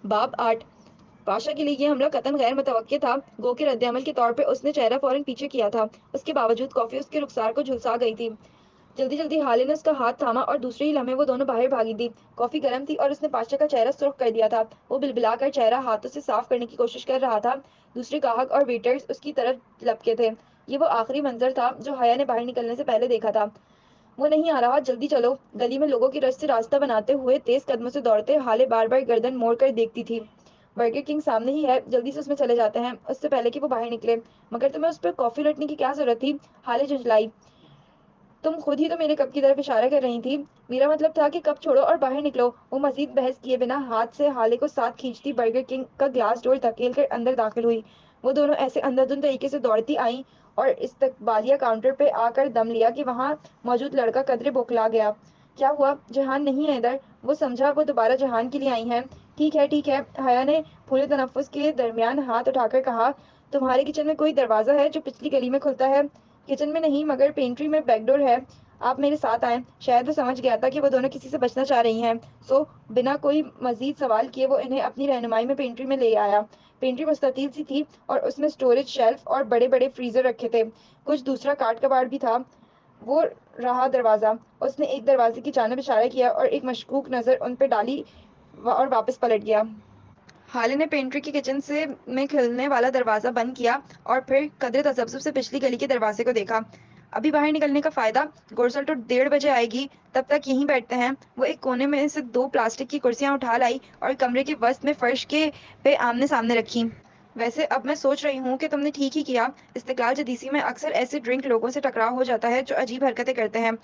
बाब 8। पाशा के लिए ये हमला कतई गैर मुतवक्के था। गो के रद्द-ए-अमल के तौर पे उसने चेहरा फौरन पीछे किया था। उसके बावजूद कॉफी उसके रुखसार को झुलसा गई थी। जल्दी जल्दी हाले ने उसका हाथ थामा और दूसरे ही लम्हे वो दोनों बाहर भागी थी। कॉफी गर्म थी और उसने पाशा का चेहरा सुर्ख कर दिया था। वो बिलबिलाकर चेहरा हाथों से साफ करने की कोशिश कर रहा था। दूसरे गाहक और वेटर्स उसकी तरफ लपके थे। ये वो आखिरी मंजर था जो हया ने बाहर निकलने से पहले देखा था। वो नहीं आ रहा, जल्दी चलो। गली में लोगों की रश से रास्ता बनाते हुए तेज कदमों से दौड़ते हाले बार बार गर्दन मोड़ कर देखती थी। बर्गर किंग सामने ही है, जल्दी से उसमें चले जाते हैं उससे पहले कि वो बाहर निकले। मगर तुम्हें उस पर कॉफी लुटने की क्या जरूरत थी? हाले झुंझलाई। तुम खुद ही तो मेरे कप की तरफ इशारा कर रही थी। मेरा मतलब था कि कप छोड़ो और बाहर निकलो। वो मजीद बहस किए बिना हाथ से हाले को साथ खींचती बर्गर किंग का ग्लास डोर धकेल कर अंदर दाखिल हुई। वो दोनों ऐसे अंधाधुंध तरीके से दौड़ती आई और इस्तकबालिया काउंटर पे आकर दम लिया कि वहां मौजूद लड़का कदरे बौखला गया। क्या हुआ? जहान नहीं है इधर। वो समझा वो दोबारा जहान के लिए आई हैं। ठीक है ठीक है, हया ने फूले तनफ्फुस के दरमियान हाथ उठाकर कहा। तुम्हारे किचन में कोई दरवाजा है जो पिछली गली में खुलता है? किचन में नहीं, मगर पेंट्री में बैकडोर है। आप मेरे साथ आए। शायद वो समझ गया था कि वो दोनों किसी से बचना चाह रही हैं, सो बिना कोई मजीद सवाल किए वो इन्हें अपनी रहनुमाई में पेंट्री में ले आया। पेंट्री मुस्ततील सी थी और उसमें स्टोरेज शेल्फ और बड़े बड़े फ्रीजर रखे थे। कुछ दूसरा काट कबाड़ भी था। वो रहा दरवाजा। उसने एक दरवाजे की जानिब इशारा किया और एक मशकूक नजर उन पे डाली और वापस पलट गया। हाले ने पेंट्री की किचन से में खिलने वाला दरवाजा बंद किया और फिर कदरे तसब्बुर से पिछली गली के दरवाजे को देखा। अभी बाहर निकलने का फायदा? गुरसल तो 1:30 बजे आएगी, तब तक यहीं बैठते हैं। वो एक कोने में से दो प्लास्टिक की कुर्सियां उठा लाई और कमरे के वसत में फर्श के पे आमने सामने रखी। वैसे अब मैं सोच रही हूँ कि तुमने ठीक ही किया। इस्तिकलाल जदीसी में अक्सर ऐसे ड्रिंक लोगों से टकराव हो जाता है जो अजीब हरकतें करते हैं।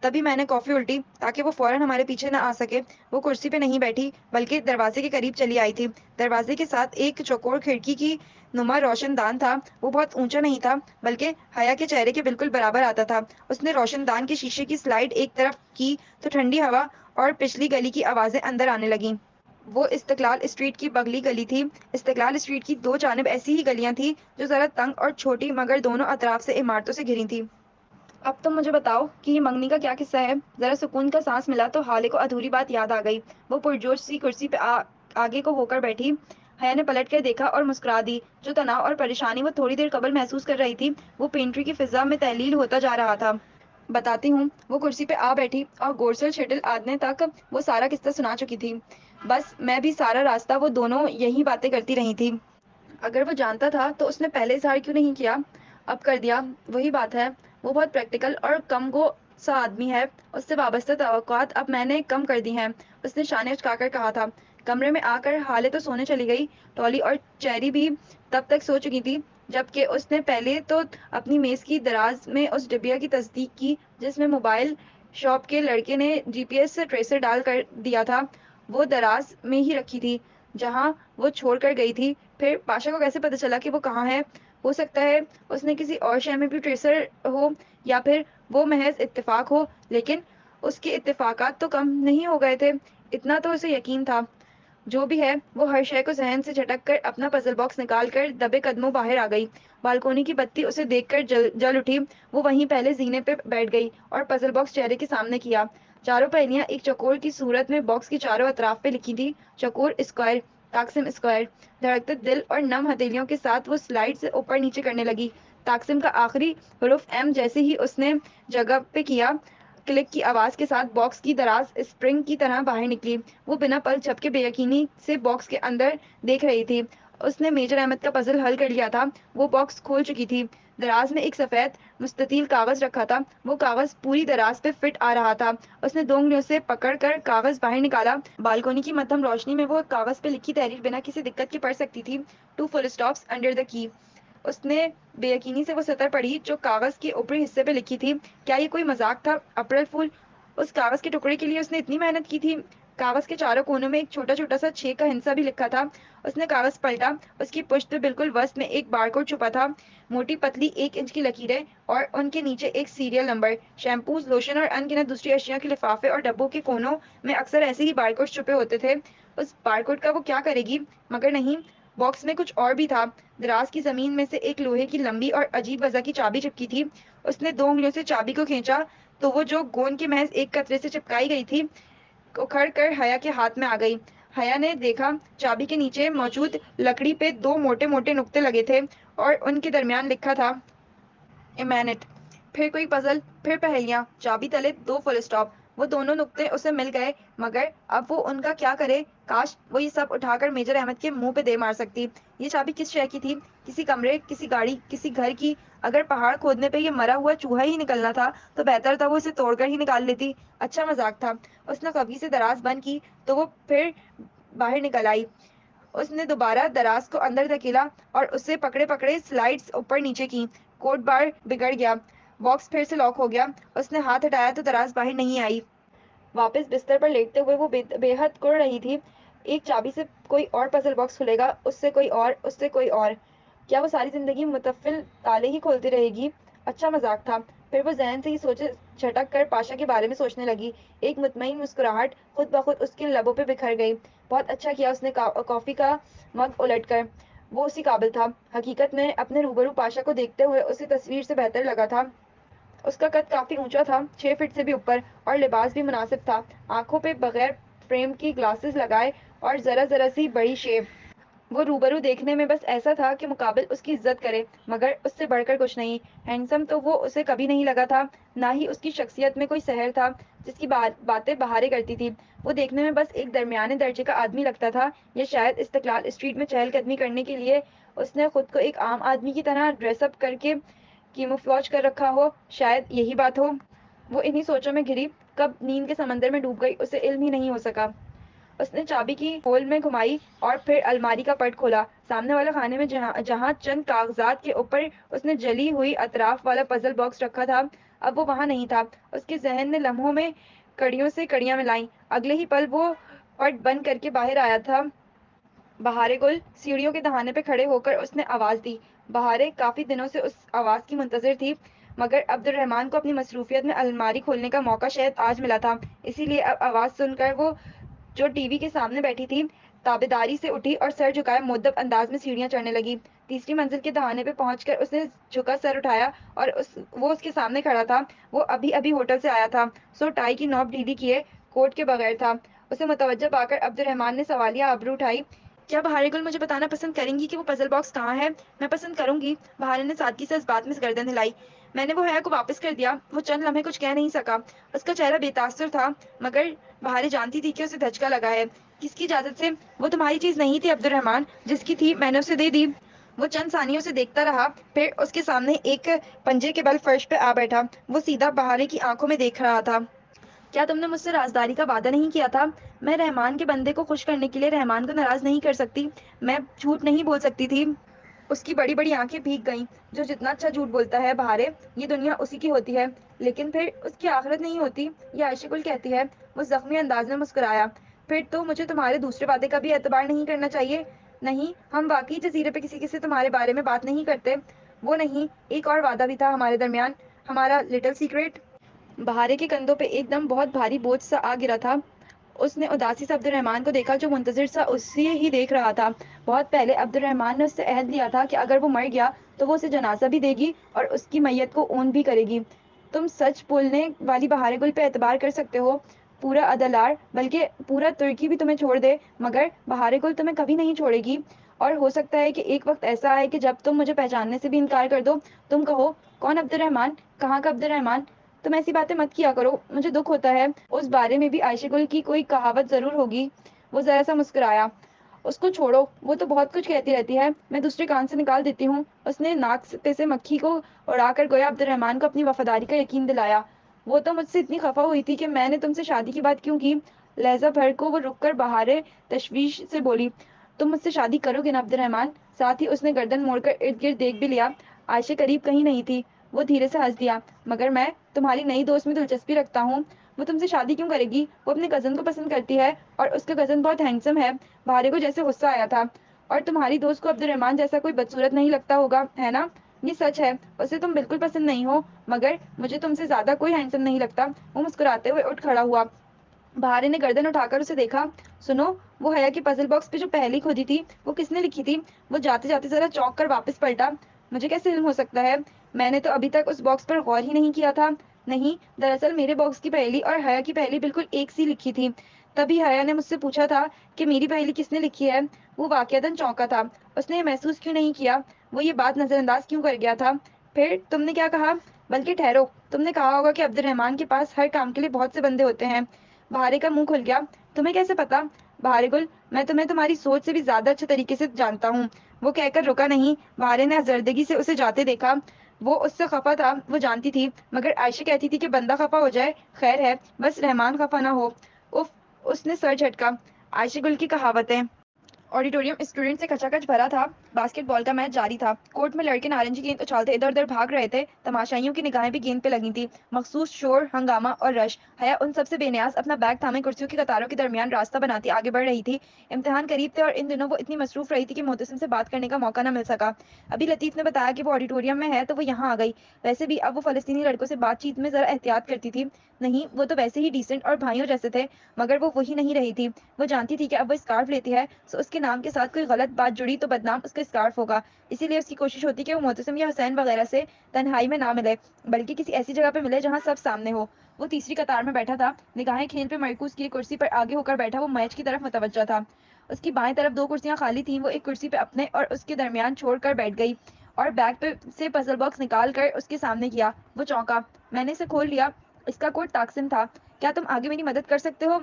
तभी मैंने कॉफी उल्टी ताकि वो फौरन हमारे पीछे न आ सके। वो कुर्सी पे नहीं बैठी बल्कि दरवाजे के करीब चली आई थी। दरवाजे के साथ एक चौकोर खिड़की की नुमा रोशनदान था। वो बहुत ऊंचा नहीं था बल्कि हया के चेहरे के बिल्कुल बराबर आता था। उसने रोशनदान के शीशे की स्लाइड एक तरफ की तो ठंडी हवा और पिछली गली की आवाजें अंदर आने लगीं। वो इस्तिकलाल स्ट्रीट की बगली गली थी। इस्तिकलाल स्ट्रीट की दो जानिब ऐसी ही गलियां थी जो जरा तंग और छोटी मगर दोनों अतराफ से इमारतों से घिरी थी। अब तुम मुझे बताओ कि ये मंगनी का क्या किस्सा है? जरा सुकून का सांस मिला तो हाले को अधूरी बात याद आ गई। वो पुरजोश सी कुर्सी पे आगे को होकर बैठी। हया ने पलट कर देखा और मुस्कुरा दी। जो तनाव और परेशानी वो थोड़ी देर कबल महसूस कर रही थी वो पेंट्री की फिजा में तहलील होता जा रहा था। बताती हूँ। वो कुर्सी पे आ बैठी और गोरसल शटल आदने तक वो सारा किस्सा सुना चुकी थी। बस मैं भी सारा रास्ता वो दोनों यही बातें करती रही थी। अगर वो जानता था तो उसने पहले इज़हार क्यों नहीं किया? अब कर दिया। वही बात है। वो बहुत प्रैक्टिकल और कम गो सा आदमी है। उससे वाबस्ता तवक्कुआत अब मैंने कम कर दी हैं। उसने शाने उचकाकर कहा था। कमरे में आकर हाले तो सोने चली गई। टॉली और चेरी भी तब तक सो चुकी थी, जबकि उसने पहले तो अपनी मेज की दराज में उस डिबिया की तस्दीक की जिसमें मोबाइल शॉप के लड़के ने जीपीएस से ट्रेसर डाल कर दिया था। वो दराज में ही रखी थी जहां वो छोड़ कर गई थी। फिर पाशा को कैसे पता चला कि वो कहाँ है? हो सकता है उसने किसी और शय में भी ट्रेसर हो या फिर वो महज इत्तेफाक हो, लेकिन उसके इत्तेफाकात तो कम नहीं हो गए थे। इतना तो उसे यकीन था। जो भी है, वो हर शय को जहन से झटक कर अपना पजल बॉक्स निकाल कर दबे कदमों बाहर आ गई। बालकोनी की बत्ती उसे देखकर जल उठी। वो वहीं पहले जीने पे बैठ गई और पजल बॉक्स चेहरे के सामने किया। चारों पहेलियां एक चौकोर की सूरत में बॉक्स की चारों अतराफ पे लिखी थी। चौकोर स्क्वायर, ताकसिम स्क्वायर। धड़कते दिल और नम हथेलियों के साथ वो स्लाइड से ऊपर नीचे करने लगी। ताकसिम का आखिरी हरूफ एम जैसे ही उसने जगह पे किया, क्लिक की आवाज के साथ बॉक्स की दराज स्प्रिंग की तरह बाहर निकली। वो बिना पल झपके बेयकीनी से बॉक्स के अंदर देख रही थी। उसने मेजर अहमद का पजल हल कर लिया था। वो बॉक्स खोल चुकी थी। दराज में एक सफेद मुस्ततील कागज रखा था। वो कागज पूरी दराज पे फिट आ रहा था। उसने दो उंगलियों से पकड़कर कागज बाहर निकाला। बालकोनी की मध्यम रोशनी में वो कागज पे लिखी तहरीर बिना किसी दिक्कत के पढ़ सकती थी। Two full stops under the key. उसने बेयकीनी से वो सतर पढ़ी जो कागज के ऊपरी हिस्से पे लिखी थी। क्या ये कोई मजाक था? अप्रैल फूल? उस कागज के टुकड़े के लिए उसने इतनी मेहनत की थी। कागज के चारों कोनों में एक छोटा छोटा सा छेद का हिस्सा भी लिखा था। उसने कागज पलटा। उसकी पुष्ट पे बिल्कुल वस्त में एक बारकोड छुपा था। मोटी पतली 1 इंच की लकीरें और उनके नीचे एक सीरियल नंबर। शैम्पूज, लोशन और अनगिनत दूसरी अशिया के लिफाफे और डब्बों के कोनों में अक्सर ऐसे ही बारकोड छुपे होते थे। उस बारकोड का वो क्या करेगी? मगर नहीं, बॉक्स में कुछ और भी था। दराज की जमीन में से एक लोहे की लंबी और अजीब वजह की चाबी चिपकी थी। उसने दो उंगलियों से चाबी को खींचा तो वो जो गोंद के महज एक कतरे से चिपकाई गई थी, उखड़ कर हया के हाथ में आ गई। हया ने देखा चाबी के नीचे मौजूद लकड़ी पे दो मोटे मोटे नुक्ते लगे थे और उनके दरमियान लिखा था इमैनेट। फिर कोई पजल, फिर पहेलियां, चाबी तले दो फुल स्टॉप। वो दोनों नुक्ते उसे मिल गए, मगर अब वो उनका क्या करे। काश वो ये सब उठाकर मेजर अहमद के मुंह पे दे मार सकती। ये चाबी किस शय की थी? किसी कमरे, किसी गाड़ी, किसी घर की? अगर पहाड़ खोदने पे ये मरा हुआ चूहा ही निकलना था तो बेहतर था वो इसे तोड़कर ही निकाल लेती। अच्छा मजाक था। उसने कभी से दराज बंद की तो वो फिर बाहर निकल आई। उसने दोबारा दराज को अंदर धकेला और उसे पकड़े पकड़े स्लाइड्स ऊपर नीचे की। कोट बार बिगड़ गया। बॉक्स फिर से लॉक हो गया। उसने हाथ हटाया तो दराज बाहर नहीं आई। वापस बिस्तर पर लेटते हुए वो बेहद कुड़ रही थी। एक चाबी से कोई और पजल बॉक्स खुलेगा, उससे कोई और, उससे कोई और। क्या वो सारी जिंदगी मुतफ्फिल ताले ही खोलती रहेगी? अच्छा मजाक था। फिर वो जहन से ही सोचे झटक कर पाशा के बारे में सोचने लगी। एक मुतमईन मुस्कुराहट खुद ब खुद उसके लबों पे बिखर गई। बहुत अच्छा किया उसने कॉफी का मग उलट कर। वो उसी काबिल था। हकीकत में अपने रूबरू पाशा को देखते हुए उसी तस्वीर से बेहतर लगा था। उसका कद काफी ऊंचा था, 6 फीट से भी ऊपर, और लिबास भी मुनासिब था। आंखों पे बगैर फ्रेम की ग्लासेस लगाए और जरा जरा सी बड़ी शेप। वो रूबरू देखने में बस ऐसा था कि मुकाबिल उसकी इज्जत करे, मगर उससे बढ़कर कुछ नहीं। हैंडसम तो वो उसे कभी नहीं लगा था, ना ही उसकी शख्सियत में कोई सहर था जिसकी बातें बहारें करती थी। वो देखने में बस एक दरमियाने दर्जे का आदमी लगता था, या शायद इस्तकलाल स्ट्रीट में चहलकदमी करने के लिए उसने खुद को एक आम आदमी की तरह ड्रेसअप करके कीमोफ्लॉज कर रखा हो। शायद यही बात हो। वो इन्हीं सोचों में घिरी, कब नींद के समंदर में डूब गई उसे इल्म ही नहीं हो सका। उसने चाबी की होल में घुमाई और फिर अलमारी का पट खोला। सामने वाले खाने में जहां जहां चंद कागजात के ऊपर उसने जली हुई अतराफ वाला पजल बॉक्स रखा था, अब वो वहां नहीं था। उसके जहन ने लम्हों में कड़ियों से कड़ियां मिलाई। अगले ही पल वो पट बंद करके बाहर आया था। बहारे गुल सीढ़ियों के दहाने पे खड़े होकर उसने आवाज दी। बहारे काफी दिनों से उस आवाज की मुंतजिर थी, मगर अब्दुलरहमान को अपनी मसरूफियत में अलमारी खोलने का मौका शायद आज मिला था। इसीलिए अब आवाज सुनकर वो, जो टीवी के सामने बैठी थी, ताबेदारी से उठी और सर झुकाए मुद्दब अंदाज में सीढ़ियां चढ़ने लगी। तीसरी मंजिल के दहाने पे पहुंचकर उसने झुका सर उठाया और वो उसके सामने खड़ा था। वो अभी अभी होटल से आया था, सो टाई की नॉब ढीली किए कोट के बगैर था। उसे मुतवज्जो पाकर अब्दुलरहमान ने सवालिया आबरू उठाई। क्या बहारे गुल मुझे बताना पसंद करेंगी कि वो पजल बॉक्स कहाँ है? मैं पसंद करूंगी। बहारे ने सादगी से इस बात में गर्दन हिलाई। मैंने वो हया को वापस कर दिया। वो चंद लम्हे कुछ कह नहीं सका। उसका चेहरा बेतासुर था, मगर बहारे जानती थी कि उसे धचका लगा है। किसकी इजाजत से? वो तुम्हारी चीज नहीं थी अब्दुलरहमान। जिसकी थी मैंने उसे दे दी। वो चंद सानियों से देखता रहा, फिर उसके सामने एक पंजे के बल फर्श पे आ बैठा। वो सीधा बहारे की आंखों में देख रहा था। क्या तुमने मुझसे राजदारी का वादा नहीं किया था? मैं रहमान के बंदे को खुश करने के लिए रहमान को नाराज नहीं कर सकती। मैं झूठ नहीं बोल सकती थी। उसकी बड़ी बड़ी आंखें भीग गईं। जो जितना अच्छा झूठ बोलता है बहारे, ये दुनिया उसी की होती है। लेकिन फिर उसकी आखिरत नहीं होती, ये आयशा गुल कहती है। वो जख्मी अंदाज में मुस्कुराया। फिर तो मुझे तुम्हारे दूसरे वादे का भी एतबार नहीं करना चाहिए। नहीं, हम वाकई जजीरे पे किसी किसी तुम्हारे बारे में बात नहीं करते। वो नहीं, एक और वादा भी था हमारे दरमियान, हमारा लिटिल सीक्रेट। बहारे के कंधों पे एकदम बहुत भारी बोझ सा आ गिरा था। उसने उदासी से अब्दुलरहमान को देखा, जो मुंतजिर सा उसे ही देख रहा था। बहुत पहले अब्दुलरहमान ने उससे अहद लिया था कि अगर वो मर गया तो वो उसे जनाजा भी देगी और उसकी मैयत को ऊन भी करेगी। तुम सच बोलने वाली बहारे गुल पे एतबार कर सकते हो। पूरा अदलार, बल्कि पूरा तुर्की भी तुम्हें छोड़ दे, मगर बहारे गुल तुम्हें कभी नहीं छोड़ेगी। और हो सकता है कि एक वक्त ऐसा आए कि जब तुम मुझे पहचानने से भी इनकार कर दो। तुम कहो, कौन अब्दुलरहमान? कहाँ का अब्दुलरहमान? तुम ऐसी बातें मत किया करो, मुझे दुख होता है। उस बारे में भी आयशा गुल की कोई कहावत जरूर होगी। वो जरा सा मुस्कुराया। उसको छोड़ो, वो तो बहुत कुछ कहती रहती है, मैं दूसरे कान से निकाल देती हूँ। उसने नाक पे से मक्खी को उड़ाकर गोया अब्दुलरहमान को अपनी वफादारी का यकीन दिलाया। वो तो मुझसे इतनी खफा हुई थी कि मैंने तुमसे शादी की बात क्यों की। लहजा भर को वो रुककर बहारे तशवीश से बोली, तुम मुझसे शादी करोगे ना अब्दुलरहमान? साथ ही उसने गर्दन मोड़कर इर्द गिर्द देख भी लिया। आयशा करीब कहीं नहीं थी। वो धीरे से हंस दिया। मगर मैं तुम्हारी नई दोस्त में दिलचस्पी रखता हूँ। वो तुमसे शादी क्यों करेगी? वो अपने कजन को पसंद करती है, और उसका कजन बहुत हैंडसम है। भारे को जैसे गुस्सा आया था। और तुम्हारी दोस्त को अब्दुलरहमान जैसा कोई बदसूरत नहीं लगता होगा, है ना? ये सच है, उसे तुम बिल्कुल पसंद नहीं हो, मगर मुझे तुमसे ज्यादा कोई हैंडसम नहीं लगता। वो मुस्कुराते हुए उठ खड़ा हुआ। बहारे ने गर्दन उठाकर उसे देखा। सुनो, वो हया की पजल बॉक्स पे जो पहेली खोदी थी, वो किसने लिखी थी? वो जाते जाते जरा चौंक कर वापस पलटा। मुझे कैसे इल्म हो सकता है? मैंने तो अभी तक उस बॉक्स पर गौर ही नहीं किया था। नहीं, दरअसल मेरे बॉक्स की पहेली और हया की पहेली बिल्कुल एक सी लिखी थी। तभी हया ने मुझसे पूछा था कि मेरी पहेली किसने लिखी है। वो वाकईतन चौंका था। उसने ये महसूस क्यों नहीं किया, वो ये बात नजरअंदाज क्यों कर गया था। फिर तुमने क्या कहा? बल्कि ठहरो, तुमने कहा होगा कि अब्दुल रहमान के पास हर काम के लिए बहुत से बंदे होते हैं। बहारे का मुंह खुल गया। तुम्हें कैसे पता? बहारे गुल, मैं तुम्हें तुम्हारी सोच से भी ज्यादा अच्छे तरीके से जानता हूँ। वो कहकर रुका नहीं। बहारे ने हजरदगी से उसे जाते देखा। वो उससे खफा था, वो जानती थी, मगर आयशा कहती थी कि बंदा खफा हो जाए खैर है, बस रहमान खफा ना हो। उफ, उसने सर झटका। आयशा गुल की कहावतें। ऑडिटोरियम स्टूडेंट से खचाखच भरा था। बास्केटबॉल का मैच जारी था। कोर्ट में लड़के नारंगी गेंद उछालते इधर उधर भाग रहे थे। तमाशाइयों की निगाहें भी गेंद पे लगी थी। मखसूस शोर, हंगामा और रश। हया उन सबसे बेनियाज अपना बैग थामे कुर्सियों की कतारों के दरमियान रास्ता बनाती आगे बढ़ रही थी। इम्तिहान करीब थे और इन दिनों वो इतनी मसरूफ रही थी कि मोहतसिम से बात करने का मौका न मिल सका। अभी लतीफ ने बताया कि वो ऑडिटोरियम में है तो वो यहाँ आ गई। वैसे भी अब वो फलस्तीनी लड़कों से बातचीत में जरा एहतियात करती थी। नहीं, वो तो वैसे ही डिसेंट और भाइयों जैसे थे, मगर वो वही नहीं रही थी। वो जानती थी कि अब वो स्कार्फ लेती है तो उसके नाम के साथ कोई गलत बात जुड़ी तो बदनाम उसका स्कार्फ होगा। इसीलिए उसकी कोशिश होती कि वो मोहतसिम या हुसैन वगैरह से तन्हाई में ना मिले, बल्कि किसी ऐसी जगह पे मिले जहाँ सब सामने हो। वो तीसरी कतार में बैठा था, निगाहें खेल पे मरकूज किए कुर्सी पर आगे होकर बैठा वो मैच की तरफ मुतवज्जा था। उसकी बाएं तरफ दो कुर्सियां खाली थीं। वो एक कुर्सी पे अपने और उसके दरमियान छोड़कर बैठ गई और बैग पे से पजल बॉक्स निकाल कर उसके सामने किया। वो चौंका। मैंने इसे खोल लिया। इसका कोड ताकसिम था। क्या तुम आगे मेरी मदद कर सकते हो?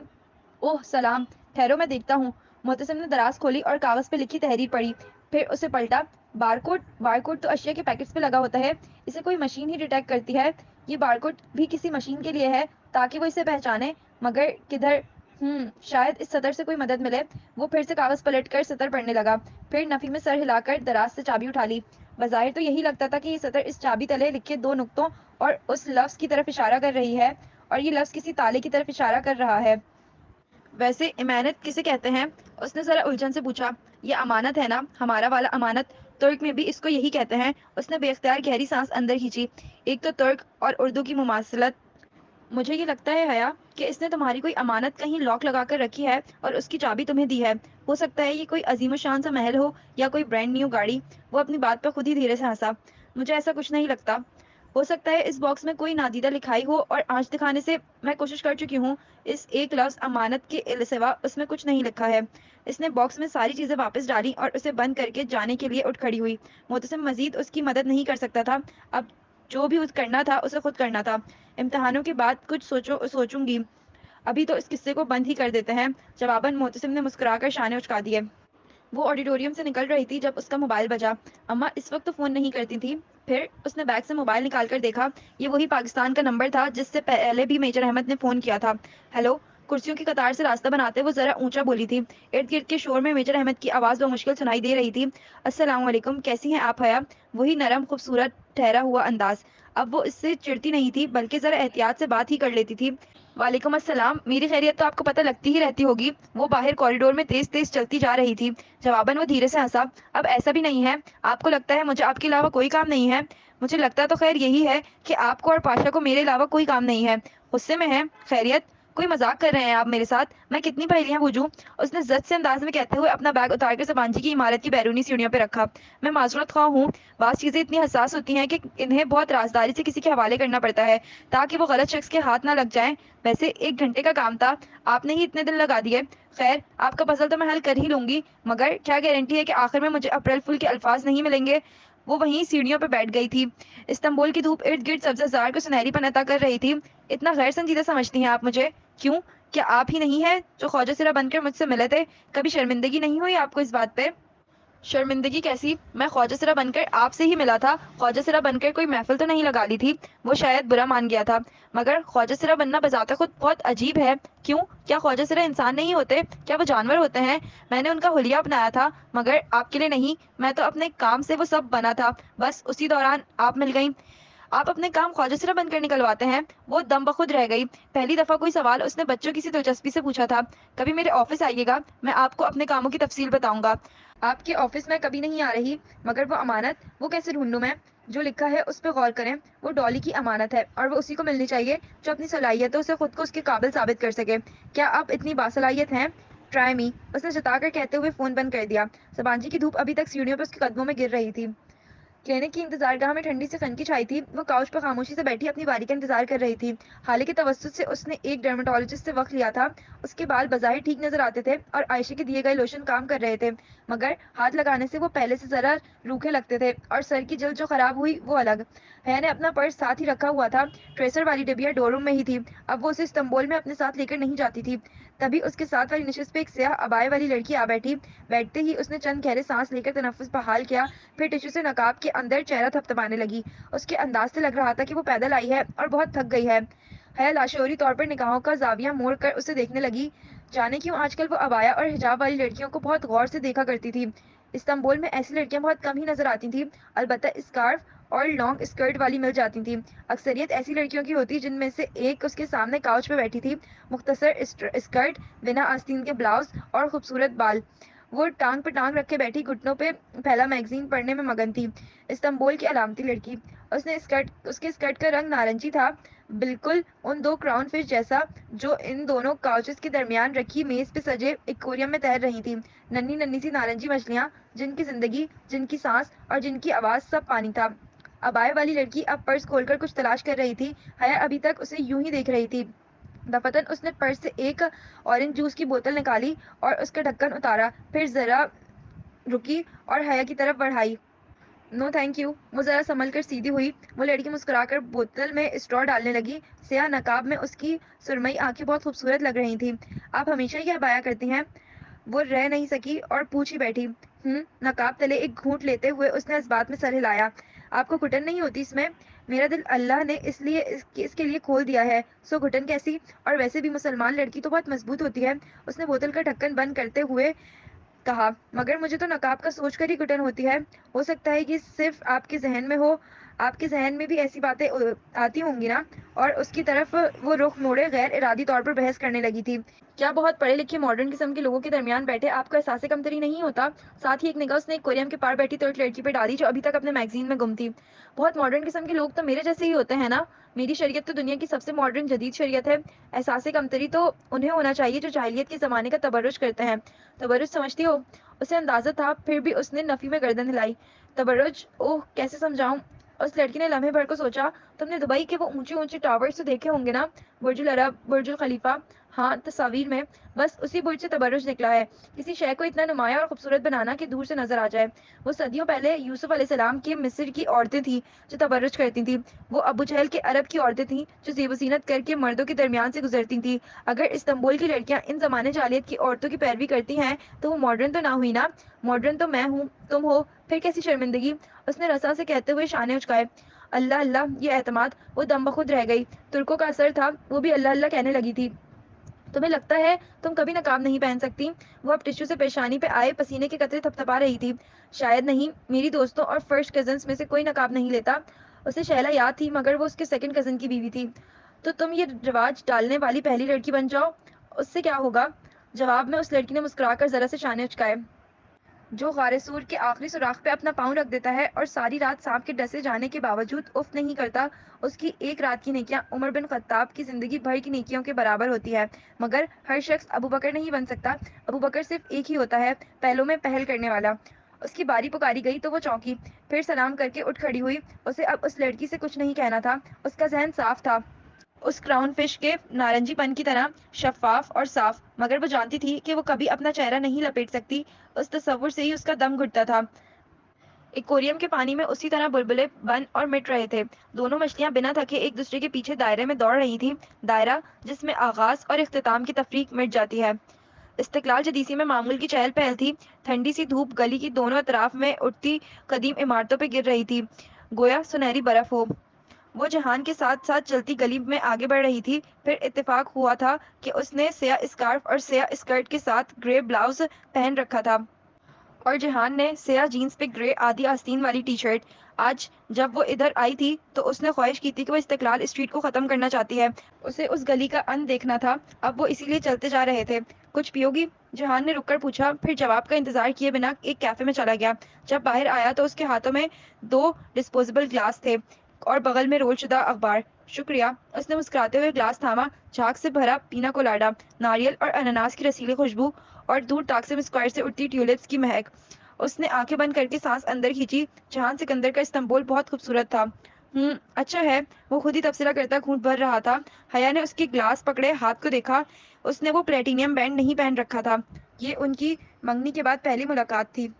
ओह सलाम, ठहरो मैं देखता हूँ। मोहतसिम ने दराज खोली और कागज पे लिखी तहरीर पढ़ी। फिर उसे पलटा। बारकोड? बारकोड तो अशिया के पैकेट्स पे लगा होता है। इसे कोई मशीन ही डिटेक्ट करती है। ये बारकोड भी किसी मशीन के लिए है ताकि वो इसे पहचाने, मगर किधर? शायद इस सतर से कोई मदद मिले। वो फिर से कागज पलट कर सतर पढ़ने लगा। फिर नफी में सर हिलाकर दराज से चाबी उठा ली। बज़ाहिर तो यही लगता था कि ये सतर इस चाबी तले लिखे दो नुक्तों और उस लफ्ज की तरफ इशारा कर रही है, और ये लफ्ज किसी ताले की तरफ इशारा कर रहा है। वैसे इमानत किसे कहते हैं? उसने जरा उलझन से पूछा। ये अमानत है ना, हमारा वाला अमानत। तुर्क में भी इसको यही कहते हैं। उसने बेख्तियार गहरी सांस अंदर खींची। एक तो तुर्क और उर्दू की मुमासलत। मुझे ये लगता है हया कि इसने तुम्हारी कोई अमानत कहीं लॉक लगा कर रखी है और उसकी चाबी तुम्हें दी है। हो सकता है ये कोई अजीम शान सा महल हो या कोई ब्रांड न्यू गाड़ी। वो अपनी बात पर खुद ही धीरे से हंसा। मुझे ऐसा कुछ नहीं लगता। हो सकता है इस बॉक्स में कोई नादीदा लिखाई हो और आंच दिखाने से मैं कोशिश कर चुकी हूँ। इस एक लफ्ज अमानत के सिवा उसमें कुछ नहीं लिखा है। इसने बॉक्स में सारी चीजें वापस डाली और उसे बंद करके जाने के लिए उठ खड़ी हुई। मोहतसिम मजीद उसकी मदद नहीं कर सकता था। अब जो भी उस करना था उसे खुद करना था। इम्तिहानों के बाद कुछ सोचूंगी। अभी तो इस किस्से को बंद ही कर देते हैं। जवाबन मोहतसिम ने मुस्कुराकर शाने उचका दिए। वो ऑडिटोरियम से निकल रही थी जब उसका मोबाइल बजा। अम्मा इस वक्त तो फोन नहीं करती थी। फिर उसने बैग से मोबाइल निकालकर देखा। ये वही पाकिस्तान का नंबर था जिससे पहले भी मेजर अहमद ने फोन किया था। हेलो। कुर्सियों की कतार से रास्ता बनाते वो जरा ऊंचा बोली थी। इर्द गिर्द के शोर में मेजर अहमद की आवाज बमुश्किल सुनाई दे रही थी। अस्सलाम वालेकुम, कैसी हैं आप हया? वही नरम खूबसूरत ठहरा हुआ अंदाज। अब वो इससे चिढ़ती नहीं थी, बल्कि जरा एहतियात से बात ही कर लेती थी। वालेकुम अस्सलाम, मेरी खैरियत तो आपको पता लगती ही रहती होगी। वो बाहर कॉरिडोर में तेज तेज चलती जा रही थी। जवाबन वो धीरे से हंसा। अब ऐसा भी नहीं है। आपको लगता है मुझे आपके अलावा कोई काम नहीं है? मुझे लगता तो खैर यही है कि आपको और पाशा को मेरे अलावा कोई काम नहीं है। गुस्से में है? खैरियत? कोई मजाक कर रहे हैं आप मेरे साथ? मैं कितनी पहेलियां बूझूं? उसने जद से अंदाज में कहते हुए अपना बैग उतारकर सबांजी की इमारत की बैरूनी सीढ़ियों पर रखा। मैं माजरत खा हूँ। बात चीजें इतनी हसास होती हैं कि इन्हें बहुत राजदारी से किसी के हवाले करना पड़ता है ताकि वो गलत शख्स के हाथ ना लग जाएं। वैसे 1 घंटे का काम था, आपने ही इतने दिन लगा दिए। खैर, आपका पजल तो मैं हल कर ही लूंगी, मगर क्या गारंटी है कि आखिर में मुझे अप्रैल फूल के अल्फाज नहीं मिलेंगे। वो वहीं सीढ़ियों पर बैठ गई थी। इस्तांबुल की धूप इर्द गिर्द सब्ज़ाजार को सुनहरीपन अता कर रही थी। इतना गैर संजीदा समझती हैं आप मुझे? क्यों? क्या आप ही नहीं हैं जो ख्वाजा सिरा बनकर मुझसे मिले थे? कभी शर्मिंदगी नहीं हुई आपको इस बात पे? शर्मिंदगी कैसी? मैं ख्वाजा सिरा बनकर आपसे ही मिला था। ख्वाजा सिरा बनकर कोई महफिल तो नहीं लगा ली थी। वो शायद बुरा मान गया था, मगर ख्वाजा सिरा बनना बजाते खुद बहुत अजीब है। क्यों? क्या ख्वाजा सिरा इंसान नहीं होते? क्या वो जानवर होते हैं? मैंने उनका हुलिया अपनाया था, मगर आपके लिए नहीं। मैं तो अपने काम से वो सब बना था। बस उसी दौरान आप मिल गई। आप अपने काम ख्वाजा सिरा बनकर निकलवाते हैं? वो दम बखुद रह गई। पहली दफा कोई सवाल उसने बच्चों की सी दिलचस्पी से पूछा था। कभी मेरे ऑफिस आइएगा, मैं आपको अपने कामों की तफसील बताऊंगा। आपके ऑफिस में कभी नहीं आ रही, मगर वो अमानत, वो कैसे ढूंढूं मैं? जो लिखा है उस पर गौर करें। वो डॉली की अमानत है और वो उसी को मिलनी चाहिए जो अपनी सलाहियतों से खुद को उसके काबिल साबित कर सके। क्या आप इतनी बासलाहियत हैं? ट्राई मी, उसने जताकर कहते हुए फोन बंद कर दिया। सबांजी की धूप अभी तक सीढ़ियों पर उसके कदमों में गिर रही थी। क्लिनिक की इंतज़ारगाह में ठंडी से खनकी छाई थी। वो काउच पर खामोशी से बैठी अपनी बारी का इंतज़ार कर रही थी। हाल के तवज्जुह से उसने एक डर्मेटोलॉजिस्ट से वक़्त लिया था। उसके बाल बज़ाहिर ठीक नज़र आते थे और आयशा के दिए गए लोशन काम कर रहे थे। मगर हाथ लगाने से वो पहले से ज़रा रूखे लगते थे और सर की जल्द जो ख़राब हुई, वो अलग। हया ने अपना पर्स साथ ही रखा हुआ था। ट्रेसर वाली डिबिया डोर रूम में ही थी। अब वो उसे इस्तांबुल में अपने साथ लेकर नहीं जाती थी। तभी उसके साथ वाली नशिस्त पे एक स्याह अबाए वाली लड़की आ बैठी। बैठते ही उसने चंद गहरे सांस लेकर तनफ्फुस बहाल किया। फिर टिश्यू से नकाब के अंदर चेहरा थपथपाने लगी। उसके अंदाज से लग रहा था कि वो पैदल आई है और बहुत थक गई है। हया लाशौरी तौर पर निगाहों का जाविया मोड़ कर उसे देखने लगी। जाने क्यों आजकल वो अबाया और हिजाब वाली लड़कियों को बहुत गौर से देखा करती थी। इस्तांबुल में ऐसी लड़कियां बहुत कम ही नजर आती थी। अलबत्ता स्कार्फ और लॉन्ग स्कर्ट वाली मिल जाती थी। अक्सरियत ऐसी लड़कियों की होती जिनमें से एक उसके सामने काउच पे बैठी थी। मुख्तसर स्कर्ट, बिना आस्तीन के ब्लाउज और खूबसूरत बाल। वो टांग पे टांग रखे बैठी घुटनों पे पहला मैगजीन पढ़ने में मगन थी। इस्तांबुल की अलामती लड़की। उसके स्कर्ट का रंग नारंगी था, बिल्कुल उन दो क्राउन फिश जैसा जो इन दोनों काउचेस के दरमियान रखी मेज पे सजे एक्वेरियम में तैर रही थी। नन्ही नन्ही सी नारंगी मछलियां, जिनकी जिंदगी, जिनकी सांस और जिनकी आवाज सब पानी था। अबाय वाली लड़की अब पर्स खोलकर कुछ तलाश कर रही थी। हया अभी तक उसे यूं ही देख रही थी। दफतन उसने पर्स से एक ऑरेंज जूस की बोतल निकाली और उसका ढक्कन उतारा। फिर जरा रुकी और हया की तरफ बढ़ाई। No thank you. वो जरा संभल कर सीधी हुई। वो लड़की मुस्कुराकर बोतल में स्ट्रॉ डालने लगी। स्याह नकाब में उसकी सुरमई आंखें बहुत खूबसूरत लग रही थी। आप हमेशा ही अबाया करती हैं? वो रह नहीं सकी और पूछ ही बैठी। नकाब तले एक घूंट लेते हुए उसने इस बात में सर हिलाया। आपको घुटन नहीं होती इसमें? मेरा दिल अल्लाह ने इसलिए इसके लिए खोल दिया है। सो घुटन कैसी? और वैसे भी मुसलमान लड़की तो बहुत मजबूत होती है। उसने बोतल का ढक्कन बंद करते हुए कहा। मगर मुझे तो नकाब का सोचकर ही घुटन होती है। हो सकता है कि सिर्फ आपके जहन में हो। आपके जहन में भी ऐसी बातें आती होंगी ना। और उसकी तरफ वो रुख मोड़े गैर इरादी तौर पर बहस करने लगी थी। क्या बहुत पढ़े लिखे मॉडर्न किस्म के लोगों के दरमियान बैठे आपको एहसास कमतरी नहीं होता? साथ ही एक निगाह उसने एक कोरियम के पार बैठी तो एक लड़की पर डाली जो अभी तक अपने मैगजीन में गुम थी। बहुत मॉडर्न किस्म के लोग तो मेरे जैसे ही होते हैं ना। मेरी शरीयत तो दुनिया की सबसे मॉडर्न जदीद शरीयत है। एहसास कमतरी तो उन्हें होना चाहिए जो जाहिलियत के ज़माने का तबर्रुज करते हैं। तबर्रुज समझती हो? उसे अंदाजा था, फिर भी उसने नफी में गर्दन हिलाई। तबर्रुज? ओह, कैसे समझाऊं? उस लड़की ने लम्हे भर को सोचा। तुमने दुबई के वो ऊंचे ऊंचे टावर्स तो देखे होंगे ना? बुर्जुल अरब, बुर्जुल खलीफा। हाँ, तस्वीर में। बस उसी बुर्ज से तबर्रुज निकला है। किसी शय को इतना नुमाया और खूबसूरत बनाना कि दूर से नजर आ जाए। वो सदियों पहले यूसुफ अलैहिस्सलाम के मिस्र की औरतें थीं जो तबर्रुज करती थीं। वो अबू जहल के अरब की औरतें थीं जो ज़ेब ज़ीनत करके मर्दों के दरमियान से गुजरती थीं। अगर इस्तांबुल की लड़कियां इन जमाने जालियत की औरतों की पैरवी करती हैं तो वो मॉडर्न तो ना हुई ना। मॉडर्न तो मैं हूँ, तुम हो, फिर कैसी शर्मिंदगी। उसने रसा से कहते हुए शाने उचकाए। अल्लाह अल्लाह, ये एतमाद। वो दम बखुद रह गई। तुर्कों का असर था, वो भी अल्लाह अल्लाह कहने लगी थी। तुम्हें लगता है तुम कभी नकाब नहीं पहन सकती? वो अब टिश्यू से पेशानी पे आए पसीने के कतरे थपथपा रही थी। शायद नहीं, मेरी दोस्तों और फर्स्ट कजन्स में से कोई नकाब नहीं लेता। उसे शैला याद थी, मगर वो उसके सेकंड कजन की बीवी थी। तो तुम ये रिवाज डालने वाली पहली लड़की बन जाओ, उससे क्या होगा? जवाब में उस लड़की ने मुस्कुराकर जरा से शाने उचकाए। जो गारे सूर के आखिरी सुराख पे अपना पाँव रख देता है और सारी रात सांप के डसे जाने के बावजूद उफ नहीं करता, उसकी एक रात की नेकियां उमर बिन खत्ताब की जिंदगी भर की नेकियों के बराबर होती है। मगर हर शख्स अबू बकर नहीं बन सकता। अबू बकर सिर्फ एक ही होता है, पहलों में पहल करने वाला। उसकी बारी पुकारी गई तो वो चौंकी, फिर सलाम करके उठ खड़ी हुई। उसे अब उस लड़की से कुछ नहीं कहना था। उसका जहन साफ था, उस क्राउन फिश के नारंगीपन की तरह शफाफ और साफ। मगर वो जानती थी कि वो कभी अपना चेहरा नहीं लपेट सकती। उस तस्वुर से ही उसका दम घुटता था। एक्वेरियम के पानी में उसी तरह बुलबुले बन और मिट रहे थे। दोनों मछलियां बिना थके एक दूसरे के पीछे दायरे में दौड़ रही थीं। दायरा जिसमें आगाज और इख्तिताम की तफरीक मिट जाती है। इस्तिकलाल जदीसी में मामूल की चहल पहल थी। ठंडी सी धूप गली की दोनों अतराफ में उठती कदीम इमारतों पर गिर रही थी, गोया सुनहरी बर्फ हो। वो जहान के साथ साथ चलती गली में आगे बढ़ रही थी। फिर इत्तेफाक हुआ था कि उसने स्याह स्कार्फ और स्याह स्कर्ट के साथ ग्रे ब्लाउज पहन रखा था और जहान ने स्याह जीन्स पे ग्रे आधी आस्तीन वाली टी शर्ट। आज जब वो इधर आई थी तो उसने ख्वाहिश की थी कि वो इस्तिकलाल स्ट्रीट को खत्म करना चाहती है। उसे उस गली का अंत देखना था। अब वो इसीलिए चलते जा रहे थे। कुछ पियोगी? जहान ने रुककर पूछा, फिर जवाब का इंतजार किए बिना एक कैफे में चला गया। जब बाहर आया तो उसके हाथों में दो डिस्पोजेबल ग्लास थे और बगल में रोल शुदा अखबार। शुक्रिया। उसने मुस्कुराते हुए ग्लास थामा। झाग से भरा पीना कोलाडा, नारियल और अनानास की रसीली खुशबू और दूर ताकसिम स्क्वायर से उठती ट्यूलिप्स की महक। उसने आंखें बंद करके सांस अंदर खींची। जहान सिकंदर का इस्तांबुल बहुत खूबसूरत था। अच्छा है। वो खुद ही तबसरा करता घूंट भर रहा था। हया ने उसके ग्लास पकड़े हाथ को देखा। उसने वो प्लेटिनियम बैंड नहीं पहन रखा था। ये उनकी मंगनी के बाद पहली मुलाकात थी,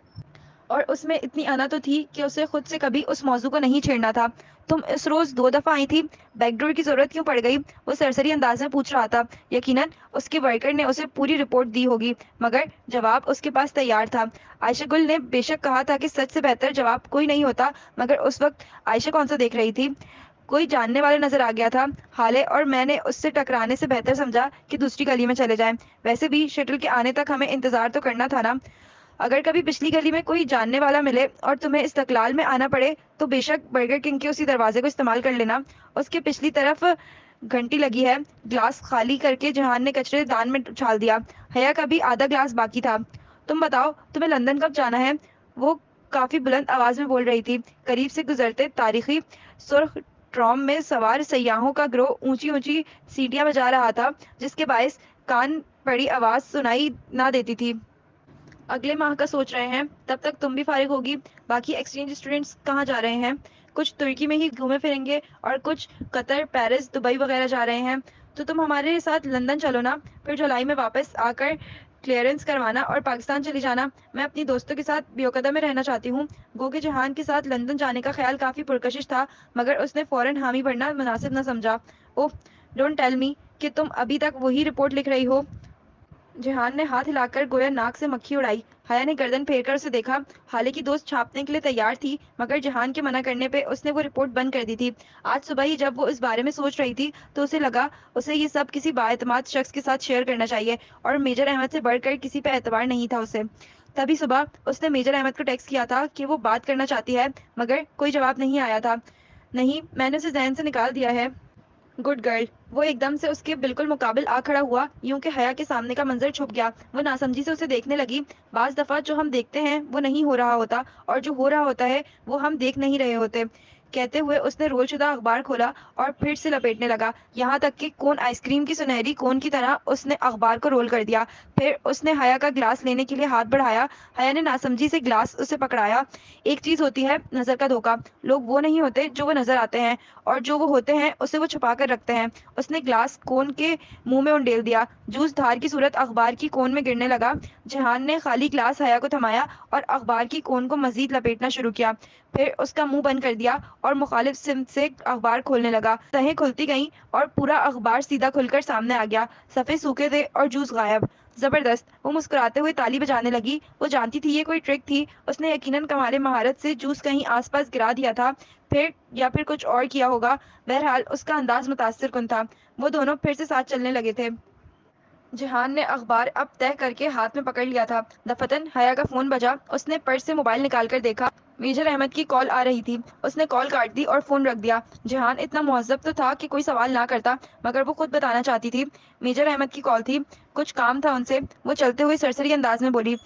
और उसमें इतनी अना तो थी कि उसे खुद से कभी उस मौजू को नहीं छेड़ना था। तुम इस रोज 2 दफा आई थी, बैकडोर की जरूरत क्यों पड़ गई? वो सरसरी अंदाज में पूछ रहा था। यकीनन उसके वर्कर ने उसे पूरी रिपोर्ट दी होगी, मगर जवाब उसके पास तैयार था। आयशा गुल ने बेशक कहा था कि सच से बेहतर जवाब कोई नहीं होता, मगर उस वक्त आयशा कौन सा देख रही थी? कोई जानने वाला नजर आ गया था। हाले और मैंने उससे टकराने से बेहतर समझा कि दूसरी गली में चले जाएं। वैसे भी शटल के आने तक हमें इंतजार तो करना था ना। अगर कभी पिछली गली में कोई जानने वाला मिले और तुम्हें इस्तकलाल में आना पड़े, तो बेशक बर्गर किंग के उसी दरवाजे को इस्तेमाल कर लेना। उसके पिछली तरफ घंटी लगी है। ग्लास खाली करके जहान ने कचरे दान में उछाल दिया। हया का भी आधा ग्लास बाकी था। तुम बताओ, तुम्हें लंदन कब जाना है? वो काफी बुलंद आवाज में बोल रही थी। करीब से गुजरते तारीखी सुर्ख ट्रॉम में सवार सयाहों का ग्रोह ऊंची ऊंची सीटियां बजा रहा था, जिसके बायस कान पड़ी आवाज सुनाई ना देती थी। अगले माह का सोच रहे हैं, तब तक तुम भी फारिग होगी। बाकी एक्सचेंज स्टूडेंट्स कहाँ जा रहे हैं? कुछ तुर्की में ही घूमे फिरेंगे और कुछ कतर, पेरिस, दुबई वगैरह जा रहे हैं। तो तुम हमारे साथ लंदन चलो ना, फिर जुलाई में वापस आकर क्लियरेंस करवाना और पाकिस्तान चली जाना। मैं अपनी दोस्तों के साथ बियोकदा में रहना चाहती हूँ। गो के जहान के साथ लंदन जाने का ख्याल काफी पुरकशिश था, मगर उसने फौरन हामी भरना मुनासिब न समझा। ओह, डोंट टेल मी कि तुम अभी तक वही रिपोर्ट लिख रही हो। जेहान ने हाथ हिलाकर गोया नाक से मक्खी उड़ाई। हया ने गर्दन फेरकर उसे देखा। हालांकि दोस्त छापने के लिए तैयार थी, मगर जेहान के मना करने पे उसने वो रिपोर्ट बंद कर दी थी। आज सुबह ही जब वो इस बारे में सोच रही थी, तो उसे लगा उसे ये सब किसी बाएतमाद शख्स के साथ शेयर करना चाहिए, और मेजर अहमद से बढ़कर किसी पे एतबार नहीं था उसे। तभी सुबह उसने मेजर अहमद को टेक्स्ट किया था कि वो बात करना चाहती है, मगर कोई जवाब नहीं आया था। नहीं, मैंने उसे जहन से निकाल दिया है। Good girl. वो एकदम से उसके बिल्कुल मुकाबिल आ खड़ा हुआ, यूं कि हया के सामने का मंजर छुप गया। वो नासमझी से उसे देखने लगी। बाज दफा जो हम देखते हैं वो नहीं हो रहा होता, और जो हो रहा होता है वो हम देख नहीं रहे होते। कहते हुए उसने रोलशुदा अखबार खोला और फिर से लपेटने लगा, यहाँ तक कि कोन आइसक्रीम की सुनहरी कोन की तरह उसने अखबार को रोल कर दिया। फिर उसने हया का ग्लास लेने के लिए हाथ बढ़ाया। हया ने नासमझी से ग्लास उसे पकड़ाया। एक चीज होती है नजर का धोखा। लोग वो नहीं होते जो वो नजर आते हैं, और जो वो होते हैं उसे वो छुपा कर रखते हैं। उसने ग्लास कोन के मुंह में उंडेल दिया। जूस धार की सूरत अखबार की कोन में गिरने लगा। जहान ने खाली ग्लास हया को थमाया और अखबार की कोन को मजीद लपेटना शुरू किया। फिर उसका मुंह बंद कर दिया और मुखालिफ सिमत से अखबार खोलने लगा। तहें खुलती गईं और पूरा अखबार सीधा खुलकर सामने आ गया। सफ़े सूखे थे और जूस गायब। जबरदस्त। वो मुस्कुराते हुए ताली बजाने लगी। वो जानती थी ये कोई ट्रिक थी। उसने यकीनन कमाले महारत से जूस कहीं आसपास गिरा दिया था, फिर या फिर कुछ और किया होगा। बहरहाल उसका अंदाज मुतासिर कुन था। वो दोनों फिर से साथ चलने लगे थे। जहान ने अखबार अब तय करके हाथ में पकड़ लिया था। दफतन हया का फोन बजा। उसने पर्स से मोबाइल निकालकर देखा। मेजर अहमद की कॉल आ रही थी। उसने कॉल काट दी और फोन रख दिया। जहान इतना मुहज्जब तो था कि कोई सवाल ना करता, मगर वो खुद बताना चाहती थी। मेजर अहमद की कॉल थी, कुछ काम था उनसे। वो चलते हुए सरसरी अंदाज में बोली।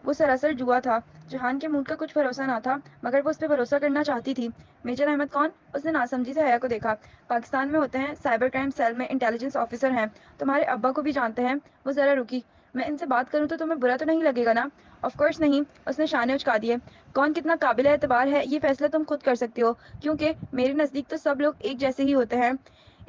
वो सरासर जुआ था। जहान के मूड का कुछ भरोसा ना था, मगर वो उस पर भरोसा करना चाहती थी। मेजर अहमद कौन? उसने नासमझी से हया को देखा। पाकिस्तान में होते हैं, साइबर क्राइम सेल में इंटेलिजेंस ऑफिसर हैं। तुम्हारे अब्बा को भी जानते हैं। वो जरा रुकी। मैं इनसे बात करूं तो तुम्हें बुरा तो नहीं लगेगा ना? ऑफ कोर्स नहीं। उसने शाने उचका दिए। कौन कितना काबिल एतबार है ये फैसला तुम खुद कर सकती हो, क्योंकि मेरे नज़दीक तो सब लोग एक जैसे ही होते हैं।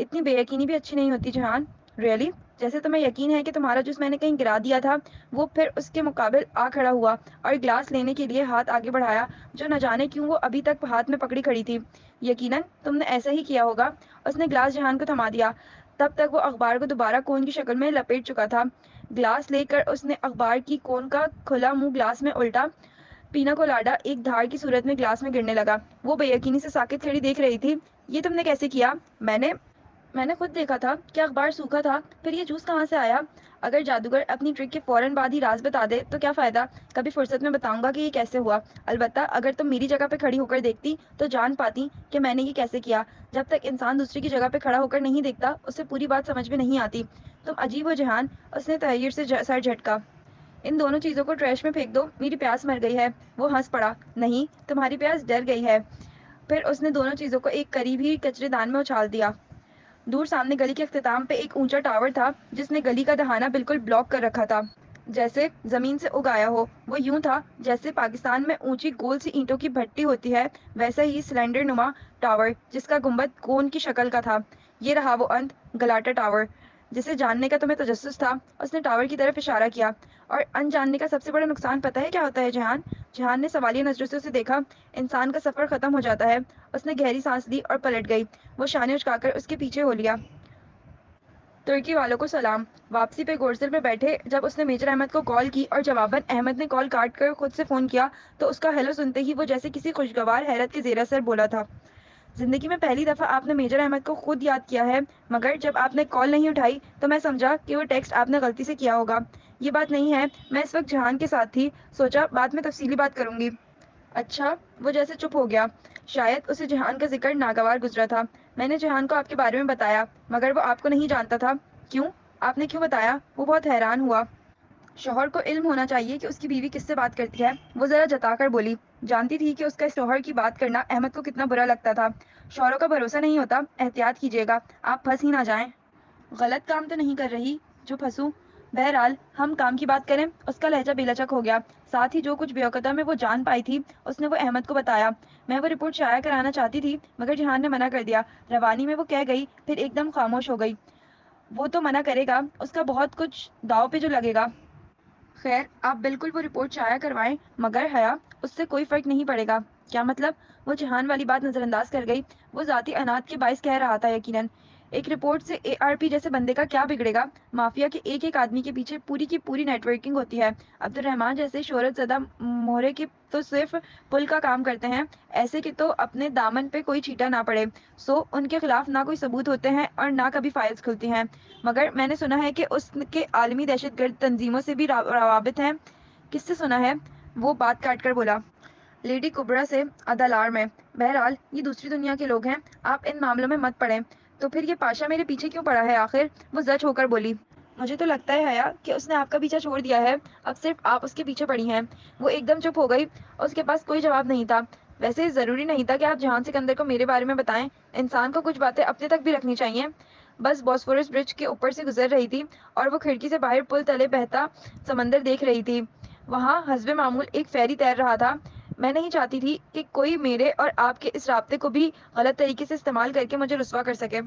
इतनी बेयकीनी भी अच्छी नहीं होती जहान। रियली? जैसे तुम्हें यकीन है कि तुम्हारा जूस मैंने कहीं गिरा दिया था। वो फिर उसके मुकाबिल आ खड़ा हुआ और ग्लास लेने के लिए हाथ आगे बढ़ाया, जो न जाने क्यों वो अभी तक हाथ में पकड़ी खड़ी थी। यकीनन तुमने ऐसा ही किया होगा। उसने ग्लास जहान को थमा दिया। तब तक वो अखबार को दोबारा कोन की शक्ल में लपेट चुका था। ग्लास लेकर उसने अखबार की कोन का खुला मुंह ग्लास में उल्टा। पीना कोलाडा एक धार की सूरत में ग्लास में गिरने लगा। वो बेयकीनी से साकित खड़ी देख रही थी। ये तुमने कैसे किया? मैंने मैंने खुद देखा था कि अखबार सूखा था। फिर ये जूस कहाँ से आया? अगर जादूगर अपनी ट्रिक के फौरन बाद ही राज बता दे तो क्या फायदा? कभी फुर्सत में बताऊंगा कि ये कैसे हुआ। अलबत्ता अगर तुम मेरी जगह पे खड़ी होकर देखती तो जान पाती कि मैंने ये कैसे किया। जब तक इंसान दूसरे की जगह पे खड़ा होकर नहीं देखता, उसे पूरी बात समझ में नहीं आती। तुम अजीब हो जहान। उसने तहैयुर से सर झटका। इन दोनों चीजों को ट्रैश में फेंक दो, मेरी प्यास मर गई है। वो हंस पड़ा। नहीं, तुम्हारी प्यास डर गई है। फिर उसने दोनों चीजों को एक करीब ही कचरेदान में उछाल दिया। दूर सामने गली के अख्ताम पे एक ऊंचा टावर था, जिसने गली का दहाना बिल्कुल ब्लॉक कर रखा था। जैसे जमीन से उगाया हो। वो यूं था जैसे पाकिस्तान में ऊंची गोल सी ईंटों की भट्टी होती है, वैसा ही सिलेंडर नुमा टावर जिसका गुंबद कोन की शक्ल का था। ये रहा वो अंत, गलाटा टावर। जिसे जानने का तुम्हें तजस्सुस था। उसने टावर की तरफ इशारा किया। और अनजानने का सबसे बड़ा नुकसान पता है क्या होता है जहान? जहान ने सवालिया नजरों से उसे देखा। इंसान का सफर खत्म हो जाता है। उसने गहरी सांस ली और पलट गई। वो शाने उचकाकर उसके पीछे हो लिया। तुर्की वालों को सलाम। वापसी पे घोड़सर में बैठे जब उसने मेजर अहमद को कॉल की और जवाबन अहमद ने कॉल काट कर खुद से फोन किया, तो उसका हेलो सुनते ही वो जैसे किसी खुशगवार हैरत के जेर असर बोला था। जिंदगी में पहली दफा आपने मेजर अहमद को खुद याद किया है, मगर जब आपने कॉल नहीं उठाई तो मैं समझा कि वो टेक्स्ट आपने गलती से किया होगा। ये बात नहीं है, मैं इस वक्त जहान के साथ थी, सोचा बाद में तफसीली बात करूंगी। अच्छा। वो जैसे चुप हो गया। शायद उसे जहान का जिक्र नागवार गुजरा था। मैंने जहान को आपके बारे में बताया, मगर वो आपको नहीं जानता था। क्यों? आपने क्यों बताया? वो बहुत हैरान हुआ। शौहर को इल्म होना चाहिए कि उसकी बीवी किससे बात करती है, वो जरा जताकर बोली। जानती थी कि उसका शौहर की बात करना अहमद को कितना बुरा लगता था। शौहरों का भरोसा नहीं होता, एहतियात कीजिएगा, आप फंस ही ना जाएं। गलत काम तो नहीं कर रही जो फंसूं? बहरहाल हम काम की बात करें। उसका लहजा बेलचक हो गया। साथ ही जो कुछ बेवकता में वो जान पाई थी उसने वो अहमद को बताया। मैं वो रिपोर्ट शाया कराना चाहती थी, मगर जहान ने मना कर दिया। रवानी में वो कह गई, फिर एकदम खामोश हो गई। वो तो मना करेगा, उसका बहुत कुछ दाव पे जो लगेगा। खैर, आप बिल्कुल वो रिपोर्ट शाया करवाएं, मगर हया, उससे कोई फर्क नहीं पड़ेगा। क्या मतलब? वो जहान वाली बात नजरअंदाज कर गई। वो जाती अनाथ के बाइस कह रहा था यकीनन। एक रिपोर्ट से एआरपी जैसे बंदे का क्या बिगड़ेगा? माफिया के एक एक आदमी के पीछे पूरी की पूरी नेटवर्किंग होती है। अब्दुल रहमान जैसे शोहरत ज़दा मोहरे के तो सिर्फ पुल का काम करते हैं। ऐसे के तो अपने दामन पे कोई छींटा ना पड़े। सो उनके खिलाफ ना कोई सबूत होते हैं और ना कभी फाइल्स खुलती हैं। मगर मैंने सुना है कि उसके आलमी दहशतगर्द तंजीमों से भी रवाबित हैं। किससे सुना है? वो बात काट कर बोला। लेडी कुबरा से, अदालार में। बहरहाल ये दूसरी दुनिया के लोग हैं, आप इन मामलों में मत पड़ें। तो फिर ये पाशा मेरे पीछे क्यों पड़ा है आखिर? वो जज होकर बोली। मुझे तो लगता है हया कि उसने आपका पीछा छोड़ दिया है। अब सिर्फ आप उसके पीछे पड़ी हैं। वो एकदम चुप हो गई। उसके पास कोई जवाब नहीं था। वैसे जरूरी नहीं था कि आप जहान सिकंदर को मेरे बारे में बताएं। इंसान को कुछ बातें अपने तक भी रखनी चाहिए। बस बॉस्फोरस ब्रिज के ऊपर से गुजर रही थी और वो खिड़की से बाहर पुल तले बहता समंदर देख रही थी। वहां हस्बे मामूल एक फेरी तैर रहा था। मैं नहीं चाहती थी कि कोई मेरे और आपके इस राब्ते को भी गलत तरीके से इस्तेमाल करके मुझे रुस्वा कर सके।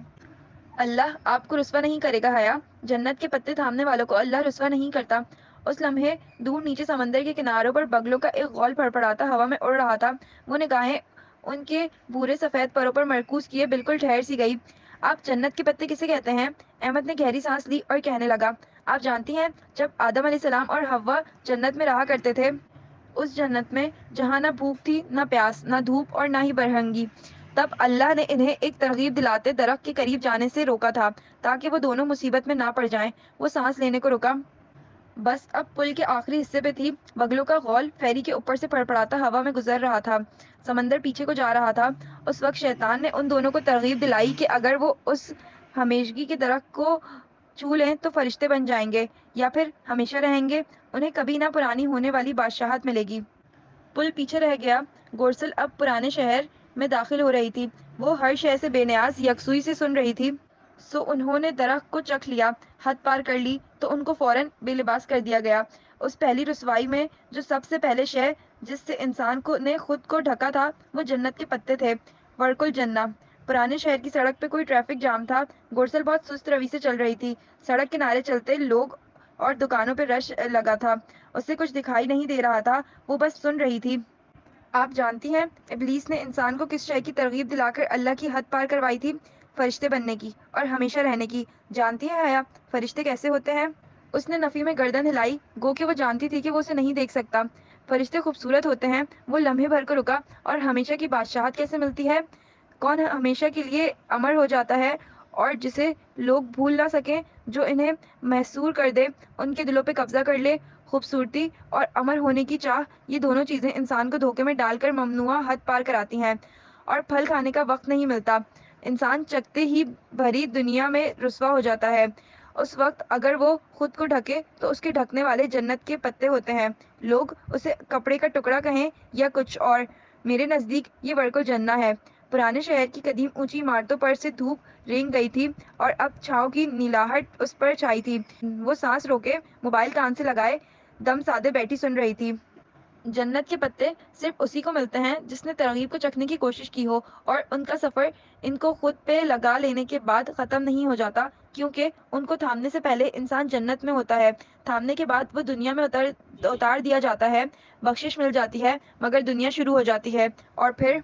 अल्लाह आपको रुस्वा नहीं करेगा हया। जन्नत के पत्ते थामने वालों को अल्लाह रुस्वा नहीं करता। उस लम्हे दूर नीचे समंदर के किनारों पर बगलों का एक गौल फड़फड़ाता हवा में उड़ रहा था। वो निगाहें उनके भूरे सफेद परों पर मरकूज किए बिल्कुल ठहर सी गई। आप जन्नत के पत्ते किसे कहते हैं? अहमद ने गहरी सांस ली और कहने लगा। आप जानती हैं, जब आदम अलैहिस्सलाम और हव्वा जन्नत में रहा करते थे, उस जन्नत में जहाँ ना भूख थी, ना प्यास, ना धूप और ना ही बरहंगी, तब अल्लाह ने इन्हें एक तरगीब दिलाते दरख्त के करीब जाने से रोका था, ताकि वो दोनों मुसीबत में ना पड़ जाएं। वो सांस लेने को रुका। बस अब पुल के आखिरी हिस्से पे थी। बगलों का गौल फेरी के ऊपर से फड़फड़ाता हवा में गुजर रहा था। समंदर पीछे को जा रहा था। उस वक्त शैतान ने उन दोनों को तरगीब दिलाई कि अगर वो उस हमेशगी के दरख्त को छू लें तो फरिश्ते बन जाएंगे, या फिर हमेशा रहेंगे। उन्हें कभी ना पुरानी होने वाली बादशाहत मिलेगी। पुल पीछे रह गया। गोरसल अब पुराने शहर में दाखिल हो रही थी। वो हर शय से बेनियाज यकसुई से सुन रही थी। सो उन्होंने दरख्त को चख लिया। हद पार कर ली तो उनको फौरन बेलिबास कर दिया गया। उस पहली रुसवाई में जो सबसे पहले शय जिससे इंसान को ने खुद को ढका था, वो जन्नत के पत्ते थे। वर्कुल जन्ना। पुराने शहर की सड़क पे कोई ट्रैफिक जाम था। गोरसल बहुत सुस्त रवि से चल रही थी। सड़क किनारे चलते लोग और दुकानों पे रश लगा था। उसे कुछ दिखाई नहीं दे रहा था। वो बस सुन रही थी। आप जानती हैं, इब्लीस ने इंसान को किस शय की तरगीब दिलाकर अल्लाह की हद पार करवाई थी? फरिश्ते बनने की और हमेशा रहने की। जानती है हया, फरिश्ते कैसे होते हैं? उसने नफी में गर्दन हिलाई, गो कि वो जानती थी कि वो उसे नहीं देख सकता। फरिश्ते खूबसूरत होते हैं। वो लम्हे भर को रुका। और हमेशा की बादशाहत कैसे मिलती है? कौन हमेशा के लिए अमर हो जाता है और जिसे लोग भूल ना सकें, जो इन्हें महसूर कर दे, उनके दिलों पे कब्जा कर ले? खूबसूरती और अमर होने की चाह, ये दोनों चीजें इंसान को धोखे में डालकर ममनुआ हद पार कराती हैं। और फल खाने का वक्त नहीं मिलता। इंसान चखते ही भरी दुनिया में रुसवा हो जाता है। उस वक्त अगर वो खुद को ढके तो उसके ढकने वाले जन्नत के पत्ते होते हैं। लोग उसे कपड़े का टुकड़ा कहें या कुछ और, मेरे नजदीक ये वर्कुल जन्ना है। पुराने शहर की कदीम ऊंची इमारतों पर से धूप रेंग गई थी और अब छांव की नीलाहट उस पर छाई थी। वो सांस रोके, मोबाइल कान से लगाए, दम साधे बैठी सुन रही थी। जन्नत के पत्ते सिर्फ उसी को मिलते हैं जिसने तरगीब को चखने की कोशिश की हो, और उनका सफर इनको खुद पे लगा लेने के बाद खत्म नहीं हो जाता, क्योंकि उनको थामने से पहले इंसान जन्नत में होता है। थामने के बाद वो दुनिया में उतार उतार दिया जाता है, बख्शिश मिल जाती है, मगर दुनिया शुरू हो जाती है। और फिर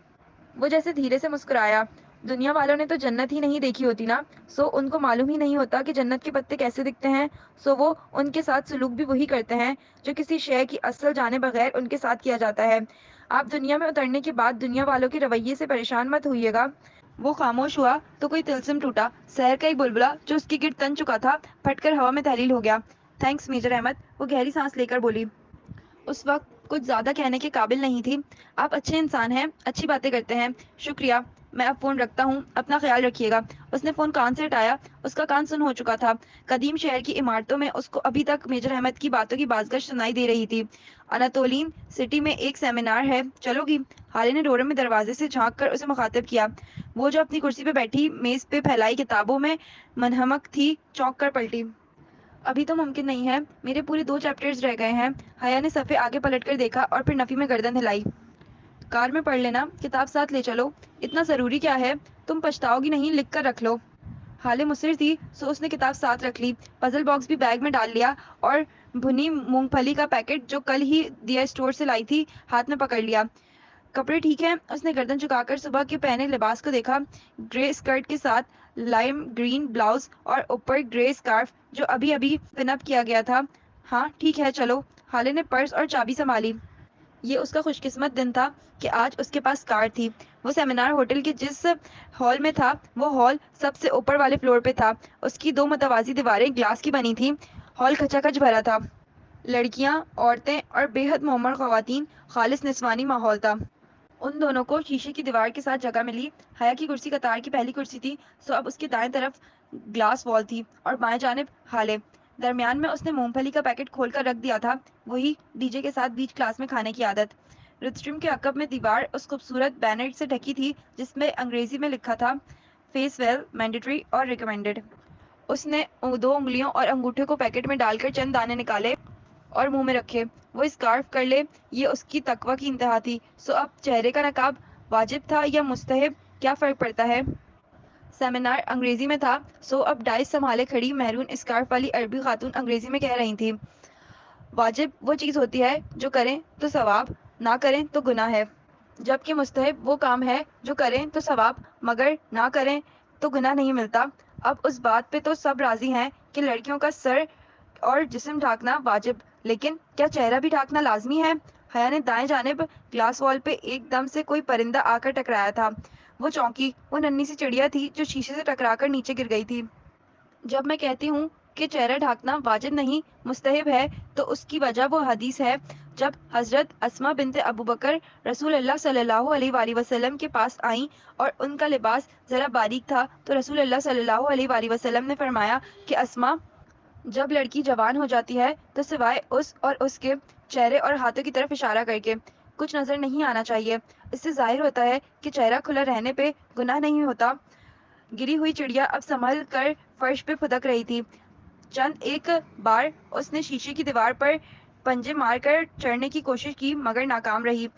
वो जैसे धीरे से मुस्कुराया। दुनिया वालों ने तो जन्नत ही नहीं देखी होती ना, सो उनको मालूम ही नहीं होता कि जन्नत के पत्ते कैसे दिखते हैं। सो वो उनके साथ सलूक भी वही करते हैं जो किसी शय की असल जाने बगैर उनके साथ किया जाता है। आप दुनिया में उतरने के बाद दुनिया वालों के रवैये से परेशान मत होइएगा। वो खामोश हुआ तो कोई तिलस्म टूटा। शहर का एक बुलबुला जो उसके गिर्द तन चुका था, फटकर हवा में तहलील हो गया। थैंक्स मेजर अहमद, वो गहरी सांस लेकर बोली। उस वक्त कुछ ज्यादा कहने के काबिल नहीं थी। आप अच्छे इंसान हैं, अच्छी बातें करते हैं। शुक्रिया। मैं अब फोन रखता हूँ, अपना ख्याल रखिएगा। उसने फोन कान से हटाया। उसका कान सुन हो चुका था। कदीम शहर की इमारतों में उसको अभी तक मेजर अहमद की बातों की बाज़गश सुनाई दे रही थी। अनातोलिन सिटी में एक सेमिनार है, चलोगी? हाले ने डोर में दरवाजे से झांक कर उसे मुखातिब किया। वो जो अपनी कुर्सी पे बैठी मेज पे फैलाई किताबों में मनहमक थी, चौंक कर पलटी। अभी तो मुमकिन नहीं है, मेरे पूरे 2 चैप्टर्स रह गए हैं। हया ने सफ़े आगे पलटकर देखा और फिर नफ़ी में गर्दन हिलाई। कार में पढ़ लेना, किताब साथ ले चलो। इतना ज़रूरी क्या है? तुम पछताओगी नहीं, लिख कर रख लो। हाले मुसिर थी, सो उसने किताब साथ रख ली, पजल बॉक्स भी बैग में डाल लिया, और भुनी मूंगफली का पैकेट जो कल ही दिया स्टोर से लाई थी, हाथ में पकड़ लिया। कपड़े ठीक हैं? उसने गर्दन झुकाकर सुबह के पहने लिबास को देखा। ग्रे स्कर्ट के साथ लाइम ग्रीन ब्लाउज और ऊपर ग्रे स्कार्फ जो अभी अभी पिनअप किया गया था। हाँ ठीक है, चलो। हाले ने पर्स और चाबी संभाली। ये उसका खुशकिस्मत दिन था कि आज उसके पास कार थी। वो सेमिनार होटल के जिस हॉल में था, वो हॉल सबसे ऊपर वाले फ्लोर पे था। उसकी 2 मुतवाज़ी दीवारें ग्लास की बनी थी। हॉल खचाखच भरा था। लड़कियां, औरतें और बेहद मोमर ख्वातीन, खालिस निस्वानी माहौल था। उन दोनों को शीशे की दीवार के साथ जगह मिली। हया की कुर्सी कतार की पहली कुर्सी थी, सो अब उसकी दाएं तरफ ग्लास वॉल थी और बाएं जानिब हाले। दरमियान में उसने मूंगफली का पैकेट खोलकर रख दिया था, वही डीजे के साथ बीच क्लास में खाने की आदत। रिस्ट्रीम के अकब में दीवार उस खूबसूरत बैनर से ढकी थी जिसमें अंग्रेजी में लिखा था, फेस वेल, मैंडेटरी और रिकमेंडेड। उसने 2 उंगलियों और अंगूठे को पैकेट में डालकर चंद दाने निकाले और मुंह में रखे। वो स्कार्फ कर ले, ये उसकी तकवा की इंतहा थी। सो अब चेहरे का नकाब वाजिब था या मुस्तहब, क्या फर्क पड़ता है? सेमिनार अंग्रेजी में था, सो अब डाइस संभाले खड़ी महरून स्कार्फ वाली अरबी खातून अंग्रेजी में कह रही थी, वाजिब वो चीज़ होती है जो करें तो सवाब, ना करें तो गुनाह है, जबकि मुस्तहब वो काम है जो करें तो सवाब, मगर ना करें तो गुनाह नहीं मिलता। अब उस बात पे तो सब राजी हैं कि लड़कियों का सर और जिस्म ढांकना वाजिब, लेकिन क्या चेहरा भी ढांकना लाजमी है? हया ने दाएं जानिब ग्लास वॉल पे एकदम से कोई परिंदा आकर टकराया था। वो चौंकी। वो नन्ही सी चिड़िया थी जो शीशे से टकराकर नीचे गिर गई थी। जब मैं कहती हूँ कि चेहरा ढांकना वाजिब नहीं, मुस्तहब है, तो उसकी वजह वो हदीस है। जब हजरत अस्मा बिनते अबू बकर रसूल अल्लाह सल्लल्लाहु अलैहि वसल्लम के पास आईं और उनका लिबास ज़रा बारीक था, तो रसूल अल्लाह सल्लल्लाहु अलैहि वसल्लम ने फरमाया कि अस्मा, जब लड़की जवान हो जाती है तो सिवाय उस और उसके चेहरे और हाथों की तरफ इशारा करके कुछ नजर नहीं आना चाहिए। इससे जाहिर होता है कि चेहरा खुला रहने पे गुनाह नहीं होता। गिरी हुई चिड़िया अब संभल कर फर्श पे फुदक रही थी। चंद एक बार उसने शीशे की दीवार पर पंजे मारकर चढ़ने की कोशिश की, मगर नाकाम रही।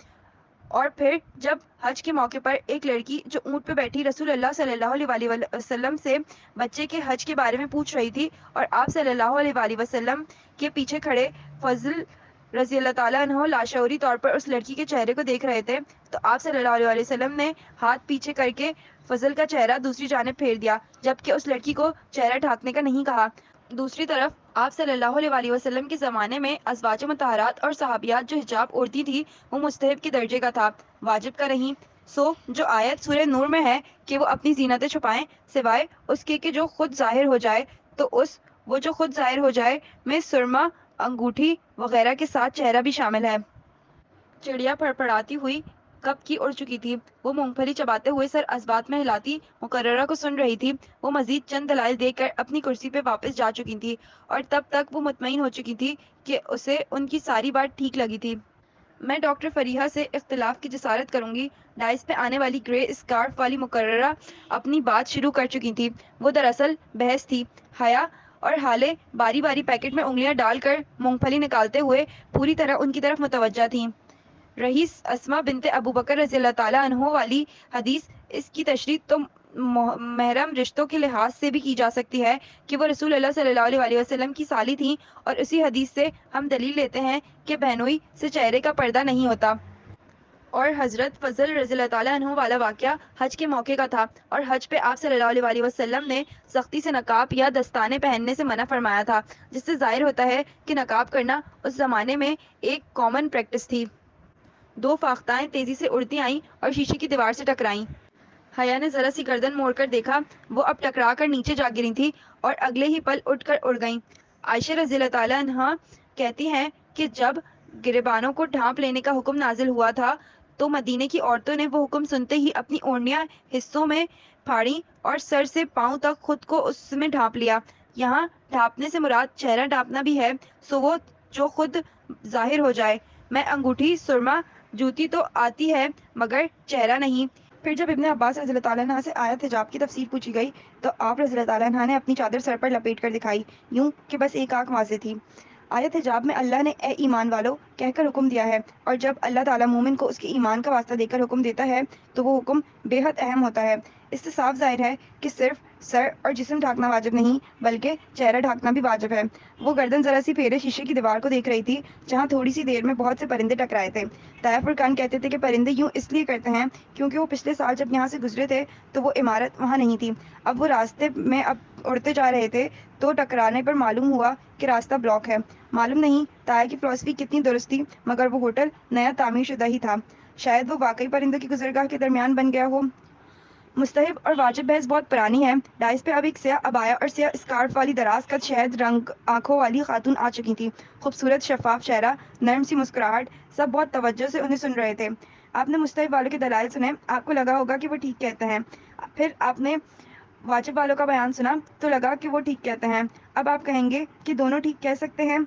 और फिर जब हज के मौके पर एक लड़की जो ऊंट पे बैठी रसूल अल्लाह सल्लल्लाहु अलैहि वसल्लम से बच्चे के हज के बारे में पूछ रही थी, और आप सल्लल्लाहु अलैहि वसल्लम के पीछे खड़े फजल रजी अल्लाह ताला अन्हो लाशऊरी तौर पर उस लड़की के चेहरे को देख रहे थे, तो आप सल्लल्लाहु अलैहि वसल्लम ने हाथ पीछे करके फजल का चेहरा दूसरी जानिब फेर दिया, जबकि उस लड़की को चेहरा ढांकने का नहीं कहा। दूसरी तरफ आप सल्लल्लाहु अलैहि वसल्लम के ज़माने में अज़वाज मुतहरात और सहाबियात जो हिजाब ओढ़ती थी, वो मुस्तहब के दर्जे का था, वाजिब का नहीं। सो जो आयत सूरह नूर में है कि वो अपनी जीनतें छुपाएं सिवाय उसके कि जो खुद जाहिर हो जाए, तो उस वो जो खुद जाहिर हो जाए में सुरमा, अंगूठी वगैरह के साथ चेहरा भी शामिल है। चिड़िया फड़फड़ाती हुई कब की उड़ चुकी थी। वो मूंगफली चबाते हुए सर असबात में हिलाती मुकर्ररा को सुन रही थी। वो मजीद चंद दलाइल देकर अपनी कुर्सी पे वापस जा चुकी थी, और तब तक वो मुतमईन हो चुकी थी कि उसे उनकी सारी बात ठीक लगी थी। मैं डॉक्टर फरीहा से इख्तिलाफ की जसारत करूंगी। डाइस पे आने वाली ग्रे स्कार्फ वाली मुकर्ररा अपनी बात शुरू कर चुकी थी। वो दरअसल बहस थी। हया اور ہالے باری باری پیکٹ میں انگلیاں ڈال کر مونگ پھلی نکالتے ہوئے پوری طرح ان کی طرف متوجہ تھیں۔ رئیس اسما بنت ابو بکر رضی اللہ تعالیٰ عنہ والی حدیث اس کی تشریح تو محرم رشتوں کے لحاظ سے بھی کی جا سکتی ہے کہ وہ رسول اللہ صلی اللہ علیہ وسلم کی سالی تھیں، اور اسی حدیث سے ہم دلیل لیتے ہیں کہ بہنوئی سے چہرے کا پردہ نہیں ہوتا۔ اور حضرت فضل رضی اللہ تعالیٰ عنہ والا واقعہ حج کے موقع کا تھا، اور حج پہ آپ صلی اللہ علیہ وسلم نے سختی سے نقاب یا دستانے پہننے سے منع فرمایا تھا، جس سے ظاہر ہوتا ہے کہ نقاب کرنا اس زمانے میں ایک کامن پریکٹس تھی۔ دو فاختائیں تیزی سے اڑتی آئیں اور شیشے کی دیوار سے ٹکرائیں۔ حیا نے ذرا سی گردن موڑ کر دیکھا، وہ اب ٹکرا کر نیچے جا گری تھی اور اگلے ہی پل اٹھ کر اڑ گئیں۔ عائشہ رضی اللہ تعالیٰ عنہا کہتی ہیں کہ جب گریبانوں کو ڈھانپ لینے کا حکم نازل ہوا تھا تو مدینے کی عورتوں نے وہ حکم سنتے ہی اپنی اوڑھنیاں حصوں میں پھاڑیں اور سر سے پاؤں تک خود کو اس میں ڈھانپ لیا۔ یہاں ڈھانپنے سے مراد چہرہ ڈھانپنا بھی ہے، سو وہ جو خود ظاہر ہو جائے۔ میں انگوٹھی، سرما، جوتی تو آتی ہے مگر چہرہ نہیں۔ پھر جب ابن عباس رضی اللہ تعالیٰ عنہ سے آیت حجاب کی تفسیر پوچھی گئی تو آپ رضی اللہ تعالیٰ عنہ نے اپنی چادر سر پر لپیٹ کر دکھائی، یوں کہ بس ایک آنکھ واضح تھی۔ آیت حجاب میں اللہ نے اے ایمان والو کہہ کر حکم دیا ہے، اور جب اللہ تعالیٰ مومن کو اس کے ایمان کا واسطہ دے کر حکم دیتا ہے تو وہ حکم بے حد اہم ہوتا ہے۔ اس سے صاف ظاہر ہے کہ صرف سر اور جسم ڈھانکنا واجب نہیں بلکہ چہرہ ڈھانکنا بھی واجب ہے۔ وہ گردن ذرا سی پھیرے شیشے کی دیوار کو دیکھ رہی تھی جہاں تھوڑی سی دیر میں بہت سے پرندے ٹکرائے تھے۔ طائف فرقان کہتے تھے کہ پرندے یوں اس لیے کرتے ہیں کیونکہ وہ پچھلے سال جب یہاں سے گزرے تھے تو وہ عمارت وہاں نہیں تھی، اب وہ راستے میں اب اڑتے جا رہے تھے تو ٹکرانے پر معلوم ہوا کہ راستہ بلاک ہے۔ معلوم نہیں طائر کی فلسفی کتنی درست تھی مگر وہ ہوٹل نیا تعمیر شدہ ہی تھا، شاید وہ واقعی پرندوں کی گزرگاہ کے درمیان بن گیا ہو۔ مستحب اور واجب بحث بہت پرانی ہے۔ ڈائس پہ اب ایک سیاہ عبایا اور سیاہ اسکارف والی دراز قد شہد رنگ آنکھوں والی خاتون آ چکی تھی، خوبصورت شفاف چہرہ، نرم سی مسکراہٹ، سب بہت توجہ سے انہیں سن رہے تھے۔ آپ نے مستحب والوں کے دلائل سنے، آپ کو لگا ہوگا کہ وہ ٹھیک کہتے ہیں، پھر آپ نے واجب والوں کا بیان سنا تو لگا کہ وہ ٹھیک کہتے ہیں، اب آپ کہیں گے کہ دونوں ٹھیک کہہ سکتے ہیں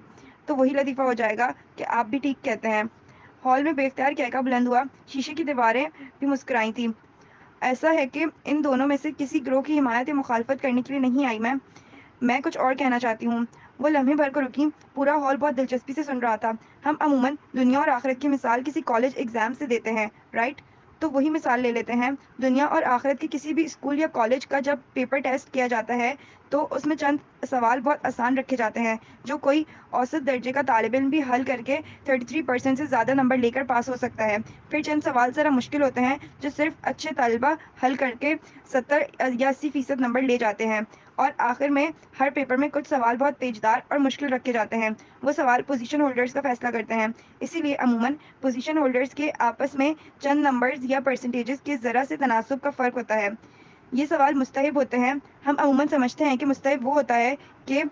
تو وہی لطیفہ ہو جائے گا کہ آپ بھی ٹھیک کہتے ہیں۔ ہال میں بے اختیار کہکا بلند ہوا، شیشے کی دیواریں بھی مسکرائی تھیں۔ ایسا ہے کہ ان دونوں میں سے کسی گروہ کی حمایت یا مخالفت کرنے کے لیے نہیں آئی میں کچھ اور کہنا چاہتی ہوں۔ وہ لمحے بھر کو رکی، پورا ہال بہت دلچسپی سے سن رہا تھا۔ ہم عموماً دنیا اور آخرت کی مثال کسی کالج ایگزام سے دیتے ہیں، رائٹ؟ تو وہی مثال لے لیتے ہیں۔ دنیا اور آخرت کے کسی بھی اسکول یا کالج کا جب پیپر ٹیسٹ کیا جاتا ہے تو اس میں چند سوال بہت آسان رکھے جاتے ہیں جو کوئی اوسط درجے کا طالب علم بھی حل کر کے 33% سے زیادہ نمبر لے کر پاس ہو سکتا ہے۔ پھر چند سوال ذرا مشکل ہوتے ہیں جو صرف اچھے طلبہ حل کر کے 70 یا 80% نمبر لے جاتے ہیں، اور آخر میں ہر پیپر میں کچھ سوال بہت پیچیدہ اور مشکل رکھے جاتے ہیں۔ وہ سوال پوزیشن ہولڈرز کا فیصلہ کرتے ہیں، اسی لیے عموماً پوزیشن ہولڈرز کے آپس میں چند نمبرز یا پرسنٹیجز کے ذرا سے تناسب کا فرق ہوتا ہے۔ یہ سوال مستحب ہوتے ہیں۔ ہم عموماً سمجھتے ہیں کہ مستحب وہ ہوتا ہے کہ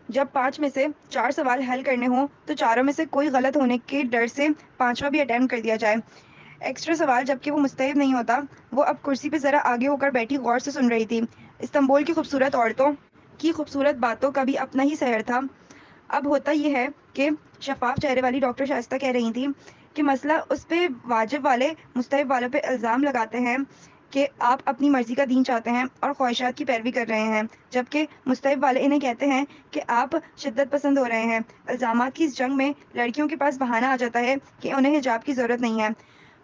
جب 5 میں سے 4 سوال حل کرنے ہوں تو چاروں میں سے کوئی غلط ہونے کے ڈر سے 5واں بھی اٹیمپٹ کر دیا جائے۔ ایکسٹرا سوال جبکہ وہ مستحب نہیں ہوتا۔ وہ اب کرسی پہ ذرا آگے ہو کر بیٹھی غور سے سن رہی تھی۔ استنبول کی خوبصورت عورتوں کی خوبصورت باتوں کا بھی اپنا ہی سحر تھا۔ اب ہوتا یہ ہے کہ شفاف چہرے والی ڈاکٹر شائستہ کہہ رہی تھی کہ مسئلہ اس پہ واجب والے مستحب والوں پہ الزام لگاتے ہیں کہ آپ اپنی مرضی کا دین چاہتے ہیں اور خواہشات کی پیروی کر رہے ہیں، جبکہ مستحب والے انہیں کہتے ہیں کہ آپ شدت پسند ہو رہے ہیں۔ الزامات کی اس جنگ میں لڑکیوں کے پاس بہانہ آ جاتا ہے کہ انہیں حجاب کی ضرورت نہیں ہے۔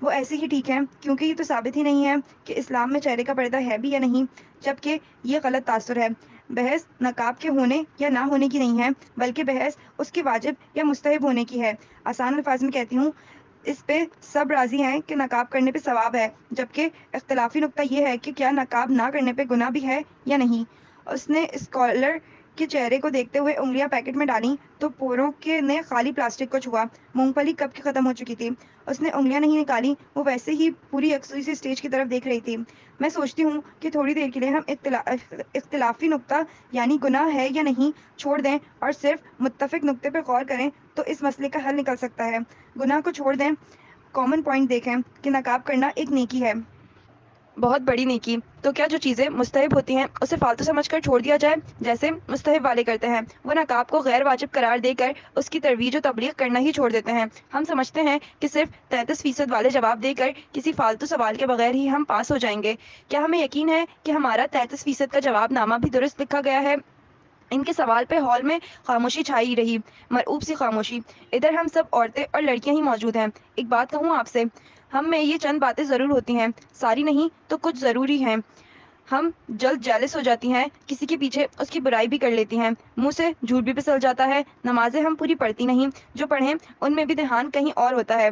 وہ ایسے ہی ٹھیک ہے کیونکہ یہ تو ثابت ہی نہیں ہے کہ اسلام میں چہرے کا پردہ ہے بھی یا نہیں، جبکہ یہ غلط تاثر ہے۔ بحث نقاب کے ہونے یا نہ ہونے کی نہیں ہے بلکہ بحث اس کے واجب یا مستحب ہونے کی ہے۔ آسان الفاظ میں کہتی ہوں، اس پہ سب راضی ہیں کہ نقاب کرنے پہ ثواب ہے، جبکہ اختلافی نقطہ یہ ہے کہ کیا نقاب نہ کرنے پہ گناہ بھی ہے یا نہیں۔ اس نے اسکالر کے چہرے کو دیکھتے ہوئے انگلیاں پیکٹ میں ڈالیں تو پوروں کے نے خالی پلاسٹک کو چھوا۔ مونگ پھلی کب کی ختم ہو چکی تھی۔ اس نے انگلیاں نہیں نکالی، وہ ویسے ہی پوری یکسوئی سے اسٹیج کی طرف دیکھ رہی تھی۔ میں سوچتی ہوں کہ تھوڑی دیر کے لیے ہم اختلافی نقطہ یعنی گناہ ہے یا نہیں چھوڑ دیں اور صرف متفق نقطے پر غور کریں تو اس مسئلے کا حل نکل سکتا ہے۔ گناہ کو چھوڑ دیں، کامن پوائنٹ دیکھیں کہ نقاب کرنا ایک نیکی ہے، بہت بڑی نیکی۔ تو کیا جو چیزیں مستحب ہوتی ہیں اسے فالتو سمجھ کر چھوڑ دیا جائے جیسے مستحب والے کرتے ہیں؟ وہ نقاب کو غیر واجب قرار دے کر اس کی ترویج و تبلیغ کرنا ہی چھوڑ دیتے ہیں۔ ہم سمجھتے ہیں کہ صرف 33% والے جواب دے کر کسی فالتو سوال کے بغیر ہی ہم پاس ہو جائیں گے۔ کیا ہمیں یقین ہے کہ ہمارا 33% کا جواب نامہ بھی درست لکھا گیا ہے؟ ان کے سوال پہ ہال میں خاموشی چھائی رہی، مرعوب سی خاموشی۔ ادھر ہم سب عورتیں اور لڑکیاں ہی موجود ہیں۔ ایک بات کہوں آپ سے، ہم میں یہ چند باتیں ضرور ہوتی ہیں، ساری نہیں تو کچھ ضروری ہیں۔ ہم جلد جیلس ہو جاتی ہیں، کسی کے پیچھے اس کی برائی بھی کر لیتی ہیں، منہ سے جھوٹ بھی پھسل جاتا ہے، نمازیں ہم پوری پڑھتی نہیں، جو پڑھیں ان میں بھی دھیان کہیں اور ہوتا ہے،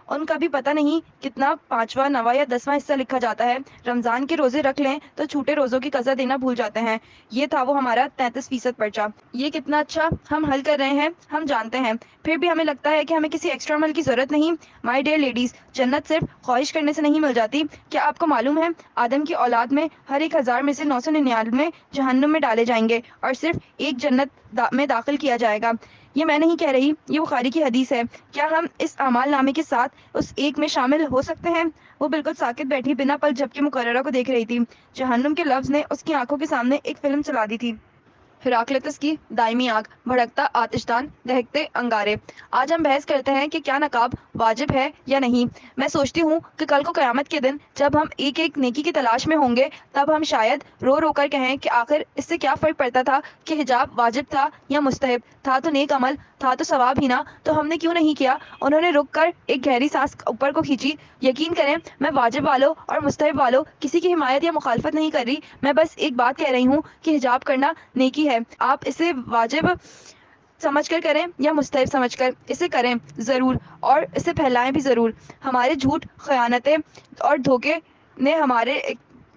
ان کا بھی پتہ نہیں کتنا پانچواں نواں یا 10واں حصہ لکھا جاتا ہے۔ رمضان کے روزے رکھ لیں تو چھوٹے روزوں کی قضا دینا بھول جاتے ہیں۔ یہ تھا وہ ہمارا 33% پرچہ۔ یہ کتنا اچھا ہم حل کر رہے ہیں ہم جانتے ہیں، پھر بھی ہمیں لگتا ہے کہ ہمیں کسی ایکسٹرا عمل کی ضرورت نہیں۔ مائی ڈیئر لیڈیز، جنت صرف خواہش کرنے سے نہیں مل جاتی۔ کیا آپ کو معلوم ہے آدم کی اولاد میں ہر 1000 میں سے 999 جہنم میں ڈالے جائیں گے اور صرف ایک جنت میں داخل کیا جائے گا؟ یہ میں نہیں کہہ رہی، یہ بخاری کی حدیث ہے۔ کیا ہم اس اعمال نامے کے ساتھ اس ایک میں شامل ہو سکتے ہیں؟ وہ بالکل ساکت بیٹھی بنا پل جھپکے مقررہ کو دیکھ رہی تھی۔ جہنم کے لفظ نے اس کی آنکھوں کے سامنے ایک فلم چلا دی تھی، ہراکلیتس کی دائمی آگ، بھڑکتا آتش دان، دہکتے انگارے۔ آج ہم بحث کرتے ہیں کہ کیا نقاب واجب ہے یا نہیں۔ میں سوچتی ہوں کہ کل کو قیامت کے دن جب ہم ایک ایک نیکی کی تلاش میں ہوں گے، تب ہم شاید رو رو کر کہیں کہ آخر اس سے کیا فرق پڑتا تھا کہ حجاب واجب تھا یا مستحب، تھا تو نیک عمل، تھا تو ثواب ہی نا، تو ہم نے کیوں نہیں کیا؟ انہوں نے رک کر ایک گہری سانس اوپر کو کھینچی۔ یقین کریں میں واجب والوں اور مستحب والوں کسی کی حمایت یا مخالفت نہیں کر رہی، میں بس ایک بات کہہ رہی ہوں کہ حجاب کرنا نیکی ہے۔ آپ اسے واجب سمجھ کر کریں یا مستحب سمجھ کر، اسے کریں ضرور اور اسے پھیلائیں بھی ضرور۔ ہمارے جھوٹ، خیانتیں اور دھوکے نے ہمارے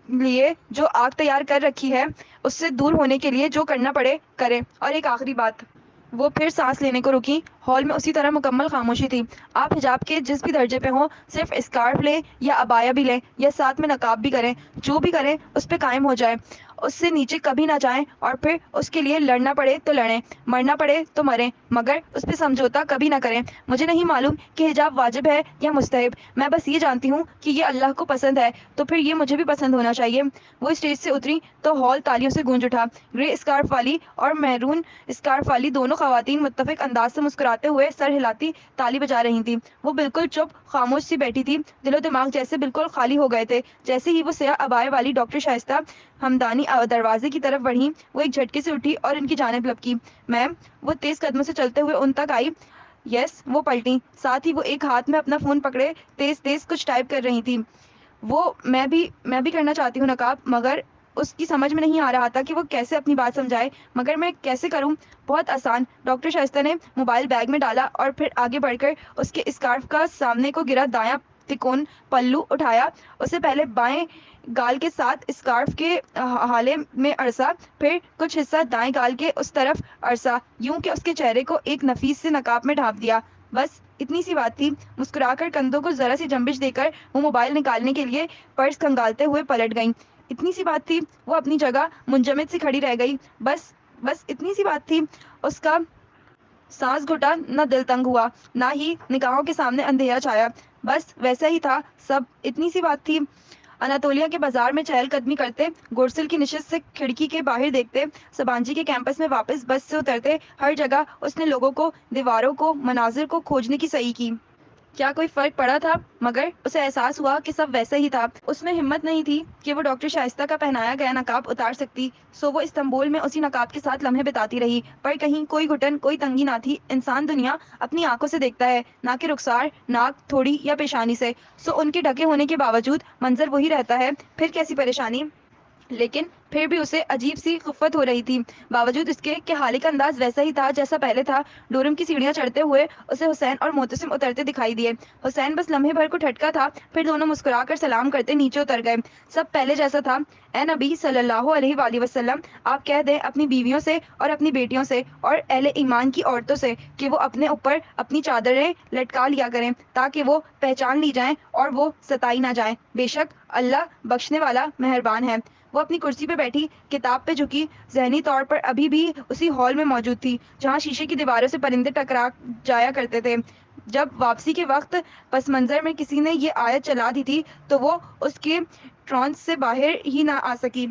لیے جو آگ تیار کر رکھی ہے، اس سے دور ہونے کے لیے جو کرنا پڑے کریں۔ اور ایک آخری بات۔ وہ پھر سانس لینے کو رکی۔ ہال میں اسی طرح مکمل خاموشی تھی۔ آپ حجاب کے جس بھی درجے پہ ہوں، صرف اسکارف لیں یا عبایا بھی لیں یا ساتھ میں نقاب بھی کریں، جو بھی کریں اس پہ قائم ہو جائیں، اس سے نیچے کبھی نہ جائیں، اور پھر اس کے لیے لڑنا پڑے تو لڑیں، مرنا پڑے تو مریں، مگر اس پہ سمجھوتا کبھی نہ کریں۔ مجھے نہیں معلوم کہ حجاب واجب ہے یا مستحب، میں بس یہ جانتی ہوں کہ یہ اللہ کو پسند ہے، تو پھر یہ مجھے بھی پسند ہونا چاہیے۔ وہ اسٹیج سے اتری تو ہال تالیوں سے گونج اٹھا۔ گرے اسکارف والی اور میرون اسکارف والی دونوں خواتین متفق انداز سے مسکراتے ہوئے سر ہلاتی تالی بجا رہی تھیں۔ وہ بالکل چپ خاموش سی بیٹھی تھی، دل و دماغ جیسے بالکل خالی ہو گئے تھے۔ جیسے ہی وہ سیاہ عبایا والی ڈاکٹر شائستہ ہمدانی دروازے کی طرف بڑھی، وہ ایک جھٹکے سے اٹھی اور ان کی جانب لپکی۔ میم، وہ تیز قدموں سے چلتے ہوئے ان تک آئی۔ یس، وہ پلٹیں، ساتھ ہی وہ ایک ہاتھ میں اپنا فون پکڑے تیز تیز کچھ ٹائپ کر رہی تھی۔ وہ میں بھی کرنا چاہتی ہوں نقاب، مگر اس کی سمجھ میں نہیں آ رہا تھا کہ وہ کیسے اپنی بات سمجھائے۔ مگر میں کیسے کروں؟ بہت آسان، ڈاکٹر شائستہ نے موبائل بیگ میں ڈالا اور پھر آگے بڑھ کر اس کے اسکارف کا سامنے کو گرا دایاں تکون پلو اٹھایا، اسے پہلے بائیں گال کے ساتھ اسکارف کے حالے میں عرصہ، پھر کچھ حصہ دائیں گال کے اس طرف عرصہ، یوں کہ اس کے چہرے کو ایک نفیس سے نقاب میں ڈھانپ دیا۔ بس اتنی سی بات تھی۔ مسکرا کر کندھوں کو ذرا سی جنبش دے کر وہ موبائل نکالنے کے لیے پرس کھنگالتے ہوئے پلٹ گئیں۔ اتنی سی بات تھی۔ وہ اپنی جگہ منجمد سی کھڑی رہ گئی۔ بس اتنی سی بات تھی۔ اس کا سانس گھٹا، نہ دل تنگ ہوا، نہ ہی نگاہوں کے سامنے اندھیرا چھایا۔ بس ویسا ہی تھا سب، اتنی سی بات تھی۔ اناتولیا کے بازار میں چہل قدمی کرتے، گورسل کی نشست سے کھڑکی کے باہر دیکھتے، سبانجی کے کیمپس میں واپس بس سے اترتے، ہر جگہ اس نے لوگوں کو، دیواروں کو، مناظر کو کھوجنے کی صحیح کی۔ کیا کوئی فرق پڑا تھا؟ مگر اسے احساس ہوا کہ سب ویسا ہی تھا۔ اس میں ہمت نہیں تھی کہ وہ ڈاکٹر شائستہ کا پہنایا گیا نقاب اتار سکتی، سو وہ استنبول میں اسی نقاب کے ساتھ لمحے بتاتی رہی، پر کہیں کوئی گھٹن، کوئی تنگی نہ تھی۔ انسان دنیا اپنی آنکھوں سے دیکھتا ہے، نہ کہ رخسار، ناک، تھوڑی یا پیشانی سے، سو ان کے ڈھکے ہونے کے باوجود منظر وہی رہتا ہے۔ پھر کیسی پریشانی! لیکن پھر بھی اسے عجیب سی خفت ہو رہی تھی، باوجود اس کے کہ حالے کا انداز ویسا ہی تھا جیسا پہلے تھا۔ ڈورم کی سیڑھیاں چڑھتے ہوئے اسے حسین اور معتصم اترتے دکھائی دیے۔ حسین بس لمحے بھر کو ٹھٹکا تھا، پھر دونوں مسکرا کر سلام کرتے نیچے اتر گئے۔ سب پہلے جیسا تھا۔ اے نبی صلی اللہ علیہ وآلہ وسلم، آپ کہہ دیں اپنی بیویوں سے اور اپنی بیٹیوں سے اور اہل ایمان کی عورتوں سے کہ وہ اپنے اوپر اپنی چادریں لٹکا لیا کریں، تاکہ وہ پہچان لی جائیں اور وہ ستائی نہ جائیں۔ بے شک اللہ بخشنے والا مہربان ہے۔ وہ اپنی کرسی پہ بیٹھی، کتاب پہ جھکی، ذہنی طور پر ابھی بھی اسی ہال میں موجود تھی جہاں شیشے کی دیواروں سے پرندے ٹکرا جایا کرتے تھے۔ جب واپسی کے وقت پس منظر میں کسی نے یہ آیت چلا دی تھی تو وہ اس کے ٹرانس سے باہر ہی نہ آ سکی۔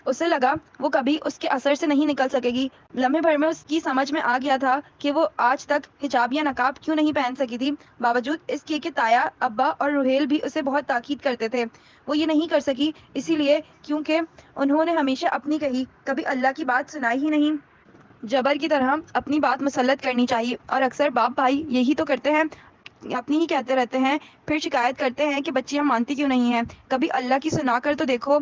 اسے لگا وہ کبھی اس کے اثر سے نہیں نکل سکے گی۔ لمحے بھر میں اس کی سمجھ میں آ گیا تھا کہ وہ آج تک حجاب یا نقاب کیوں نہیں پہن سکی تھی، باوجود اس کے کہ تایا، ابا اور روہیل بھی اسے بہت تاکید کرتے تھے۔ وہ یہ نہیں کر سکی اسی لیے کیونکہ انہوں نے ہمیشہ اپنی کہی، کبھی اللہ کی بات سنائی ہی نہیں۔ जबर की तरह अपनी बात मुसल्लत करनी चाहिए, और अक्सर बाप भाई यही तो करते हैं, अपनी ही कहते रहते हैं, फिर शिकायत करते हैं कि बच्चियां मानती क्यों नहीं हैं। कभी अल्लाह की सुना कर तो देखो।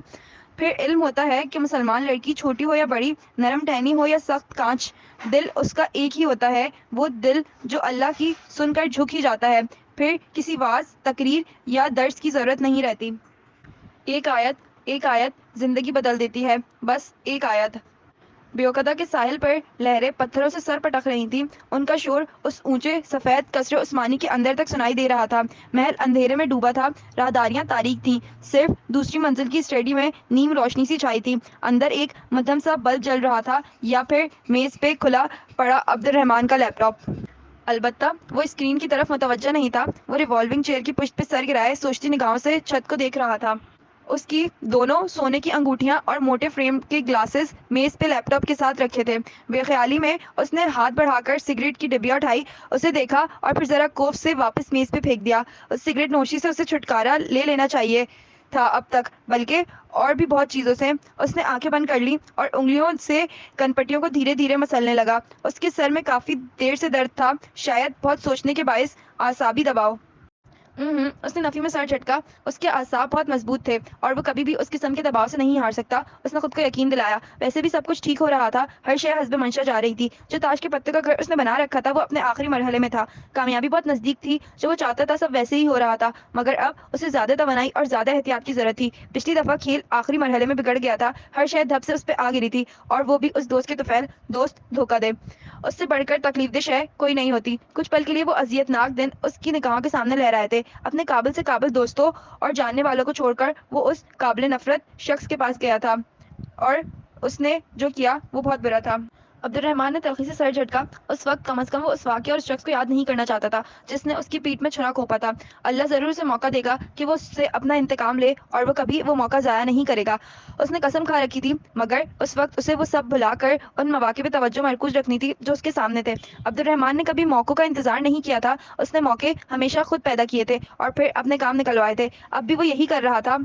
फिर इल्म होता है कि मुसलमान लड़की छोटी हो या बड़ी, नरम टहनी हो या सख्त कांच, दिल उसका एक ही होता है, वो दिल जो अल्लाह की सुनकर झुक ही जाता है। फिर किसी वाज, तकरीर या दर्स की जरूरत नहीं रहती। एक आयत जिंदगी बदल देती है, बस एक आयत। ब्योकदा के साहिल पर लहरें पत्थरों से सर पटक रही थीं। उनका शोर उस ऊंचे सफेद कसरे उस्मानी के अंदर तक सुनाई दे रहा था। महल अंधेरे में डूबा था, राहदारियां तारीक थीं। सिर्फ दूसरी मंजिल की स्टडी में नीम रोशनी सी छाई थी। अंदर एक मध्यम सा बल्ब जल रहा था, या फिर मेज पे खुला पड़ा अब्दुल रहमान का लैपटॉप। अलबत्ता वो स्क्रीन की तरफ मुतवज्जा नहीं था। वो रिवॉल्विंग चेयर की पुष्ट पे सर गिराए सोचती निगाहों से छत को देख रहा था। उसकी दोनों सोने की अंगूठियां और मोटे फ्रेम के ग्लासेस मेज पे लैपटॉप के साथ रखे थे। बेख्याली में उसने हाथ बढ़ाकर सिगरेट की डिब्बियां उठाई, उसे देखा और फिर जरा कोफ से वापस मेज पे फेंक दिया। उस सिगरेट नोशी से उसे छुटकारा ले लेना चाहिए था अब तक, बल्कि और भी बहुत चीजों से। उसने आंखें बंद कर ली और उंगलियों से कनपट्टियों को धीरे धीरे मसलने लगा। उसके सर में काफी देर से दर्द था, शायद बहुत सोचने के बायस आसाबी दबाव। उसने नफी में सर झटका। उसके आसाब बहुत मजबूत थे और वो कभी भी उस किस्म के दबाव से नहीं हार सकता। उसने खुद को यकीन दिलाया। वैसे भी सब कुछ ठीक हो रहा था, हर शय हस्ब मंशा जा रही थी। जो ताश के पत्ते का घर उसने बना रखा था वो अपने आखिरी मरहले में था। कामयाबी बहुत नजदीक थी। जो वो चाहता था सब वैसे ही हो रहा था, मगर अब उसे ज्यादा तवानाई और ज्यादा एहतियात की जरूरत थी। पिछली दफा खेल आखिरी मरहले में बिगड़ गया था, हर शय धप से उस पर आ गिरी थी, और वो भी उस दोस्त के तुफैल दोस्त धोखा दे। उससे बढ़कर तकलीफ शय कोई नहीं होती। कुछ पल के लिए वो अजियतनाक दिन उसकी निगाहों के सामने लहराए थे। अपने काबिल से काबिल दोस्तों और जानने वालों को छोड़कर वो उस काबिल नफरत शख्स के पास गया था, और उसने जो किया वो बहुत बुरा था। अब्दुल रहमान ने तलखी से सर झटका। उस वक्त कम अज कम वो उस वाक़या और उस शख्स को याद नहीं करना चाहता था जिसने उसकी पीठ में छुरा घोंपा था। अल्लाह जरूर उसे मौका देगा कि वो उससे अपना इंतकाम ले, और वो कभी वो मौका ज़ाया नहीं करेगा। उसने कसम खा रखी थी, मगर उस वक्त उसे वो सब भुलाकर उन मौके पे तवज्जो मरकूज रखनी थी जो उसके सामने थे। अब्दुल रहमान ने कभी मौक़ों का इंतजार नहीं किया था, उसने मौके हमेशा खुद पैदा किए थे और फिर अपने काम निकलवाए थे। अब भी वो यही कर रहा था,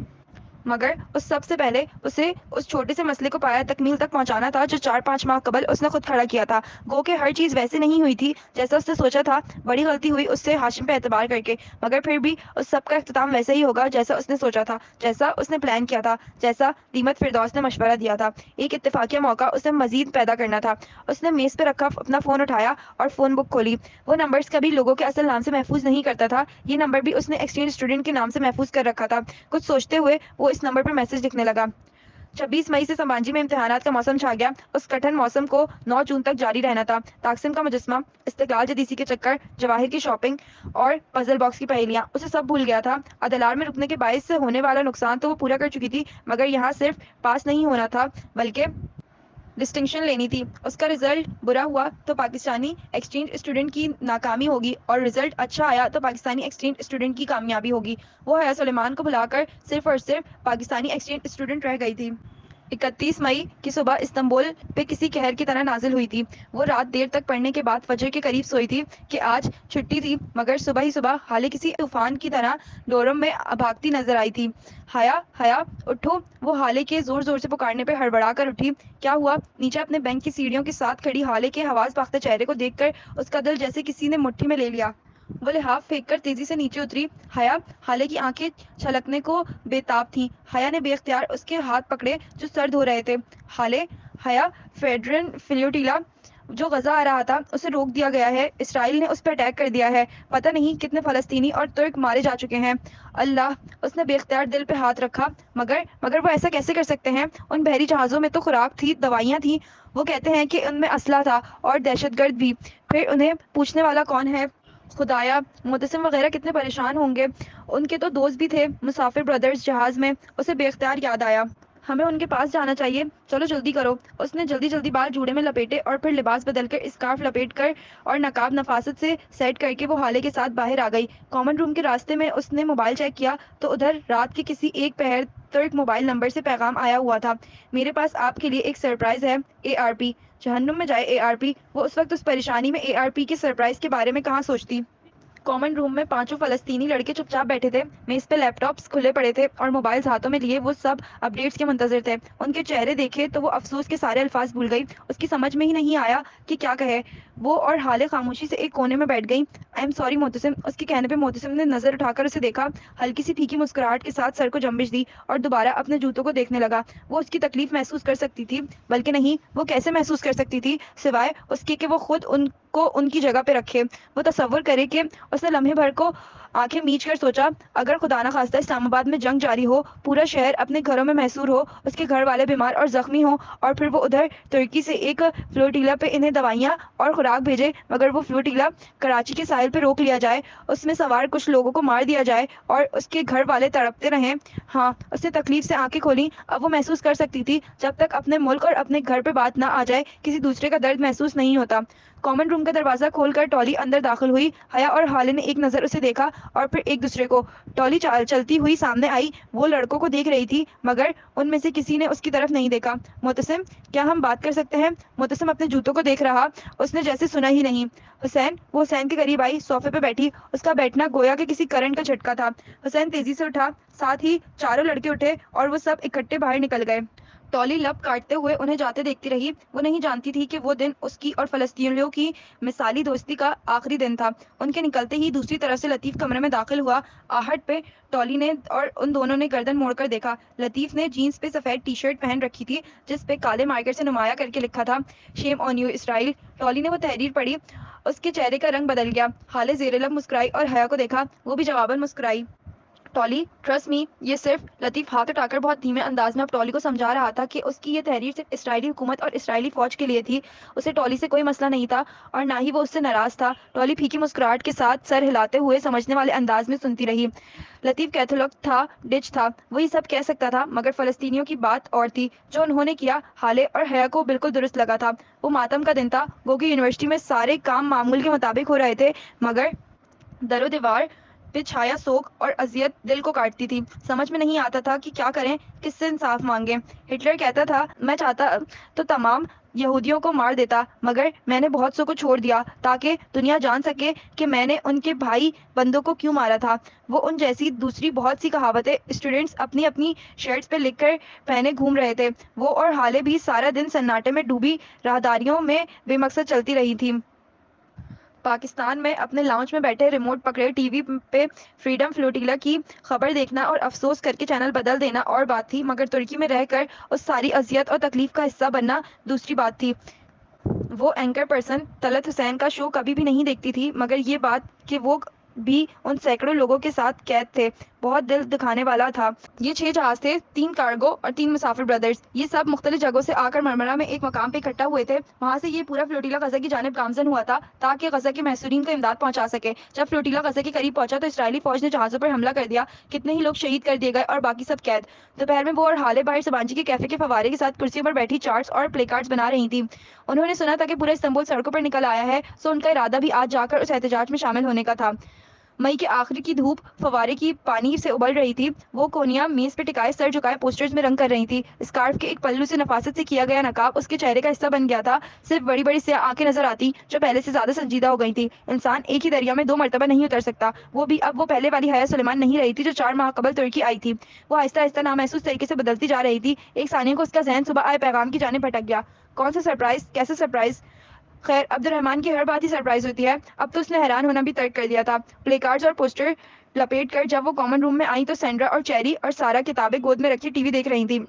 मगर उस सबसे पहले उसे उस छोटे से मसले को पाया तकमील तक पहुंचाना था जो 4-5 माह कबल उसने खुद खड़ा किया था। गो के हर चीज़ वैसे नहीं हुई थी जैसा उसने सोचा था। बड़ी गलती हुई उससे हाशिम पे एतबार करके, मगर फिर भी उस सब का अख्ताम वैसा ही होगा जैसा उसने सोचा था, जैसा उसने प्लान किया था, जैसा दीमत फिरदौस ने मशवरा दिया था। एक इत्तेफाकिया मौका उसे मजीद पैदा करना था। उसने मेज़ पे रखा अपना फ़ोन उठाया और फ़ोन बुक खोली। वो नंबर्स कभी लोगों के असल नाम से महफूज नहीं करता था, ये नंबर भी उसने एक्सचेंज स्टूडेंट के नाम से महफूज कर रखा था। कुछ सोचते हुए वो इस नंबर पर मैसेज लिखने लगा। 26 मई से संभाजी में इम्तिहानात का मौसम छा गया। उस कठिन मौसम को 9 जून तक जारी रहना था। ताकसिम का मुजस्मा, इस्तिकलाल जदीसी के चक्कर, जवाहिर की शॉपिंग और पजल बॉक्स की पहेलियां, उसे सब भूल गया था। अदलार में रुकने के बायस से होने वाला नुकसान तो वो पूरा कर चुकी थी, मगर यहाँ सिर्फ पास नहीं होना था, बल्कि डिस्टिंक्शन लेनी थी। उसका रिजल्ट बुरा हुआ तो पाकिस्तानी एक्सचेंज स्टूडेंट की नाकामी होगी, और रिजल्ट अच्छा आया तो पाकिस्तानी एक्सचेंज स्टूडेंट की कामयाबी होगी। वो हया सुलेमान को बुलाकर सिर्फ और सिर्फ पाकिस्तानी एक्सचेंज स्टूडेंट रह गई थी। 31 मई की सुबह इस्तांबुल पे किसी कहर की तरह नाजिल हुई थी। वो रात देर तक पढ़ने के बाद फजर के करीब सोई थी कि आज छुट्टी थी, मगर सुबह ही सुबह हाले किसी तूफान की तरह डोरम में भागती नजर आई थी। हया, हया, उठो! वो हाले के जोर जोर से पुकारने पे हड़बड़ा कर उठी। क्या हुआ? नीचे अपने बैंक की सीढ़ियों के साथ खड़ी हाले के हवास पाख्ता चेहरे को देखकर उसका दिल जैसे किसी ने मुट्ठी में ले लिया। वो लिहाफ फेंक कर तेजी से नीचे उतरी। हया, हाले की आंखें छलकने को बेताब थीं। हया ने बेख्तियार उसके हाथ पकड़े जो सर धो रहे थे। हाले, हया, फेडरन फ्लोटिला जो गजा आ रहा था उसे रोक दिया गया है। इसराइल ने उस पर अटैक कर दिया है। पता नहीं कितने फलस्तीनी और तुर्क मारे जा चुके हैं। अल्लाह! उसने बेख्तियार दिल पे हाथ रखा। मगर वो ऐसा कैसे कर सकते हैं? उन बहरी जहाज़ों में तो खुराक थी, दवाइयाँ थीं। वो कहते हैं कि उनमें असला था और दहशतगर्द भी। फिर उन्हें पूछने वाला कौन है? खुदाया, मुतसिम वगैरह कितने परेशान होंगे। उनके तो दोस्त भी थे, मुसाफिर ब्रदर्स जहाज़ में। उसे बेख्तियार याद आया, हमें उनके पास जाना चाहिए। चलो जल्दी करो। उसने जल्दी जल्दी बाल जूड़े में लपेटे और फिर लिबास बदलकर स्कार्फ लपेट कर और नकाब नफासत से सेट करके वो हाले के साथ बाहर आ गई। कॉमन रूम के रास्ते में उसने मोबाइल चेक किया तो उधर रात के किसी एक पहर तुर्क मोबाइल नंबर से पैगाम आया हुआ था। मेरे पास आपके लिए एक सरप्राइज है, ARP। जहन्नुम में जाए ARP। वो उस वक्त उस परेशानी में ARP के सरप्राइज के बारे में कहाँ सोचती। कॉमन रूम में पांचों फलस्तीनी लड़के चुपचाप बैठे थे। मेज पे लैपटॉप्स खुले पड़े थे और मोबाइल्स हाथों में लिए वो सब अपडेट्स के मुंतजर थे। उनके चेहरे देखे तो वो अफसोस के सारे अल्फाज भूल गई। उसकी समझ में ही नहीं आया कि क्या कहे। वो और हाले खामोशी से एक कोने में बैठ गई। I am sorry Mohtasim. उसके कहने पे मोहतसिम ने नजर उठाकर उसे देखा, हल्की सी फीकी मुस्कुराहट के साथ सर को जंबिश दी और दोबारा अपने जूतों को देखने लगा। वो उसकी तकलीफ महसूस कर सकती थी, बल्कि नहीं, वो कैसे महसूस कर सकती थी सिवाय उसके कि वो खुद उनको उनकी जगह पे रखे। वो तसव्वुर करे कि उसने लम्हे भर को आंखें मीच कर सोचा, अगर खुदा न खास्ता इस्लामाबाद में जंग जारी हो, पूरा शहर अपने घरों में महसूर हो, उसके घर वाले बीमार और जख्मी हो, और फिर वो उधर तुर्की से एक फ्लोटीला पे इन्हें दवाइयाँ और खुराक भेजे, मगर वो फ्लोटीला कराची के साहिल पे रोक लिया जाए, उसमें सवार कुछ लोगों को मार दिया जाए और उसके घर वाले तड़पते रहें। हाँ, उसने तकलीफ से आंखें खोली। अब वो महसूस कर सकती थी, जब तक अपने मुल्क और अपने घर पे बात ना आ जाए किसी दूसरे का दर्द महसूस नहीं होता। कॉमन रूम का दरवाजा खोलकर टॉली अंदर दाखिल हुई। हया और हाले ने एक नज़र उसे देखा और फिर एक दूसरे को। टॉली चलती हुई सामने आई। वो लड़कों को देख रही थी, मगर उनमें से किसी ने उसकी तरफ नहीं देखा। मुतसिम, क्या हम बात कर सकते हैं? मुतसिम अपने जूतों को देख रहा। उसने जैसे सुना ही नहीं। हुसैन। वो हुसैन के करीब आई, सोफे पे बैठी। उसका बैठना गोया कि किसी करंट का झटका था। हुसैन तेजी से उठा, साथ ही चारों लड़के उठे और वो सब इकट्ठे बाहर निकल गए। टॉली लब काटते हुए उन्हें जाते देखती रही। वो नहीं जानती थी कि वो दिन उसकी और फलस्तीनियों की मिसाली दोस्ती का आखिरी दिन था। उनके निकलते ही दूसरी तरफ से लतीफ़ कमरे में दाखिल हुआ। आहट पे टॉली ने और उन दोनों ने गर्दन मोड़कर देखा। लतीफ़ ने जीन्स पे सफ़ेद टी शर्ट पहन रखी थी, जिस पे काले मार्कर से नुमाया करके लिखा था, shame on you Israel. Tolly ने वो तहरीर पढ़ी। उसके चेहरे का रंग बदल गया। हाले ज़ेरे लब मुस्कुराई और हया को देखा। वो भी जवाबन मुस्कुराई। टॉली, ट्रस्ट मी, ये सिर्फ लतीफ़ हाथ उठाकर बहुत धीमे अंदाज में अब टॉली को समझा रहा था कि उसकी ये तहरीर सिर्फ इसराइली हुकूमत और इसराइली फ़ौज के लिए थी। उसे टॉली से कोई मसला नहीं था और ना ही वो उससे नाराज़ था। टॉली फीकी मुस्कुराहट के साथ सर हिलाते हुए समझने वाले अंदाज में सुनती रही। लतीफ़ कैथोलिक था, डिच था, वही सब कह सकता था, मगर फ़लस्तीनियों की बात और थी। जो उन्होंने किया हाले और हया को बिल्कुल दुरुस्त लगा था। वो मातम का दिन था, वो कि यूनिवर्सिटी में सारे काम मामूल के मुताबिक हो रहे थे, मगर दरो दीवार पे छाया सोग और अजियत दिल को काटती थी। समझ में नहीं आता था कि क्या करें, किससे इंसाफ मांगे। हिटलर कहता था, मैं चाहता तो तमाम यहूदियों को मार देता, मगर मैंने बहुत सौ को छोड़ दिया ताकि दुनिया जान सके कि मैंने उनके भाई बंदों को क्यों मारा था। वो उन जैसी दूसरी बहुत सी कहावतें स्टूडेंट्स अपनी अपनी शर्ट्स पे लिखकर पहने घूम रहे थे। वो और हाले भी सारा दिन सन्नाटे में डूबी राहदारियों में बेमकसद चलती रही थी। पाकिस्तान में अपने लाउंज में बैठे रिमोट पकड़े टीवी पे फ्रीडम फ्लोटिला की खबर देखना और अफसोस करके चैनल बदल देना और बात थी, मगर तुर्की में रहकर उस सारी अजियत और तकलीफ का हिस्सा बनना दूसरी बात थी। वो एंकर पर्सन तलत हुसैन का शो कभी भी नहीं देखती थी, मगर ये बात कि वो भी उन सैकड़ों लोगों के साथ कैद थे बहुत दिल दिखाने वाला था। ये 6 जहाज थे, 3 कार्गो और 3 मुसाफिर ब्रदर्स। ये सब मुख्तलिफ जगहों से आकर मरमरा में एक मकाम पे इकट्ठा हुए थे। वहां से ये पूरा फ्लोटीला गजा की जानिब गामजन हुआ था ताकि गजा के महसूरीन को इमदाद पहुंचा सके। जब फ्लोटीला गजा के करीब पहुंचा तो इसराइली फौज ने जहाज़ों पर हमला कर दिया। कितने ही लोग शहीद कर दिए गए और बाकी सब कैद। दोपहर में वो और हाले बाहर सबांजी के कैफे के फवारे के साथ कुर्सियों पर बैठी चार्ट्स और प्ले कार्ड्स बना रही थी। उन्होंने सुना था कि पूरा इस्तांबुल सड़कों पर निकल आया है, सो उनका इरादा भी आज जाकर उस एहतजाज में शामिल होने का था। मई के आखिर की धूप फवारे की पानी से उबल रही थी। वो कोनिया मेज पे टिकाए सर झुकाए पोस्टर्स में रंग कर रही थी। स्कार्फ के एक पल्लू से नफासत से किया गया नकाब उसके चेहरे का हिस्सा बन गया था। सिर्फ बड़ी बड़ी से आंखें नजर आती जो पहले से ज्यादा संजीदा हो गई थी। इंसान एक ही दरिया में 2 मरतबा नहीं उतर सकता। वो भी अब वो पहले वाली हया सुलेमान नहीं रही थी जो 4 माह कबल तुर्की आई थी। वो आहिस्ता आहिस्ता नामहसूस तरीके से बदलती जा रही थी। एक सानिया को उसका जहन सुबह आए पैगाम की जाने भटक गया। कौन सा सरप्राइज, कैसे सरप्राइज? खैर, अब्दुलरहमान की हर बात ही सरप्राइज होती है। अब तो उसने हैरान होना भी तर्क कर दिया था। प्ले कार्ड्स और पोस्टर लपेट कर जब वो कॉमन रूम में आई तो सैंड्रा और चेरी और सारा किताबें गोद में रखी टीवी देख रही थी।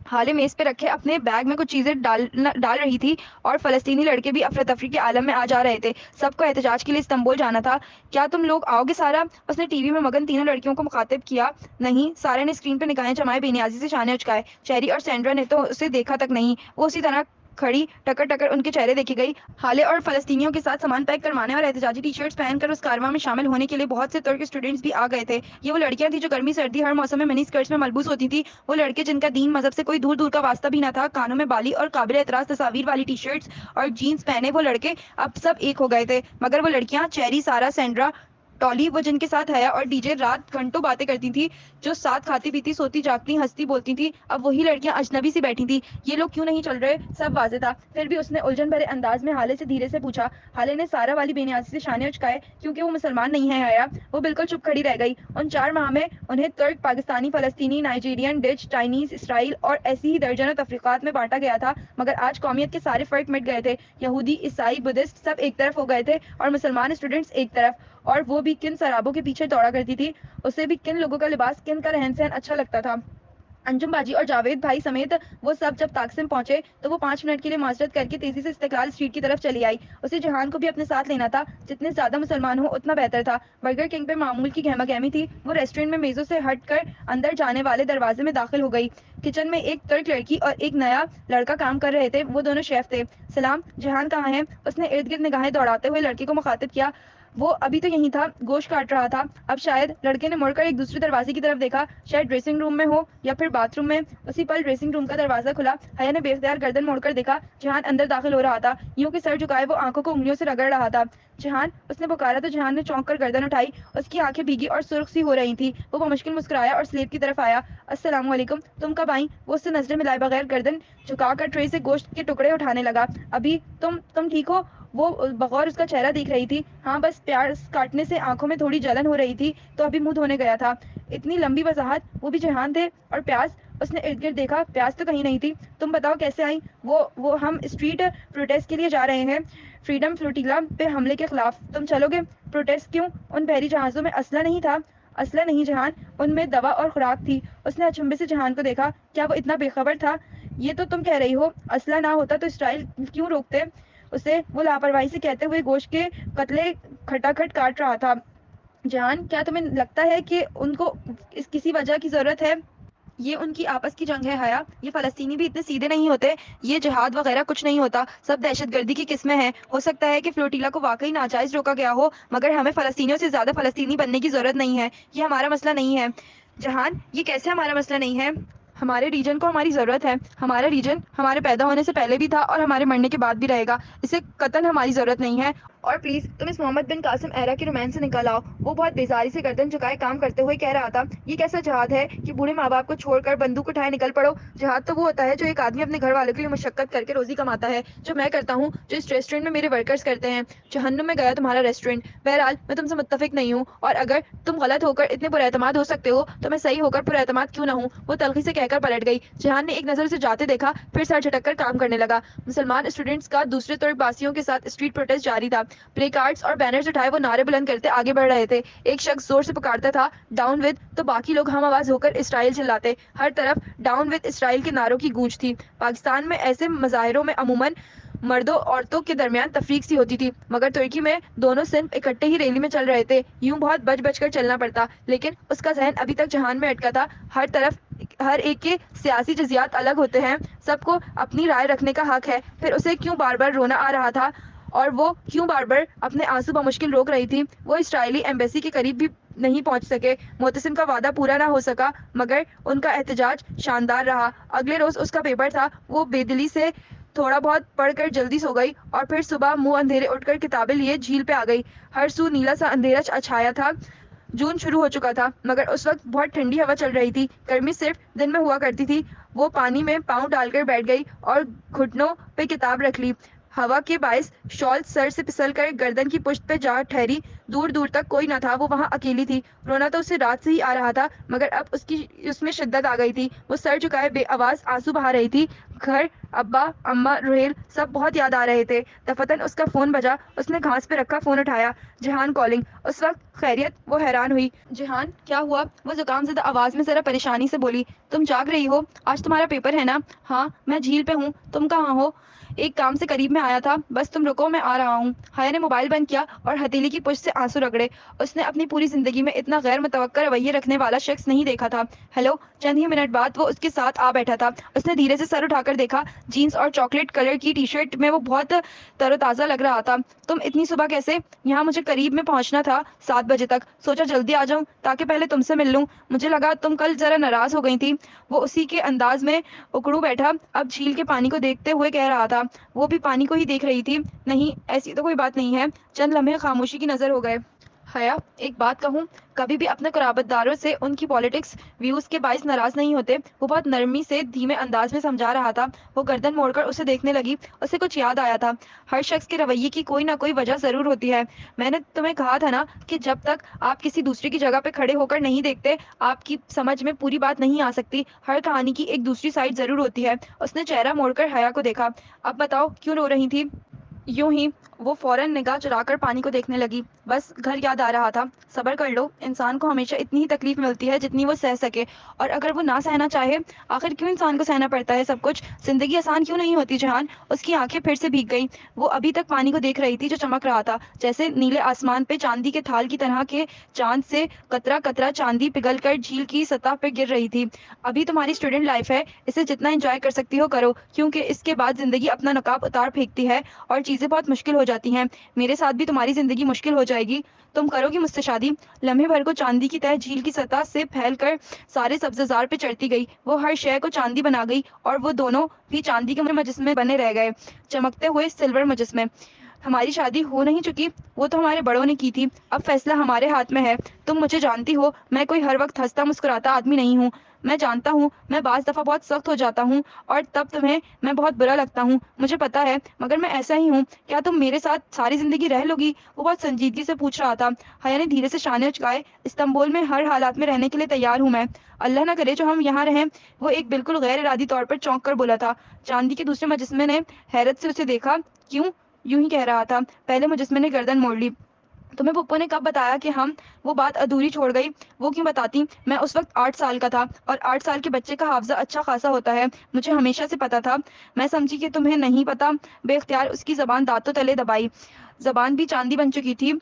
हाले मेज पे रखे अपने बैग में कुछ चीजें डाल रही थी और फलस्तीनी लड़के भी अफरा तफरी के आलम में आ जा रहे थे। सबको एहतजाज के लिए इस्तांबुल जाना था। क्या तुम लोग आओगे सारा? उसने टीवी में मगन तीनों लड़कियों को मुखातिब किया। नहीं, सारा ने स्क्रीन पर निगाहें जमाए बेनियाजी से शाने उचकाए। चेरी और सैंड्रा ने तो उसे देखा तक नहीं। वो उसी तरह खड़ी टकर टकर उनके चेहरे देखी गई। हाले और फलस्तीनियों के साथ सामान पैक करवाने और एहतजाजी टी शर्ट्स पहनकर उस कारवां में शामिल होने के लिए बहुत से तुर्क स्टूडेंट्स भी आ गए थे। ये वो लड़कियां थी जो गर्मी सर्दी हर मौसम में मिनी स्कर्ट्स में मलबूस होती थी। वो लड़के जिनका दीन मजहब से कोई दूर दूर का वास्ता भी ना था, कानों में बाली और काबिल एतराज तस्वीर वाली टी शर्ट्स और जीन्स पहने वो लड़के अब सब एक हो गए थे। मगर वो लड़कियां चेरी, सारा, सैंड्रा ٹالی وہ جن کے ساتھ حیا اور ڈی جے رات گھنٹوں باتیں کرتی تھی، جو ساتھ کھاتی پیتی سوتی جاگتی ہنستی بولتی تھی، اب وہی لڑکیاں اجنبی سی بیٹھی تھی۔ یہ لوگ کیوں نہیں چل رہے؟ سب واضح تھا، پھر بھی اس نے الجھن بھرے انداز میں ہالے سے دھیرے سے پوچھا۔ ہالے نے سارا والی بے نیازی سے شانے اچکائے، کیونکہ وہ مسلمان نہیں ہے حیا۔ وہ بالکل چپ کھڑی رہ گئی۔ ان 4 ماہ میں انہیں ترک، پاکستانی، فلسطینی، نائجیرین، ڈچ، چائنیز، اسرائیل اور ایسی ہی درجنوں تفریقات میں بانٹا گیا تھا، مگر آج قومیت کے سارے فرق مٹ گئے تھے۔ یہودی، عیسائی، بدھسٹ سب ایک طرف ہو گئے تھے اور مسلمان اسٹوڈنٹس ایک طرف۔ اور وہ بھی کن سرابوں کے پیچھے دوڑا کرتی تھی، اسے بھی کن لوگوں کا لباس، کن کا رہن سہن اچھا لگتا تھا۔ انجم باجی اور جاوید بھائی سمیت وہ سب جب تقسیم پہنچے تو وہ 5 منٹ کے لیے معذرت کر کے تیزی سے استقلال اسٹریٹ کی طرف چلی آئی۔ اسے جہان کو بھی اپنے ساتھ لینا تھا، جتنے زیادہ مسلمان ہوں اتنا بہتر تھا۔ برگر کنگ پہ معمول کی گہما گہمی تھی۔ وہ ریسٹورینٹ میں میزوں سے ہٹ کر اندر جانے والے دروازے میں داخل ہو گئی۔ کچن میں ایک ترک لڑکی اور ایک نیا لڑکا کام کر رہے تھے، وہ دونوں شیف تھے۔ سلام، جہان کہاں ہے؟ اس نے ارد گرد نگاہیں دوڑاتے ہوئے لڑکے کو مخاطب کیا۔ وہ ابھی تو یہیں تھا، گوشت کاٹ رہا تھا۔ اب شاید، لڑکے نے مڑ کر ایک دوسرے دروازے کی طرف دیکھا، شاید ڈریسنگ روم میں ہو یا پھر باتھ روم میں۔ اسی پل ڈریسنگ روم کا دروازہ کھلا۔ حیا نے بے اختیار گردن موڑ کر دیکھا، جہان اندر داخل ہو رہا تھا، یوں کہ سر جھکائے وہ آنکھوں کو انگلیوں سے رگڑ رہا تھا۔ جہان، اس نے پکارا تو جہان نے چونک کر گردن اٹھائی۔ اس کی آنکھیں بھیگی اور سرخ سی ہو رہی تھیں۔ وہ بمشکل مسکرایا اور سلیب کی طرف آیا۔ السلام علیکم، تم کب آئیں؟ وہ اس سے نظریں ملائے بغیر گردن جھکا کر ٹرے سے گوشت کے ٹکڑے اٹھانے لگا۔ ابھی تم ٹھیک ہو؟ وہ بغور اس کا چہرہ دیکھ رہی تھی۔ ہاں، بس پیاز کاٹنے سے آنکھوں میں تھوڑی جلن ہو رہی تھی تو ابھی منہ دھونے گیا تھا۔ اتنی لمبی وضاحت، وہ بھی جہان تھے، اور پیاز؟ اس نے ارد گرد دیکھا، پیاز تو کہیں نہیں تھی۔ تم بتاؤ کیسے آئیں؟ وہ ہم اسٹریٹ پروٹیسٹ کے لیے جا رہے ہیں، فریڈم فلوٹیلا پہ حملے کے خلاف۔ تم چلو گے؟ پروٹیسٹ کیوں؟ ان بحری جہازوں میں اسلحہ نہیں تھا؟ اسلحہ نہیں جہان، ان میں دوا اور خوراک تھی۔ اس نے اچنبے سے جہان کو دیکھا۔ کیا وہ اتنا بے خبر تھا؟ یہ تو تم کہہ رہی ہو، اسلحہ نہ ہوتا تو اسرائیل کیوں روکتے اسے؟ وہ لاپرواہی سے کہتے ہوئے گوشت کے قطلے کھٹاکھٹ کاٹ رہا تھا۔ جہان، کیا تمہیں لگتا ہے کہ ان کو اس کسی وجہ کی ضرورت ہے؟ یہ ان کی آپس کی جنگ ہے حیا، یہ فلسطینی بھی اتنے سیدھے نہیں ہوتے، یہ جہاد وغیرہ کچھ نہیں ہوتا، سب دہشت گردی کی قسمیں ہیں۔ ہو سکتا ہے کہ فلوٹیلا کو واقعی ناجائز روکا گیا ہو، مگر ہمیں فلسطینیوں سے زیادہ فلسطینی بننے کی ضرورت نہیں ہے، یہ ہمارا مسئلہ نہیں ہے۔ جہان، یہ کیسے ہمارا مسئلہ نہیں ہے؟ ہمارے ریجن کو ہماری ضرورت ہے، ہمارا ریجن ہمارے پیدا ہونے سے پہلے بھی تھا اور ہمارے مرنے کے بعد بھی رہے گا، اسے قطعاً ہماری ضرورت نہیں ہے۔ اور پلیز تم اس محمد بن قاسم ایرا کے رومانس سے نکل آؤ۔ وہ بہت بیزاری سے گردن جھکائے کام کرتے ہوئے کہہ رہا تھا، یہ کیسا جہاد ہے کہ بوڑھے ماں باپ کو چھوڑ کر بندوق اٹھائے نکل پڑو؟ جہاد تو وہ ہوتا ہے جو ایک آدمی اپنے گھر والوں کے لیے مشقت کر کے روزی کماتا ہے، جو میں کرتا ہوں، جو اس ریسٹورینٹ میں میرے ورکرز کرتے ہیں۔ جہنم میں گیا تمہارا ریسٹورینٹ۔ بہرحال، میں تم سے متفق نہیں ہوں، اور اگر تم غلط ہو کر اتنے پراعتماد ہو سکتے ہو تو میں صحیح ہو کر پراعتماد کیوں نہ ہوں؟ وہ تلخی سے کہہ کر پلٹ گئی۔ جہان نے ایک نظر اسے جاتے دیکھا، پھر سر جھٹک کر کام کرنے لگا۔ مسلمان اسٹوڈنٹس کا دوسرے ترک باسیوں کے ساتھ اسٹریٹ پروٹیسٹ جاری تھا۔ پلے کارڈز اور بینرز اٹھائے وہ نعرے بلند کرتے آگے بڑھ رہے تھے۔ ایک شخص زور سے پکارتا تھا، ڈاؤن ود، تو باقی لوگ ہم آواز ہو کر اسرائیل چلاتے۔ ہر طرف ڈاؤن ود اسرائیل کے نعروں کی گونج تھی۔ پاکستان میں ایسے مظاہروں میں عموماً مردوں عورتوں کے درمیان تفریق سی ہوتی تھی، مگر ترکی میں دونوں صنف اکٹھے ہی ریلی میں چل رہے تھے، یوں بہت بچ بچ کر چلنا پڑتا، لیکن اس کا ذہن ابھی تک جہان میں اٹکا تھا۔ ہر طرف ہر ایک کے سیاسی جزیات الگ ہوتے ہیں، سب کو اپنی رائے رکھنے کا حق ہے، پھر اسے کیوں بار بار رونا آ رہا تھا اور وہ کیوں بار بار اپنے آنسو بمشکل روک رہی تھی؟ وہ اسرائیلی ایمبیسی کے قریب بھی نہیں پہنچ سکے، معتصم کا وعدہ پورا نہ ہو سکا، مگر ان کا احتجاج شاندار رہا۔ اگلے روز اس کا پیپر تھا، وہ بے دلی سے تھوڑا بہت پڑھ کر جلدی سو گئی اور پھر صبح منہ اندھیرے اٹھ کر کتابیں لیے جھیل پہ آ گئی۔ ہر سو نیلا سا اندھیرا چھایا تھا، جون شروع ہو چکا تھا، مگر اس وقت بہت ٹھنڈی ہوا چل رہی تھی، گرمی صرف دن میں ہوا کرتی تھی۔ وہ پانی میں پاؤں ڈال کر بیٹھ گئی اور گھٹنوں پہ کتاب رکھ لی۔ ہوا کے باعث شال سر سے پھسل کر گردن کی پشت پہ جا ٹھہری، دور دور تک کوئی نہ تھا، وہ وہاں اکیلی تھی۔ رونا تو اسے رات سے ہی آ رہا تھا، مگر اب اس میں شدت آ گئی تھی۔ وہ سر جھکائے بے آواز آنسو بہا رہی تھی۔ گھر، ابا، اماں، روہیل، سب بہت یاد آ رہے تھے۔ دفعتاً اس کا فون بجا، اس نے گھاس پہ رکھا فون اٹھایا۔ جہان کالنگ۔ اس وقت خیریت؟ وہ حیران ہوئی۔ جہان، کیا ہوا؟ وہ زکام زدہ آواز میں ذرا پریشانی سے بولی۔ تم جاگ رہی ہو؟ آج تمہارا پیپر ہے نا؟ ہاں، میں جھیل پہ ہوں، تم کہاں ہو؟ ایک کام سے قریب میں آیا تھا، بس تم رکو میں آ رہا ہوں۔ حیا نے موبائل بند کیا اور ہتھیلی کی پشت سے آنسو رگڑے۔ اس نے اپنی پوری زندگی میں اتنا غیر متوقع رویے رکھنے والا شخص نہیں دیکھا تھا۔ ہیلو، چند ہی منٹ بعد وہ اس کے ساتھ آ بیٹھا تھا۔ اس نے دھیرے سے سر اٹھا کر دیکھا، جینز اور چاکلیٹ کلر کی ٹی شرٹ میں وہ بہت تر و تازہ لگ رہا تھا۔ تم اتنی صبح کیسے؟ یہاں مجھے قریب میں پہنچنا تھا 7 بجے تک، سوچا جلدی آ جاؤں تاکہ پہلے تم سے مل لوں، مجھے لگا تم کل ذرا ناراض ہو گئی تھی۔ وہ اسی کے انداز میں اکڑو بیٹھا، اب جھیل کے پانی کو دیکھتے ہوئے کہہ رہا تھا۔ وہ بھی پانی کو ہی دیکھ رہی تھی۔ نہیں، ایسی تو کوئی بات نہیں ہے۔ چند لمحے خاموشی کی نظر ہو گئے۔ حیا، ایک بات کہوں، کبھی بھی اپنے قرابت داروں سے ان کی پالیٹکس ویوز کے باعث ناراض نہیں ہوتے۔ وہ بہت نرمی سے دھیمے انداز میں سمجھا رہا تھا۔ وہ گردن موڑ کر اسے دیکھنے لگی۔ اسے کچھ یاد آیا تھا۔ ہر شخص کے رویے کی کوئی نہ کوئی وجہ ضرور ہوتی ہے۔ میں نے تمہیں کہا تھا نا کہ جب تک آپ کسی دوسرے کی جگہ پہ کھڑے ہو کر نہیں دیکھتے، آپ کی سمجھ میں پوری بات نہیں آ سکتی۔ ہر کہانی کی ایک دوسری سائڈ ضرور ہوتی ہے۔ اس نے چہرہ موڑ کر حیا کو دیکھا۔ اب بتاؤ، کیوں رو رہی تھی؟ یوں ہی۔ وہ فوراً نگاہ چرا کر پانی کو دیکھنے لگی۔ بس گھر یاد آ رہا تھا۔ صبر کر لو، انسان کو ہمیشہ اتنی ہی تکلیف ملتی ہے جتنی وہ سہ سکے، اور اگر وہ نہ سہنا چاہے، آخر کیوں انسان کو سہنا پڑتا ہے سب کچھ؟ زندگی آسان کیوں نہیں ہوتی جہان؟ اس کی آنکھیں پھر سے بھیگ گئیں۔ وہ ابھی تک پانی کو دیکھ رہی تھی جو چمک رہا تھا، جیسے نیلے آسمان پہ چاندی کے تھال کی طرح کے چاند سے قطرہ قطرہ چاندی پگھل کر جھیل کی سطح پہ گر رہی تھی۔ ابھی تمہاری اسٹوڈنٹ لائف ہے، اسے جتنا انجوائے کر سکتی ہو کرو، کیونکہ اس کے بعد زندگی اپنا نقاب اتار پھینکتی ہے اور چیزیں بہت مشکل ہو جاتی ہیں۔ میرے ساتھ بھی تمہاری زندگی مشکل ہو جائے گی۔ تم کرو گی مجھ سے شادی؟ لمحے بھر کو چاندی کی تہ جھیل کی سطح سے پھیل کر سارے سبززار پہ چڑھتی گئی۔ وہ ہر شے کو چاندی بنا گئی اور وہ دونوں بھی چاندی کے مجسمے بنے رہ گئے، چمکتے ہوئے سلور مجسمے۔ ہماری شادی ہو نہیں چکی، وہ تو ہمارے بڑوں نے کی تھی، اب فیصلہ ہمارے ہاتھ میں ہے۔ تم مجھے جانتی ہو، میں کوئی ہر وقت ہنستا مسکراتا آدمی نہیں ہوں۔ میں جانتا ہوں میں بعض دفعہ بہت سخت ہو جاتا ہوں اور تب تمہیں میں بہت برا لگتا ہوں، مجھے پتا ہے، مگر میں ایسا ہی ہوں۔ کیا تم میرے ساتھ ساری زندگی رہ لو گی؟ وہ بہت سنجیدگی سے پوچھ رہا تھا۔ حیا نے دھیرے سے شانے اچکائے۔ استنبول میں ہر حالات میں رہنے کے لیے تیار ہوں میں۔ اللہ نہ کرے جو ہم یہاں رہیں۔ وہ ایک بالکل غیر ارادی طور پر چونک کر بولا تھا۔ چاندی کے دوسرے مجسمے نے حیرت سے اسے دیکھا۔ کیوں؟ یوں ہی کہہ رہا تھا۔ پہلے مجسمے نے گردن موڑ لی۔ تمہیں پپو نے کب بتایا کہ ہم؟ وہ بات ادھوری چھوڑ گئی۔ وہ کیوں بتاتی؟ میں اس وقت 8 سال کا تھا، اور 8 سال کے بچے کا حافظہ اچھا خاصا ہوتا ہے، مجھے ہمیشہ سے پتا تھا۔ میں سمجھی کہ تمہیں نہیں پتا۔ بے اختیار اس کی زبان دانتوں تلے دبائی۔ زبان بھی چاندی بن چکی تھی۔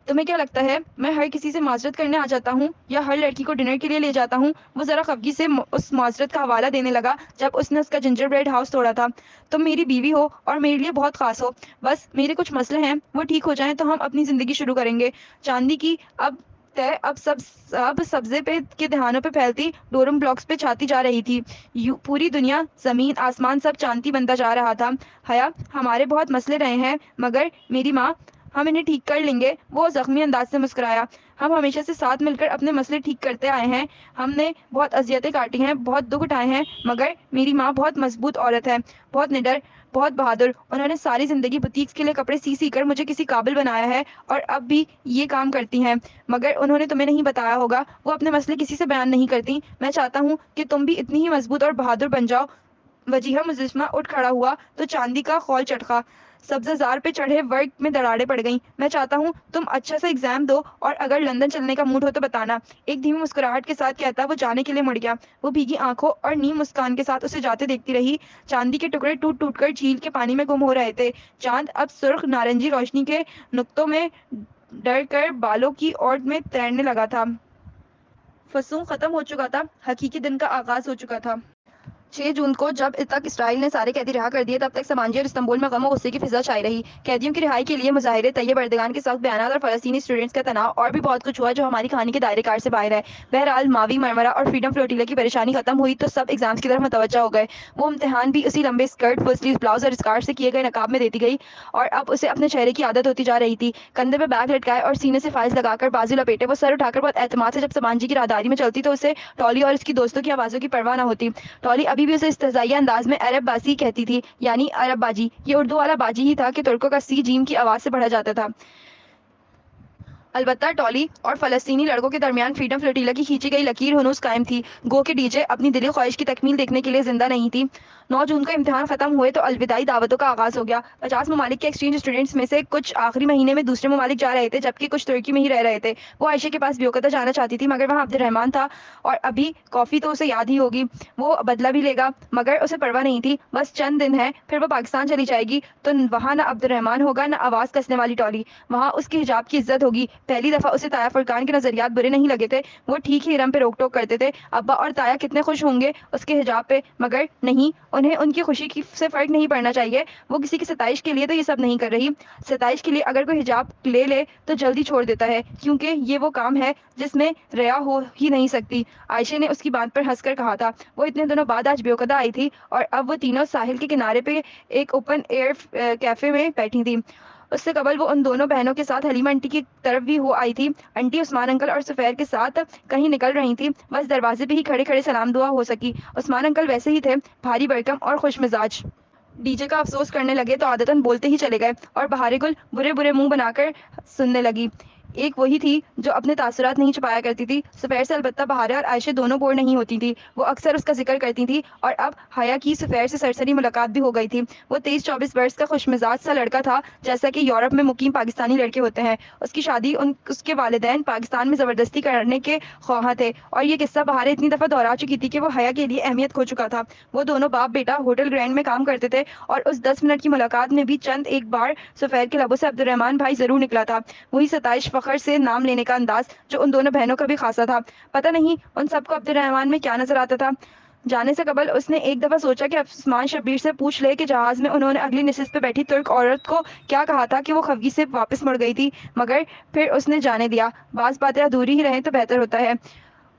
تمہیں کیا لگتا ہے میں ہر کسی سے معذرت کرنے آ جاتا ہوں یا ہر لڑکی کو ڈنر کے لیے لے جاتا ہوں؟ وہ ذرا خفگی سے اس معذرت کا حوالہ دینے لگا جب اس نے اس کا جنجر بریڈ ہاؤس توڑا تھا۔ تم میری بیوی ہو اور میرے لیے بہت خاص ہو۔ بس میرے کچھ مسئلے ہیں، وہ ٹھیک ہو جائیں تو ہم اپنی زندگی شروع کریں گے۔ چاندی کی اب اب سبزے پہ کے دہانوں پہ پھیلتی ڈورم بلاکس پہ چھاتی جا رہی تھی۔ پوری دنیا، زمین آسمان سب چاندی بنتا جا رہا تھا۔ حیا، ہمارے بہت مسئلے رہے ہیں، مگر میری ماں، ہم انہیں ٹھیک کر لیں گے۔ وہ زخمی انداز سے مسکرایا۔ ہم ہمیشہ سے ساتھ مل کر اپنے مسئلے ٹھیک کرتے آئے ہیں۔ ہم نے بہت اذیتیں کاٹی ہیں، بہت دکھ اٹھائے ہیں، مگر میری ماں بہت مضبوط عورت ہے، بہت نڈر، بہت بہادر۔ انہوں نے ساری زندگی بوتیکس کے لیے کپڑے سی کر مجھے کسی قابل بنایا ہے، اور اب بھی یہ کام کرتی ہیں، مگر انہوں نے تمہیں نہیں بتایا ہوگا، وہ اپنے مسئلے کسی سے بیان نہیں کرتی۔ میں چاہتا ہوں کہ تم بھی اتنی ہی مضبوط اور بہادر بن جاؤ۔ وجیہہ مجسمہ اٹھ کھڑا ہوا تو چاندی کا خول چٹکا۔ سبززار پہ چڑھے ورق میں دراڑیں پڑ گئیں۔ میں چاہتا ہوں تم اچھا سا ایگزام دو، اور اگر لندن چلنے کا موڈ ہو تو بتانا۔ ایک دھیمی مسکراہٹ کے ساتھ کہتا وہ جانے کے لیے مڑ گیا۔ وہ بھیگی آنکھوں اور نیم مسکان کے ساتھ اسے جاتے دیکھتی رہی۔ چاندی کے ٹکڑے ٹوٹ ٹوٹ کر جھیل کے پانی میں گم ہو رہے تھے۔ چاند اب سرخ نارنجی روشنی کے نقطوں میں ڈر کر بالوں کی اوٹ میں تیرنے لگا تھا۔ فسوں ختم ہو چکا تھا، حقیقی دن کا آغاز ہو چکا تھا۔ 6 جون کو جب تک اسرائیل نے سارے قیدی رہا کر دیے، تب تک سمانجی اور استنبول میں غم و غصے کی فضا چھائی رہی۔ قیدیوں کی رہائی کے لیے مظاہرے، طیب اردگان کے سخت بیانات اور فلسطینی اسٹوڈنٹس کا تناؤ، اور بھی بہت کچھ ہوا جو ہماری کہانی کے دائرے کار سے باہر ہے۔ بہرحال ماوی مرمرہ اور فریڈم فلوٹیلا کی پریشانی ختم ہوئی تو سب ایگزامز کی طرف متوجہ ہو گئے۔ وہ امتحان بھی اسی لمبے اسکرٹ، فل سلیوز بلاؤز اور اسکارف سے کیے گئے نقاب میں دیتی گئی، اور اب اسے اپنے چہرے کی عادت ہوتی جا رہی تھی۔ کندھے پہ بیگ لٹکائے اور سینے سے فائلز لگا کر بازو لپیٹے وہ سر اٹھا کر بہت اعتماد سے جب سمانجی کی راہداری میں چلتی تو اسے ٹالی اور اس کی دوستوں کی آوازوں کی پرواہ نہ ہوتی۔ ٹالی ابھی بھی اسے استہزائیہ انداز میں عرب باسی کہتی تھی، یعنی عرب باجی۔ یہ اردو والا باجی ہی تھا کہ ترکوں کا سی جیم کی آواز سے پڑھا جاتا تھا۔ البتہ ٹالی اور فلسطینی لڑکوں کے درمیان فریڈم فلوٹیلا کی کھینچی گئی لکیر ہنوز قائم تھی، گو کہ ڈی جے اپنی دلی خواہش کی تکمیل دیکھنے کے لیے زندہ نہیں تھی۔ 9 جون کا امتحان ختم ہوئے تو الوداعی دعوتوں کا آغاز ہو گیا۔ 50 ممالک کے ایکسچینج اسٹوڈنٹس میں سے کچھ آخری مہینے میں دوسرے ممالک جا رہے تھے، جبکہ کچھ ترکی میں ہی رہ رہے تھے۔ وہ عائشہ کے پاس بیوقتہ جانا چاہتی تھی، مگر وہاں عبد الرحمن تھا، اور ابھی کافی تو اسے یاد ہی ہوگی، وہ بدلہ بھی لے گا، مگر اسے پرواہ نہیں تھی۔ بس چند دن ہے، پھر وہ پاکستان چلی جائے گی، تو وہاں نہ عبد الرحمن ہوگا، نہ آواز کسنے والی ٹالی۔ وہاں اس کے حجاب کی عزت ہوگی۔ پہلی دفعہ اسے تایا فرقان کے نظریات برے نہیں لگے تھے۔ وہ ٹھیک ہی حرم پہ روک ٹوک کرتے تھے۔ ابا اور تایا کتنے خوش ہوں گے اس کے حجاب پہ، مگر نہیں، انہیں ان کی خوشی سے فرق نہیں پڑنا چاہیے۔ وہ کسی کی ستائش کے لیے تو یہ سب نہیں کر رہی۔ ستائش کے لیے اگر کوئی حجاب لے لے تو جلدی چھوڑ دیتا ہے، کیونکہ یہ وہ کام ہے جس میں ریا ہو ہی نہیں سکتی۔ عائشہ نے اس کی بات پر ہنس کر کہا تھا۔ وہ اتنے دنوں بعد آج بیوقتہ آئی تھی، اور اب وہ تینوں ساحل کے کنارے پہ ایک اوپن ایئر کیفے میں بیٹھی تھیں۔ اس سے قبل وہ ان دونوں بہنوں کے ساتھ حلیمہ آنٹی کی طرف بھی ہو آئی تھی۔ آنٹی عثمان انکل اور سفیر کے ساتھ کہیں نکل رہی تھی، بس دروازے پہ ہی کھڑے کھڑے سلام دعا ہو سکی۔ عثمان انکل ویسے ہی تھے، بھاری بھرکم اور خوش مزاج۔ ڈی جے کا افسوس کرنے لگے تو عادتاً بولتے ہی چلے گئے، اور بہار گل برے برے منہ بنا کر سننے لگی۔ ایک وہی تھی جو اپنے تاثرات نہیں چھپایا کرتی تھی۔ سفیر سے البتہ بہارے اور عائشہ دونوں بور نہیں ہوتی تھی، وہ اکثر اس کا ذکر کرتی تھی، اور اب حیا کی سفیر سے سرسری ملاقات بھی ہو گئی تھی۔ وہ 23-24 برس کا خوش مزاج سا لڑکا تھا، جیسا کہ یورپ میں مقیم پاکستانی لڑکے ہوتے ہیں۔ اس کی شادی اس کے والدین پاکستان میں زبردستی کرنے کے خواہاں تھے، اور یہ قصہ بہارے اتنی دفعہ دہرا چکی تھی کہ وہ حیا کے لیے اہمیت کھو چکا تھا۔ وہ دونوں باپ بیٹا ہوٹل گرینڈ میں کام کرتے تھے، اور اس 10 منٹ کی ملاقات میں بھی چند ایک بار سفیر کے لبوں سے عبد الرحمان بھائی ضرور نکلا تھا، وہی ستائش فخر سے نام لینے کا انداز جو ان دونوں بہنوں کا بھی خاصا تھا۔ پتہ نہیں ان سب کو عبد الرحمان میں کیا نظر آتا تھا۔ جانے سے قبل اس نے ایک دفعہ سوچا کہ عثمان شبیر سے پوچھ لے کہ جہاز میں انہوں نے اگلی نشست پہ بیٹھی ترک عورت کو کیا کہا تھا کہ وہ خفگی سے واپس مڑ گئی تھی، مگر پھر اس نے جانے دیا، بعض باتیں ادھوری ہی رہیں تو بہتر ہوتا ہے۔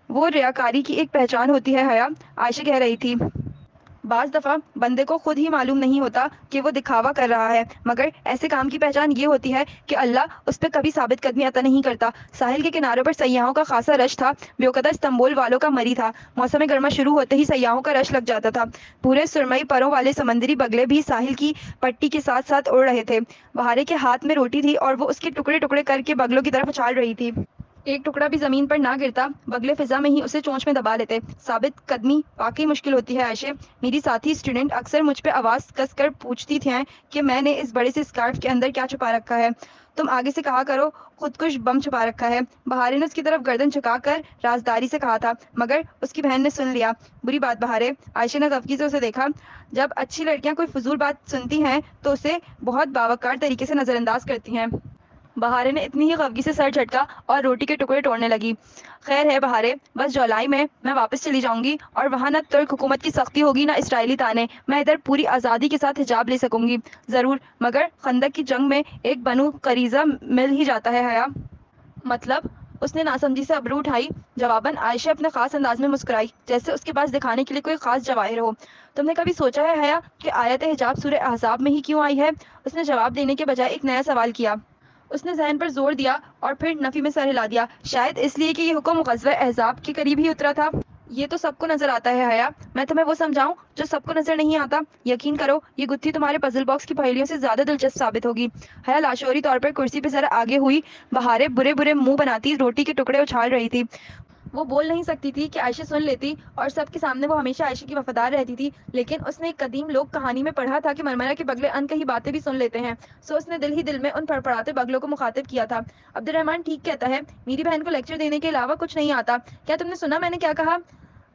وہ ریاکاری کی ایک پہچان ہوتی ہے حیا، عائشہ کہہ رہی تھی۔ بعض دفعہ بندے کو خود ہی معلوم نہیں ہوتا کہ وہ دکھاوا کر رہا ہے، مگر ایسے کام کی پہچان یہ ہوتی ہے کہ اللہ اس پہ کبھی ثابت قدمی عطا نہیں کرتا۔ ساحل کے کناروں پر سیاحوں کا خاصا رش تھا، بیوقدر استنبول والوں کا مری تھا۔ موسم گرما شروع ہوتے ہی سیاحوں کا رش لگ جاتا تھا، پورے سرمئی پروں والے سمندری بگلے بھی ساحل کی پٹی کے ساتھ ساتھ اڑ رہے تھے۔ بہارے کے ہاتھ میں روٹی تھی اور وہ اس کے ٹکڑے ٹکڑے کر کے بگلوں کی طرف اچھال رہی تھی۔ ایک ٹکڑا بھی زمین پر نہ گرتا، بگلے فضا میں ہی اسے چونچ میں دبا لیتے۔ ثابت قدمی واقعی مشکل ہوتی ہے عائشہ۔ میری ساتھی اسٹوڈنٹ اکثر مجھ پہ آواز کس کر پوچھتی تھیں کہ میں نے اس بڑے سے اسکارف کے اندر کیا چھپا رکھا ہے۔ تم آگے سے کہا کرو خودکش بم چھپا رکھا ہے، بہارے نے اس کی طرف گردن جھکا کر رازداری سے کہا تھا، مگر اس کی بہن نے سن لیا۔ بری بات بہارے، عائشہ نے غفگی سے اسے دیکھا۔ جب اچھی لڑکیاں کوئی فضول بات سنتی ہیں تو اسے بہت باوقار طریقے سے نظر انداز کرتی ہیں۔ بہارے نے اتنی ہی غفگی سے سر جھٹکا اور روٹی کے ٹکڑے توڑنے لگی۔ خیر ہے بہارے، بس جولائی میں واپس چلی جاؤں گی، اور وہاں نہ ترک حکومت کی سختی ہوگی نہ اسرائیلی تانے، میں ادھر پوری آزادی کے ساتھ حجاب لے سکوں گی۔ ضرور، مگر خندق کی جنگ میں ایک بنو قریظہ مل ہی جاتا ہے حیا۔ مطلب؟ اس نے ناسمجھی سے ابرو اٹھائی۔ جواباً عائشہ اپنے خاص انداز میں مسکرائی، جیسے اس کے پاس دکھانے کے لیے کوئی خاص جواہر ہو۔ تم نے کبھی سوچا ہے حیا کہ آیت حجاب سورہ احزاب میں ہی کیوں آئی ہے؟ اس نے جواب دینے کے بجائے ایک نیا سوال کیا۔ اس نے ذہن پر زور دیا اور پھر نفی میں سر ہلا دیا۔ شاید اس لیے کہ یہ حکم غزوہ احزاب کے قریب ہی اترا تھا۔ یہ تو سب کو نظر آتا ہے حیا، میں تمہیں وہ سمجھاؤں جو سب کو نظر نہیں آتا؟ یقین کرو یہ گتھی تمہارے پزل باکس کی پہیلیوں سے زیادہ دلچسپ ثابت ہوگی۔ حیا لاشعوری طور پر کرسی پہ ذرا آگے ہوئی، بہارے برے برے منہ بناتی روٹی کے ٹکڑے اچھال رہی تھی۔ وہ بول نہیں سکتی تھی کہ عائشہ سن لیتی، اور سب کے سامنے وہ ہمیشہ عائشہ کی وفادار رہتی تھی، لیکن اس نے ایک قدیم لوک کہانی میں پڑھا تھا کہ مرمرہ کے بگلے ان کہی باتیں بھی سن لیتے ہیں، سو اس نے دل ہی دل میں ان پڑپڑاتے بگلوں کو مخاطب کیا تھا۔ عبد الرحمان ٹھیک کہتا ہے، میری بہن کو لیکچر دینے کے علاوہ کچھ نہیں آتا۔ کیا تم نے سنا میں نے کیا کہا؟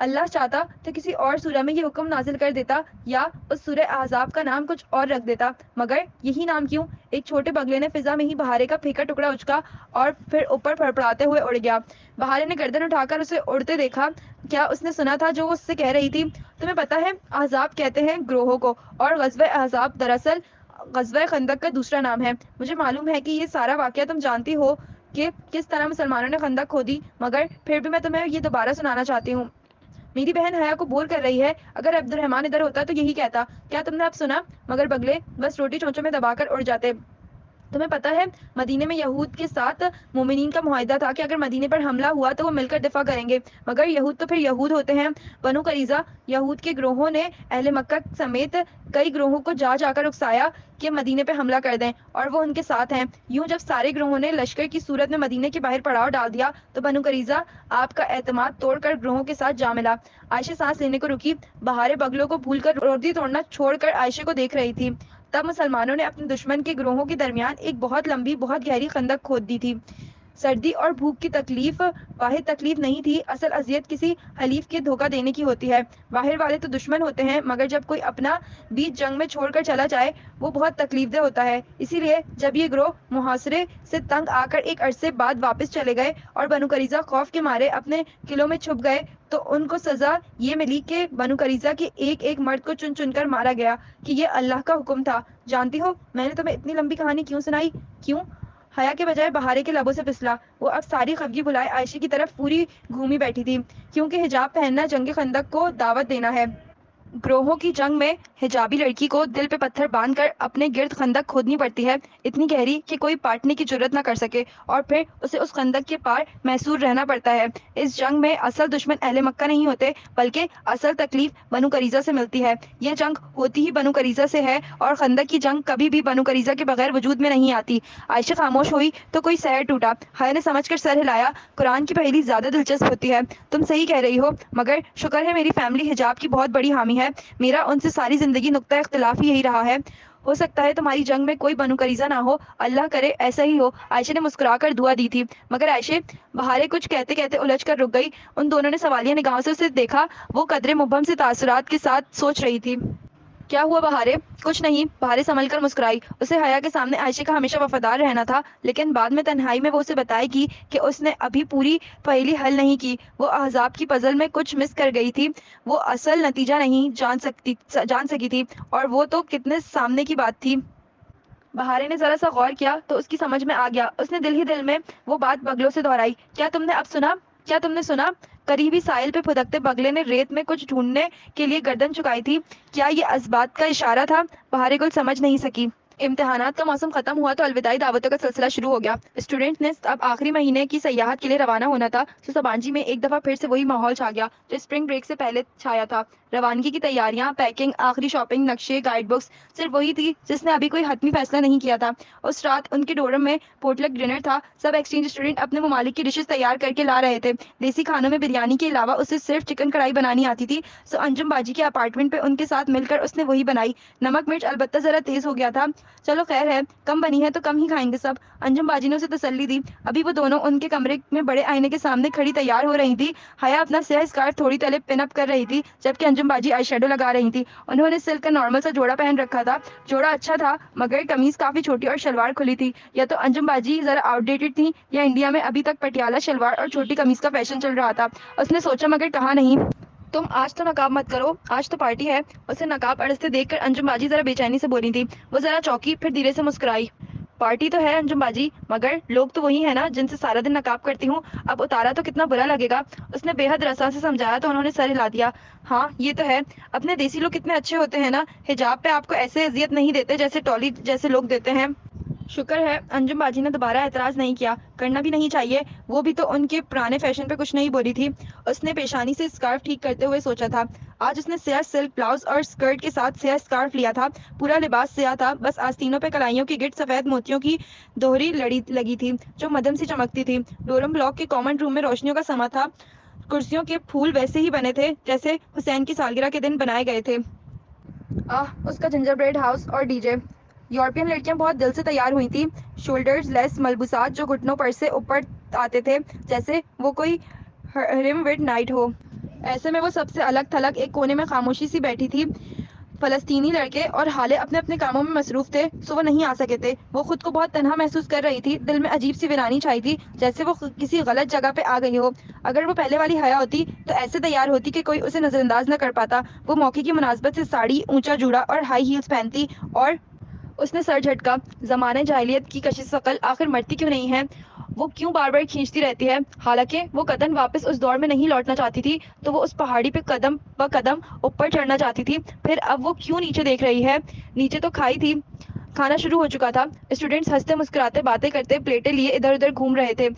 اللہ چاہتا تو کسی اور سورہ میں یہ حکم نازل کر دیتا، یا اس سورہ احزاب کا نام کچھ اور رکھ دیتا، مگر یہی نام کیوں؟ ایک چھوٹے بگلے نے فضا میں ہی بہارے کا پھیکا ٹکڑا اچکا اور پھر اوپر پھڑپڑاتے ہوئے اڑ گیا۔ بہارے نے گردن اٹھا کر اسے اڑتے دیکھا۔ کیا اس نے سنا تھا جو وہ اس سے کہہ رہی تھی؟ تمہیں پتہ ہے احزاب کہتے ہیں گروہوں کو، اور غزوہ احزاب دراصل غزوہ خندق کا دوسرا نام ہے۔ مجھے معلوم ہے کہ یہ سارا واقعہ تم جانتی ہو کہ کس طرح مسلمانوں نے خندق کھودی، مگر پھر بھی میں تمہیں یہ دوبارہ سنانا چاہتی ہوں۔ میری بہن حیا کو بور کر رہی ہے، اگر عبد الرحمان ادھر ہوتا تو یہی کہتا۔ کیا تم نے اب سنا؟ مگر بگلے بس روٹی چونچوں میں دبا کر اڑ جاتے۔ تمہیں پتہ ہے مدینے میں یہود کے ساتھ مومنین کا معاہدہ تھا کہ اگر مدینے پر حملہ ہوا تو وہ مل کر دفاع کریں گے، مگر یہود تو پھر یہود ہوتے ہیں۔ بنو قریظہ یہود کے گروہوں نے اہل مکہ سمیت کئی گروہوں کو جا جا کر اکسایا کہ مدینے پہ حملہ کر دیں، اور وہ ان کے ساتھ ہیں۔ یوں جب سارے گروہوں نے لشکر کی صورت میں مدینے کے باہر پڑاؤ ڈال دیا تو بنو قریظہ آپ کا اعتماد توڑ کر گروہوں کے ساتھ جا ملا۔ عائشہ سانس لینے کو رکی، بہارے بگلوں کو بھول کر روٹی توڑنا چھوڑ کر عائشہ کو دیکھ رہی تھی۔ تب مسلمانوں نے اپنے دشمن کے گروہوں کے درمیان ایک بہت لمبی بہت گہری خندق کھود دی تھی۔ سردی اور بھوک کی تکلیف واحد تکلیف نہیں تھی، اصل اذیت کسی حلیف کے دھوکہ دینے کی ہوتی ہے۔ باہر والے تو دشمن ہوتے ہیں، مگر جب کوئی اپنا بیچ جنگ میں چھوڑ کر چلا جائے وہ بہت تکلیف دہ ہوتا ہے۔ اسی لیے جب یہ گروہ محاصرے سے تنگ آ کر ایک عرصے بعد واپس چلے گئے اور بنو قریظہ خوف کے مارے اپنے قلعوں میں چھپ گئے تو ان کو سزا یہ ملی کہ بنو قریظہ کے ایک ایک مرد کو چن چن کر مارا گیا، کہ یہ اللہ کا حکم تھا۔ جانتی ہو میں نے تمہیں اتنی لمبی کہانی کیوں سنائی؟ کیوں؟ حیا کے بجائے بہارے کے لبوں سے پھسلا۔ وہ اب ساری خفگی بھلائے عائشہ کی طرف پوری گھومی بیٹھی تھی۔ کیونکہ حجاب پہننا جنگ خندق کو دعوت دینا ہے۔ ग्रोहों की जंग में हिजाबी लड़की को दिल पे पत्थर बांधकर अपने गिर्द खंदक खोदनी पड़ती है, इतनी गहरी कि कोई पाटने की जुर्रत ना कर सके, और फिर उसे उस खंदक के पार महसूर रहना पड़ता है। इस जंग में असल दुश्मन अहले मक्का नहीं होते, बल्कि असल तकलीफ बनु करीजा से मिलती है। यह जंग होती ही बनु करीजा से है, और खंदक की जंग कभी भी बनु करीजा के बगैर वजूद में नहीं आती। आयशा खामोश हुई तो कोई सहर टूटा। हया ने समझकर सर हिलाया, कुरान की पहेली ज्यादा दिलचस्प होती है। तुम सही कह रही हो, मगर शुक्र है मेरी फैमिली हिजाब की बहुत बड़ी हामी है। मेरा उनसे सारी जिंदगी नुक्ता इख्तिलाफ ही यही रहा है। हो सकता है तुम्हारी जंग में कोई बनु करीजा ना हो, अल्लाह करे ऐसा ही हो। आयशा ने मुस्कुराकर दुआ दी थी, मगर आयशे बहारे कुछ कहते कहते उलझ कर रुक गई। उन दोनों ने सवालिया निगाहों से उसे देखा। वो कदरे मुबहम से तासुरात के साथ सोच रही थी। क्या हुआ बहारे? कुछ नहीं, बहारे संभल कर मुस्कुराई। उसे हया के सामने आयशे का हमेशा वफादार रहना था, लेकिन बाद में तन्हाई में वो उसे बताएगी कि उसने अभी पूरी पहेली हल नहीं की। वो अहजाब की पजल में कुछ मिस कर गई थी। वो असल नतीजा नहीं जान सकी थी, और वो तो कितने सामने की बात थी। बहारे ने जरा सा गौर किया तो उसकी समझ में आ गया। उसने दिल ही दिल में वो बात बगलों से दोहराई। क्या तुमने अब सुना? क्या तुमने सुना? करीबी साहिल पे फुदकते बगले ने रेत में कुछ ढूंढने के लिए गर्दन झुकाई थी। क्या ये असबात का इशारा था? बहारे कुल समझ नहीं सकी। इम्तिहानात का मौसम खत्म हुआ तो अलविदाई दावतों का सिलसिला शुरू हो गया। स्टूडेंट ने अब आखिरी महीने की सयाहत के लिए रवाना होना था, तो सबांजी में एक दफा फिर से वही माहौल छा गया जो स्प्रिंग ब्रेक से पहले छाया था। रवानगी की तैयारियां, पैकिंग, आखिरी शॉपिंग, नक्शे, गाइड बुक्स, सिर्फ वही थी जिसने अभी कोई हतमी फैसला नहीं किया था। उस रात उनके डोरम में पोटलक डिनर था। सब एक्सचेंज स्टूडेंट अपने ममालिक की डिशेस तैयार करके ला रहे थे। देसी खानों में बिरयानी के अलावा उसे सिर्फ चिकन कढ़ाई बनानी आती थी, सो अंजुम बाजी के अपार्टमेंट पे उनके साथ मिलकर उसने वही बनाई। नमक मिर्च अलबत्ता जरा तेज हो गया था। चलो खैर है, कम बनी है तो कम ही खाएंगे सब। अंजुम बाजी ने उसे तसल्ली दी। अभी वो दोनों उनके कमरे में बड़े आईने के सामने खड़ी तैयार हो रही थी। हया अपना स्याह स्कार्फ थोड़ी तले पिन अप कर रही थी, जबकि अंजुम बाजी आई शेडो लगा रही थी। उन्होंने सिल्क का नॉर्मल सा जोड़ा पहन रखा था। जोड़ा अच्छा था, मगर कमीज काफी छोटी और शलवार खुली थी। या तो अंजुम बाजी जरा आउटडेटेड थी, या इंडिया में अभी तक पटियाला शलवार और छोटी कमीज का फैशन चल रहा था। उसने सोचा, मगर कहा नहीं। तुम आज तो नकाब मत करो, आज तो पार्टी है। उसे नकाब अड़सते देखकर अंजुम बाजी जरा बेचैनी से बोली थी। वो जरा चौंकी, फिर धीरे से मुस्कुराई। पार्टी तो है अंजुम बाजी, मगर लोग तो वही है ना जिनसे सारा दिन नकाब करती हूँ। अब उतारा तो कितना बुरा लगेगा। उसने बेहद रसा से समझाया तो उन्होंने सर हिला दिया। हाँ ये तो है, अपने देसी लोग कितने अच्छे होते हैं ना, हिजाब पे आपको ऐसे अजियत नहीं देते जैसे टॉली जैसे लोग देते हैं। शुक्र है अंजुम बाजी ने दोबारा एतराज नहीं किया, करना भी नहीं चाहिए। वो भी तो उनके पुराने फैशन पे कुछ नहीं बोली थी। उसने पेशानी से स्कार्फ ठीक करते हुए सोचा था। आज उसने स्याह सिल्क ब्लाउज और स्कर्ट के साथ स्याह स्कार्फ लिया था। पूरा लिबास स्याह था, बस आस्तीनों पे कलाइयों की गिट सफेद मोतियों की दोहरी लड़ी लगी थी जो मध्यम सी चमकती थी। डोरम ब्लॉक के कॉमन रूम में रोशनियों का समा था। कुर्सियों के फूल वैसे ही बने थे जैसे हुसैन की सालगिरह के दिन बनाए गए थे। उसका जिंजर ब्रेड हाउस और डीजे। यूरोपियन लड़कियां बहुत दिल से तैयार हुई थी। शोल्डर्स लेस मलबूसात जो घुटनों पर से ऊपर आते थे, जैसे वो कोई हिमविड नाइट हो। ऐसे में वो सबसे अलग थलग एक कोने में खामोशी सी बैठी थी। फलस्तीनी लड़के और हाले अपने अपने कामों में मसरूफ थे, सो वो नहीं आ सके थे। वो खुद को बहुत तन्हा महसूस कर रही थी। दिल में अजीब सी वीरानी छाई थी, जैसे वो किसी गलत जगह पे आ गई हो। अगर वो पहले वाली हया होती तो ऐसे तैयार होती कि कोई उसे नजरअंदाज न कर पाता। वो मौके की मुनासबत से साड़ी, ऊंचा जूड़ा और हाई हील्स पहनती, और उसने सर झटका। जमाने जाहिलियत की कशिश शकल आखिर मरती क्यों नहीं है? वो क्यों बार बार खींचती रहती है? हालांकि वो कदम वापस उस दौर में नहीं लौटना चाहती थी, तो वो उस पहाड़ी पे कदम ब कदम ऊपर चढ़ना चाहती थी। फिर अब वो क्यों नीचे देख रही है? नीचे तो खाई थी। खाना शुरू हो चुका था। स्टूडेंट्स हंसते मुस्कुराते बातें करते प्लेटें लिए इधर उधर घूम रहे थे।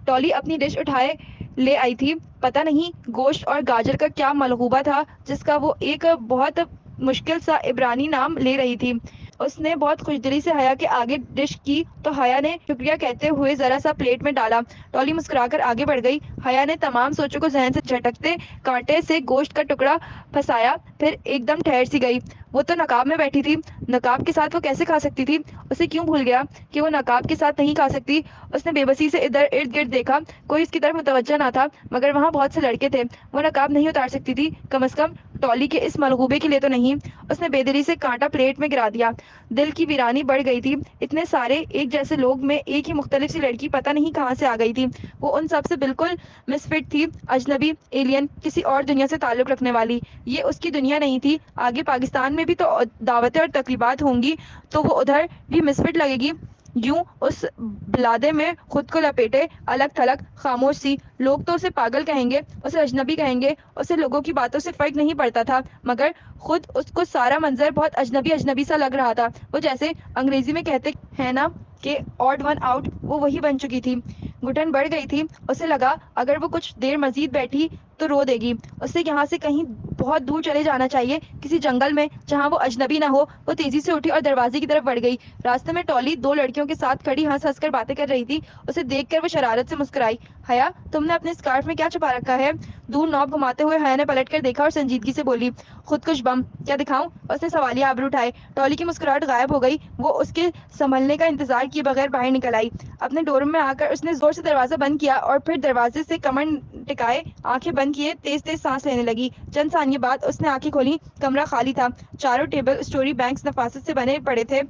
टॉली अपनी डिश उठाए ले आई थी। पता नहीं गोश्त और गाजर का क्या मलगूबा था जिसका वो एक बहुत मुश्किल सा इब्रानी नाम ले रही थी। उसने बहुत खुशदिली से हया के आगे डिश की तो हया ने शुक्रिया कहते हुए जरा सा प्लेट में डाला। टॉली मुस्कुराकर आगे बढ़ गई। हया ने तमाम सोचों को जहन से झटकते कांटे से गोश्त का टुकड़ा फंसाया, फिर एकदम ठहर सी गई। वो तो नकाब में बैठी थी, नकाब के साथ वो कैसे खा सकती थी? उसे क्यों भूल गया कि वो नकाब के साथ नहीं खा सकती? उसने बेबसी से इधर इर्द गिर्द देखा। कोई उसकी तरफ मुतवज्जा ना था, मगर वहाँ बहुत से लड़के थे। वो नकाब नहीं उतार सकती थी, कम से कम टॉली के इस मलगूबे के लिए तो नहीं। उसने बेदिली से कांटा प्लेट में गिरा दिया। दिल की वीरानी बढ़ गई थी। इतने सारे एक जैसे लोग में एक ही मुख्तलिफ सी लड़की पता नहीं कहाँ से आ गई थी। वो उन सब से बिल्कुल मिसफिट थी, अजनबी, एलियन, किसी और दुनिया से ताल्लुक रखने वाली। ये उसकी दुनिया नहीं थी। आगे पाकिस्तान में भी तो दावतें और तकरीबात होंगी, तो वो उधर भी मिसफिट लगेगी। यूं उस बिलादे में खुद को लपेटे, अलग थलग, खामोश सी। लोग तो उसे पागल कहेंगे, उसे अजनबी कहेंगे, उसे लोगों की बातों से फर्क नहीं पड़ता था, मगर खुद उसको सारा मंजर बहुत अजनबी अजनबी सा लग रहा था। वो जैसे अंग्रेजी में कहते हैं ना कि ऑड वन आउट, वो वही बन चुकी थी। घुटन बढ़ गई थी। उसे लगा अगर वो कुछ देर मजीद बैठी तो रो देगी। उसे यहाँ से कहीं बहुत दूर चले जाना चाहिए, किसी जंगल में जहाँ वो अजनबी ना हो। वो तेजी से उठी और दरवाजे की तरफ बढ़ गई। रास्ते में टॉली दो लड़कियों के साथ खड़ी हंस हंस कर बातें कर रही थी। उसे देखकर वो शरारत से मुस्कुराई। हया, तुमने अपने स्कार्फ में क्या छुपा रखा है? दूर नॉब घुमाते हुए हया ने पलटकर देखा और संजीदगी से बोली, खुदकुश बम। क्या दिखाऊं? उसने सवालिया आबरू उठाए। टॉली की मुस्कुराहट गायब हो गई। वो उसके संभलने का इंतजार किए बगैर बाहर निकल आई। अपने डोररूम में आकर उसने जोर से दरवाजा बंद किया और फिर दरवाजे से कमर टिकाए आंखें बंद किए तेज तेज सांस लेने लगी। चंद सानिये बाद उसने आंखें खोली। कमरा खाली था। चारों टेबल स्टोरी बैंक्स नफासत से बने पड़े थे।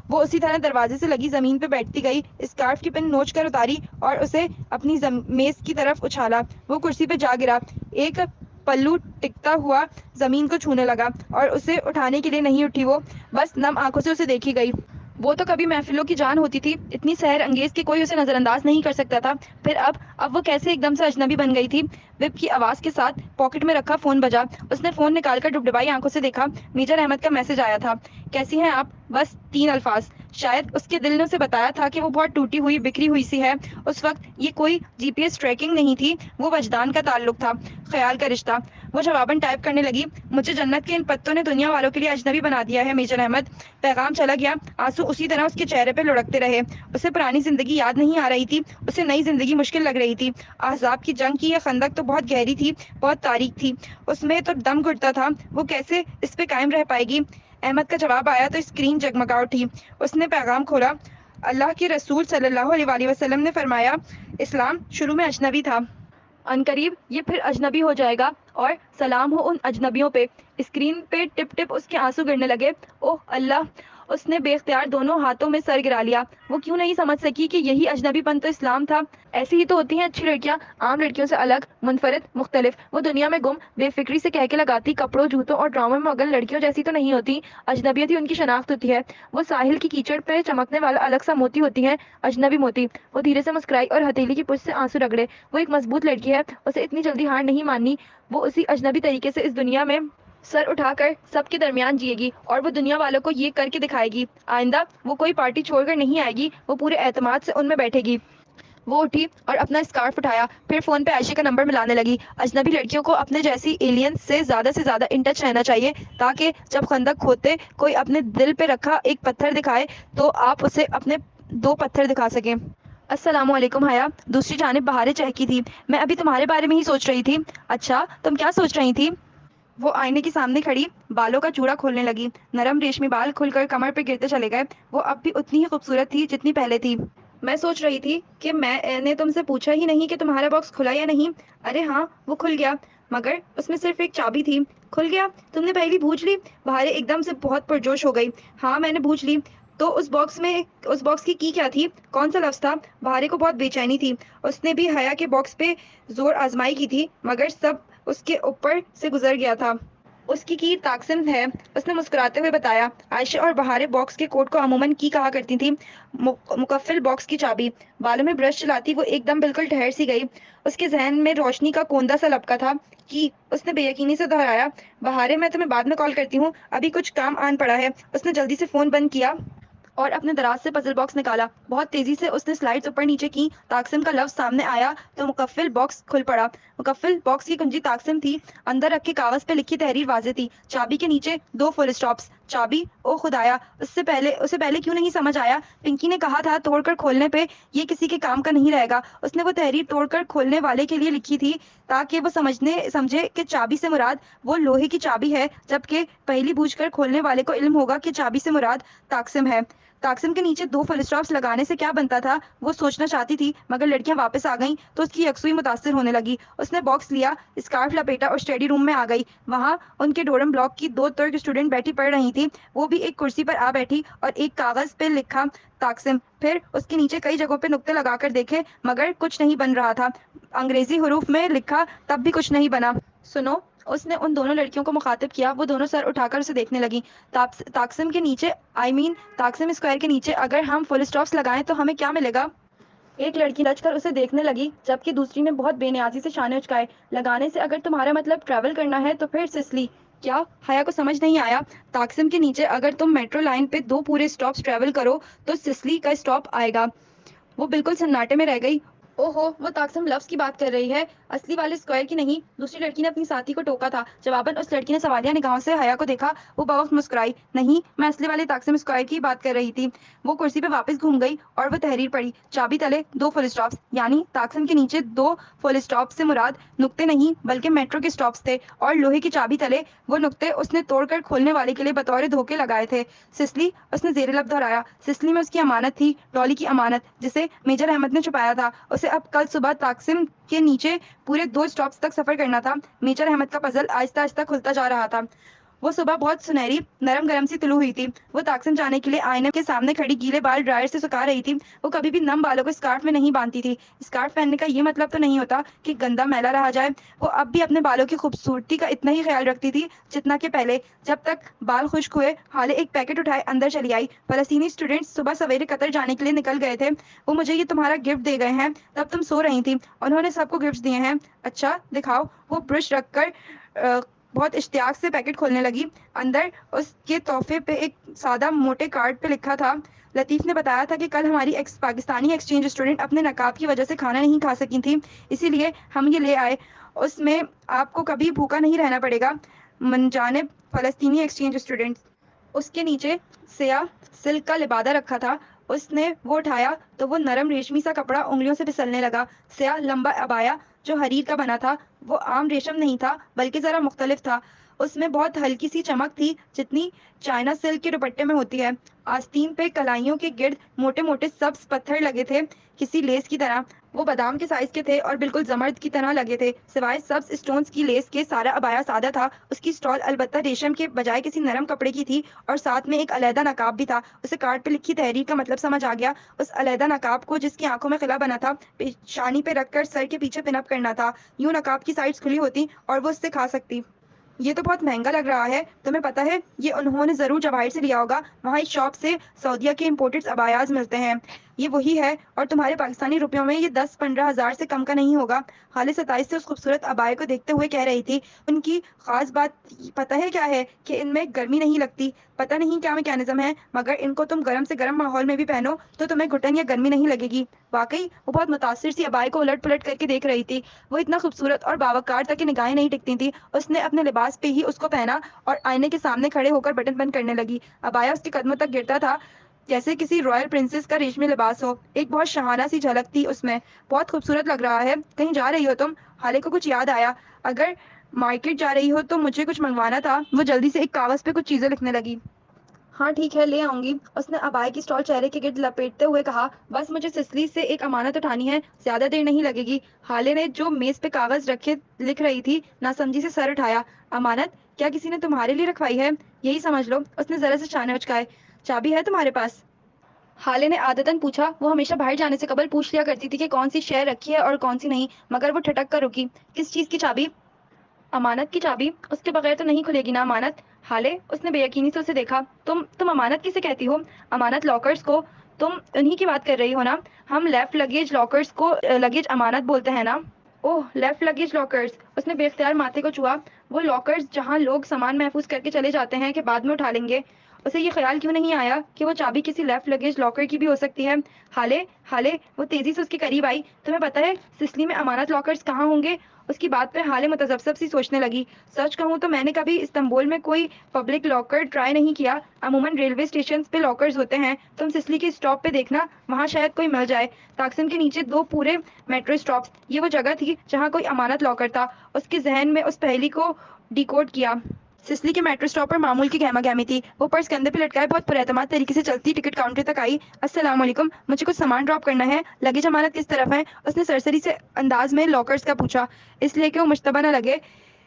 वो उसी तरह दरवाजे से लगी जमीन पर बैठती गई, स्कार्फ की पिन नोच कर उतारी और उसे अपनी मेज की तरफ उछाला। वो कुर्सी पे जा गिरा। एक पल्लू टिकता हुआ जमीन को छूने लगा और उसे उठाने के लिए नहीं उठी। वो बस नम आंखों से उसे देखी गई। वो तो कभी महफिलों की जान होती थी, इतनी सहर अंगेज कि कोई उसे नजरअंदाज नहीं कर सकता था। फिर अब वो कैसे एकदम से अजनबी बन गई थी। विप की आवाज के साथ पॉकेट में रखा फोन बजा। उसने फोन निकालकर डुबडुबाई आंखों से देखा। मेजर अहमद का मैसेज आया था। कैसी हैं आप? बस 3 अल्फाज। शायद उसके दिल ने उसे बताया था कि वो बहुत टूटी हुई बिखरी हुई सी है। उस वक्त ये कोई जीपीएस ट्रैकिंग नहीं थी, वो वजदान का ताल्लुक था, ख्याल का रिश्ता। वो जवाबन टाइप करने लगी, मुझे जन्नत के इन पत्तों ने दुनिया वालों के लिए अजनबी बना दिया है मेजर अहमद। पैगाम चला गया। आंसू उसी तरह उसके चेहरे पे लुढ़कते रहे। उसे पुरानी जिंदगी याद नहीं आ रही थी, उसे नई जिंदगी मुश्किल लग रही थी। ahzab की जंग की यह खंदक तो बहुत गहरी थी, बहुत तारीख थी। उसमें तो दम घुटता था। वो कैसे इस पे कायम रह पाएगी? अहमद का जवाब आया तो स्क्रीन जगमगा उठी। उसने पैगाम खोला। अल्लाह के रसूल सल्लल्लाहु अलैहि वसल्लम ने फरमाया, इस्लाम शुरू में अजनबी था, अनकरीब ये फिर अजनबी हो जाएगा, और सलाम हो उन अजनबियों पे। स्क्रीन पे टिप टिप उसके आंसू गिरने लगे। ओह अल्लाह! उसने बेख्तियार दोनों हाथों में सर गिरा लिया। वो क्यों नहीं समझ सकी कि यही अजनबीपन तो इस्लाम था। ऐसी ही तो होती हैं अच्छी लड़कियां, आम लड़कियों से अलग, मुनफरिद, मुख्तलिफ। वो दुनिया में गुम बेफिक्री से कह के लगाती, कपड़ों जूतों और ड्रामों में मगन लड़कियों जैसी तो नहीं होती। अजनबियत ही उनकी शनाख्त होती है। वो साहिल की कीचड़ पे चमकने वाला अलग सा मोती होती हैं, अजनबी मोती। वो धीरे से मुस्कुराई और हथेली की पुछ से आंसू रगड़े। वो एक मजबूत लड़की है, उसे इतनी जल्दी हार नहीं माननी। वो उसी अजनबी तरीके से इस दुनिया में सर उठाकर सबके दरमियान जिएगी और वो दुनिया वालों को ये करके दिखाएगी। आइंदा वो कोई पार्टी छोड़कर नहीं आएगी, वो पूरे एतमाद से उनमें बैठेगी। वो उठी और अपना स्कार्फ उठाया, फिर फोन पे आयशा का नंबर मिलाने लगी। अजनबी लड़कियों को अपने जैसी एलियंस से ज्यादा इन टच रहना चाहिए, ताकि जब खंदक खोदते कोई अपने दिल पे रखा एक पत्थर दिखाए तो आप उसे अपने 2 पत्थर दिखा सकें। अस्सलामुअलैकुम हया। दूसरी जानिब बहारें चहकी थी। मैं अभी तुम्हारे बारे में ही सोच रही थी। अच्छा, तुम क्या सोच रही थी? वो आईने के सामने खड़ी बालों का चूड़ा खोलने लगी। नरम रेशमी बाल खुलकर कमर पे गिरते चले गए। वो अब भी उतनी ही खूबसूरत थी जितनी पहले थी। मैं सोच रही थी कि मैंने तुमसे पूछा ही नहीं कि तुम्हारा बॉक्स खुला या नहीं। अरे हाँ, वो खुल गया, मगर उसमें सिर्फ एक चाबी थी। खुल गया? तुमने पहली बूझ ली? बहारें एकदम से बहुत पुरजोश हो गई। हाँ, मैंने बूझ ली। तो उस बॉक्स की क्या थी? कौन सा लफ्ज था? बहारे को बहुत बेचैनी थी। उसने भी हया के बॉक्स पे जोर आजमाई की थी, मगर सब उसके ऊपर से गुजर गया था। उसकी की ताकसिम है, उसने मुस्कुराते हुए बताया। आयशा और बहारे बॉक्स के कोड को अमूमन की कहा करती थी, मुकफ्फिल बॉक्स की चाबी। बालों में ब्रश चलाती वो एकदम बिल्कुल ठहर सी गई। उसके जहन में रोशनी का कोंदा सा लपका था। कि उसने बेयकीनी से दोहराया। बहारे, मैं तुम्हें बाद में कॉल करती हूँ, अभी कुछ काम आन पड़ा है। उसने जल्दी से फोन बंद किया और अपने दराज से पजल बॉक्स निकाला। बहुत तेजी से उसने स्लाइड्स ऊपर नीचे की। ताकसिम का लफ्ज सामने आया तो मुकफ्फिल बॉक्स खुल पड़ा। मुकफ्फिल बॉक्स की कुंजी ताकसिम थी। अंदर रखे कागज पे लिखी तहरीर वाजे थी। चाबी के नीचे 2 फुल स्टॉप्स। चाबी? ओ खुदाया, उसे पहले क्यों नहीं समझ आया? पिंकी ने कहा था तोड़कर खोलने पे ये किसी के काम का नहीं रहेगा। उसने वो तहरीर तोड़कर खोलने वाले के लिए लिखी थी, ताकि वो समझे कि चाबी से मुराद वो लोहे की चाबी है, जबकि पहली बूझकर खोलने वाले को इल्म होगा कि चाबी से मुराद ताकसिम है। ताकसिम के नीचे 2 फुल स्टॉप्स लगाने से क्या बनता था, वो सोचना चाहती थी, मगर लड़कियां वापस आ गईं तो उसकी यकसुई मुतासिर होने लगी। उसने बॉक्स लिया, स्कार्फ लपेटा और स्टडी रूम में आ गई। वहां उनके डोरम ब्लॉक की 2 तुर्क स्टूडेंट बैठी पढ़ रही थी। वो भी एक कुर्सी पर आ बैठी और एक कागज पे लिखा ताकसिम। फिर उसके नीचे कई जगहों पे नुक्ते लगाकर देखे, मगर कुछ नहीं बन रहा था। अंग्रेजी हरूफ में लिखा, तब भी कुछ नहीं बना। सुनो, اس نے ان دونوں لڑکیوں کو مخاطب کیا، وہ دونوں سر اٹھا کر اسے دیکھنے لگیں۔ تاکسم کے نیچے تاکسم اسکوائر کے نیچے اگر ہم فل اسٹاپس لگائیں تو ہمیں کیا ملے گا؟ ایک لڑکی لچ کر اسے دیکھنے لگی جبکہ دوسری نے بہت بے نیازی سے شانے اچکائے۔ لگانے سے اگر تمہارا مطلب ٹریول کرنا ہے تو پھر سسلی کیا؟ حیا کو سمجھ نہیں آیا۔ تاکسم کے نیچے اگر تم میٹرو لائن پہ 2 پورے اسٹاپس ٹریول کرو تو سسلی کا اسٹاپ آئے گا۔ وہ بالکل سناٹے میں رہ گئی۔ اوہو، وہ تاکسم لفظ کی بات کر رہی ہے، اصلی والے اسکوائر کی نہیں۔ دوسری لڑکی نے اپنی ساتھی کو ٹوکا تھا۔ جواباً اس لڑکی نے سوالیہ نگاہوں سے حیا کو دیکھا۔ وہ بوقت مسکرائی۔ نہیں، میں اصلی والے تاکسم اسکوائر کی بات کر رہی تھی۔ وہ کرسی پہ واپس گھوم گئی اور وہ تحریر پڑھی۔ چابی تلے 2 فل اسٹاپس، یعنی تاکسم کے نیچے 2 فل اسٹاپس سے مراد نقطے نہیں بلکہ میٹرو کے اسٹاپس تھے، اور لوہے کی چابی تلے وہ نقطے اس نے توڑ کر کھولنے والے کے لیے بطور دھوکے لگائے تھے۔ سسلی، اس نے زیر لب دہرایا۔ سسلی میں اس کی امانت تھی، ڈالی کی امانت، جسے میجر احمد نے چھپایا تھا۔ اسے اب کل صبح تاکسم کے نیچے پورے 2 اسٹاپس تک سفر کرنا تھا۔ میجر احمد کا پزل آہستہ آہستہ کھلتا جا رہا تھا۔ وہ صبح بہت سنہری، نرم گرم سی طلوع ہوئی تھی۔ وہ تاکسم جانے کے لیے آئینے کے سامنے کھڑی گیلے بال ڈرائر سے سکھا رہی تھی۔ وہ کبھی بھی نم بالوں کو اسکارف میں نہیں باندھتی تھی۔ اسکارف پہننے کا یہ مطلب تو نہیں ہوتا کہ گندا میلا رہا جائے۔ وہ اب بھی اپنے بالوں کی خوبصورتی کا اتنا ہی خیال رکھتی تھی جتنا کہ پہلے۔ جب تک بال خشک ہوئے، حالے ایک پیکٹ اٹھائے اندر چلی آئی۔ فلسطینی اسٹوڈنٹس صبح سویرے قطر جانے کے لیے نکل گئے تھے۔ وہ مجھے یہ تمہارا گفٹ دے گئے ہیں، تب تم سو رہی تھی۔ انہوں نے سب کو گفٹ دیے ہیں۔ اچھا دکھاؤ۔ وہ برش رکھ کر بہت اشتیاق سے پیکٹ کھولنے لگی۔ اندر اس کے تحفے پہ ایک سادہ موٹے کارڈ پہ لکھا تھا، لطیف نے بتایا تھا کہ کل ہماری پاکستانی ایکسچینج اسٹوڈنٹ اپنے نقاب کی وجہ سے کھانا نہیں کھا سکی تھی، اسی لیے ہم یہ لے آئے۔ اس میں آپ کو کبھی بھوکا نہیں رہنا پڑے گا، من جانب فلسطینی ایکسچینج اسٹوڈنٹ۔ اس کے نیچے سیاہ سلک کا لبادہ رکھا تھا۔ اس نے وہ اٹھایا تو وہ نرم ریشمی سا کپڑا انگلیوں سے پھسلنے لگا۔ سیاہ لمبا عبایا جو حریر کا بنا تھا، وہ عام ریشم نہیں تھا بلکہ ذرا مختلف تھا۔ اس میں بہت ہلکی سی چمک تھی جتنی چائنا سلک کے دوپٹے میں ہوتی ہے۔ آستین پہ کلائیوں کے گرد موٹے موٹے سبز پتھر لگے تھے، کسی لیس کی طرح۔ وہ بادام کے سائز کے تھے اور بالکل زمرد کی طرح لگے تھے۔ سوائے سبز اسٹونز کی لیس کے سارا عبایا سادہ تھا۔ اس کی اسٹال البتہ ریشم کے بجائے کسی نرم کپڑے کی تھی اور ساتھ میں ایک علیحدہ نقاب بھی تھا۔ اسے کارڈ پہ لکھی تحریر کا مطلب سمجھ آ گیا۔ اس علیحدہ نقاب کو جس کی آنکھوں میں قلعہ بنا تھا پیشانی پہ رکھ کر سر کے پیچھے پن اپ کرنا تھا، یوں نقاب کی سائڈز کھلی ہوتی اور وہ اس سے کھا سکتی۔ یہ تو بہت مہنگا لگ رہا ہے، تمہیں پتہ ہے یہ انہوں نے ضرور جواہر سے لیا ہوگا، وہاں ایک شاپ سے سعودیہ کے امپورٹڈ عبایاز ملتے ہیں۔ یہ وہی ہے، اور تمہارے پاکستانی روپیوں میں یہ 10-15 ہزار سے کم کا نہیں ہوگا۔ خالد 27 سے اس خوبصورت عبایا کو دیکھتے ہوئے کہہ رہی تھی۔ ان کی خاص بات پتہ ہے کیا ہے؟ کہ ان میں گرمی نہیں لگتی، پتہ نہیں کیا میکینزم ہے، مگر ان کو تم گرم سے گرم ماحول میں بھی پہنو تو تمہیں گھٹن یا گرمی نہیں لگے گی۔ واقعی وہ بہت متاثر سی عبایا کو الٹ پلٹ کر کے دیکھ رہی تھی۔ وہ اتنا خوبصورت اور باوقار تھا کہ نگاہیں نہیں ٹکتی تھیں۔ اس نے اپنے لباس پہ ہی اس کو پہنا اور آئینے کے سامنے کھڑے ہو کر بٹن بند کرنے لگی۔ عبایا اس کے قدموں تک گرتا تھا جیسے کسی رائل پرنسس کا ریشمی لباس ہو۔ ایک بہت شاہانہ سی جھلک تھی اس میں۔ بہت خوبصورت لگ رہا ہے، کہیں جا رہی ہو تم؟ حالے کو کچھ یاد آیا۔ اگر مارکیٹ جا رہی ہو تو مجھے کچھ منگوانا تھا۔ وہ جلدی سے ایک کاغذ پہ کچھ چیزیں لکھنے لگی۔ ہاں ٹھیک ہے، لے آؤں گی، اس نے عبایا کی اسٹال چہرے کے گرد لپیٹتے ہوئے کہا۔ بس مجھے سسلی سے ایک امانت اٹھانی ہے، زیادہ دیر نہیں لگے گی۔ حالے نے جو میز پہ کاغذ رکھے لکھ رہی تھی ناسمجھی سے سر اٹھایا۔ امانت؟ کیا کسی نے تمہارے لیے رکھوائی ہے؟ یہی سمجھ لو، اس نے ذرا سے شانے اچکائے۔ چابی ہے تمہارے پاس؟ حالے نے عادتاً پوچھا۔ وہ ہمیشہ باہر جانے سے قبل پوچھ لیا کرتی تھی کہ کون سی شے رکھی ہے اور کون سی نہیں، مگر وہ ٹھٹک کر رکی۔ کس چیز کی چابی؟ امانت کی چابی؟ اس کے بغیر تو نہیں کھلے گی نا امانت؟ حالے، اس نے بے یقینی سے اسے دیکھا۔ تم امانت کسے کہتی ہو؟ امانت لاکرز کو، تم انہی کی بات کر رہی ہو نا؟ ہم لیفٹ لگیج لاکرز کو لگیج امانت بولتے ہیں نا؟ اوہ، لیفٹ لگیج لاکرز، اس نے بے اختیار ماتھے کو چھوا۔ وہ لاکرز جہاں لوگ سامان محفوظ کر کے چلے جاتے ہیں کہ بعد میں اٹھا لیں گے۔ اسے یہ خیال کیوں نہیں آیا کہ وہ چابی کسی لیفٹ لگیج لاکر کی بھی ہو سکتی ہے؟ حالے، وہ تیزی سے اس کے قریب آئی۔ تمہیں پتہ ہے سسلی میں امانت لاکرز کہاں ہوں گے؟ اس کی بات پہ حالے متذبذب سی سوچنے لگی۔ سچ کہوں تو میں نے کبھی استنبول میں کوئی پبلک لاکر ٹرائی نہیں کیا، عموماً ریلوے اسٹیشنز پہ لاکرز ہوتے ہیں۔ تم سسلی کے اسٹاپ پہ دیکھنا، وہاں شاید کوئی مل جائے۔ تاکسم کے نیچے 2 پورے میٹرو اسٹاپس، یہ وہ جگہ تھی جہاں کوئی امانت لاکر تھا۔ اس کے ذہن میں اس پہیلی کو ڈیکوڈ کیا۔ سسلی کے میٹرو اسٹاپ پر معمول کی گہما گہمی تھی۔ وہ پرس کندھے پہ لٹکائے بہت پر اعتماد طریقے سے چلتی ٹکٹ کاؤنٹر تک آئی۔ السلام علیکم، مجھے کچھ سامان ڈراپ کرنا ہے، لگیج امانت کس طرف ہے؟ اس نے سرسری سے انداز میں لاکرز کا پوچھا، اس لیے کہ وہ مشتبہ نہ لگے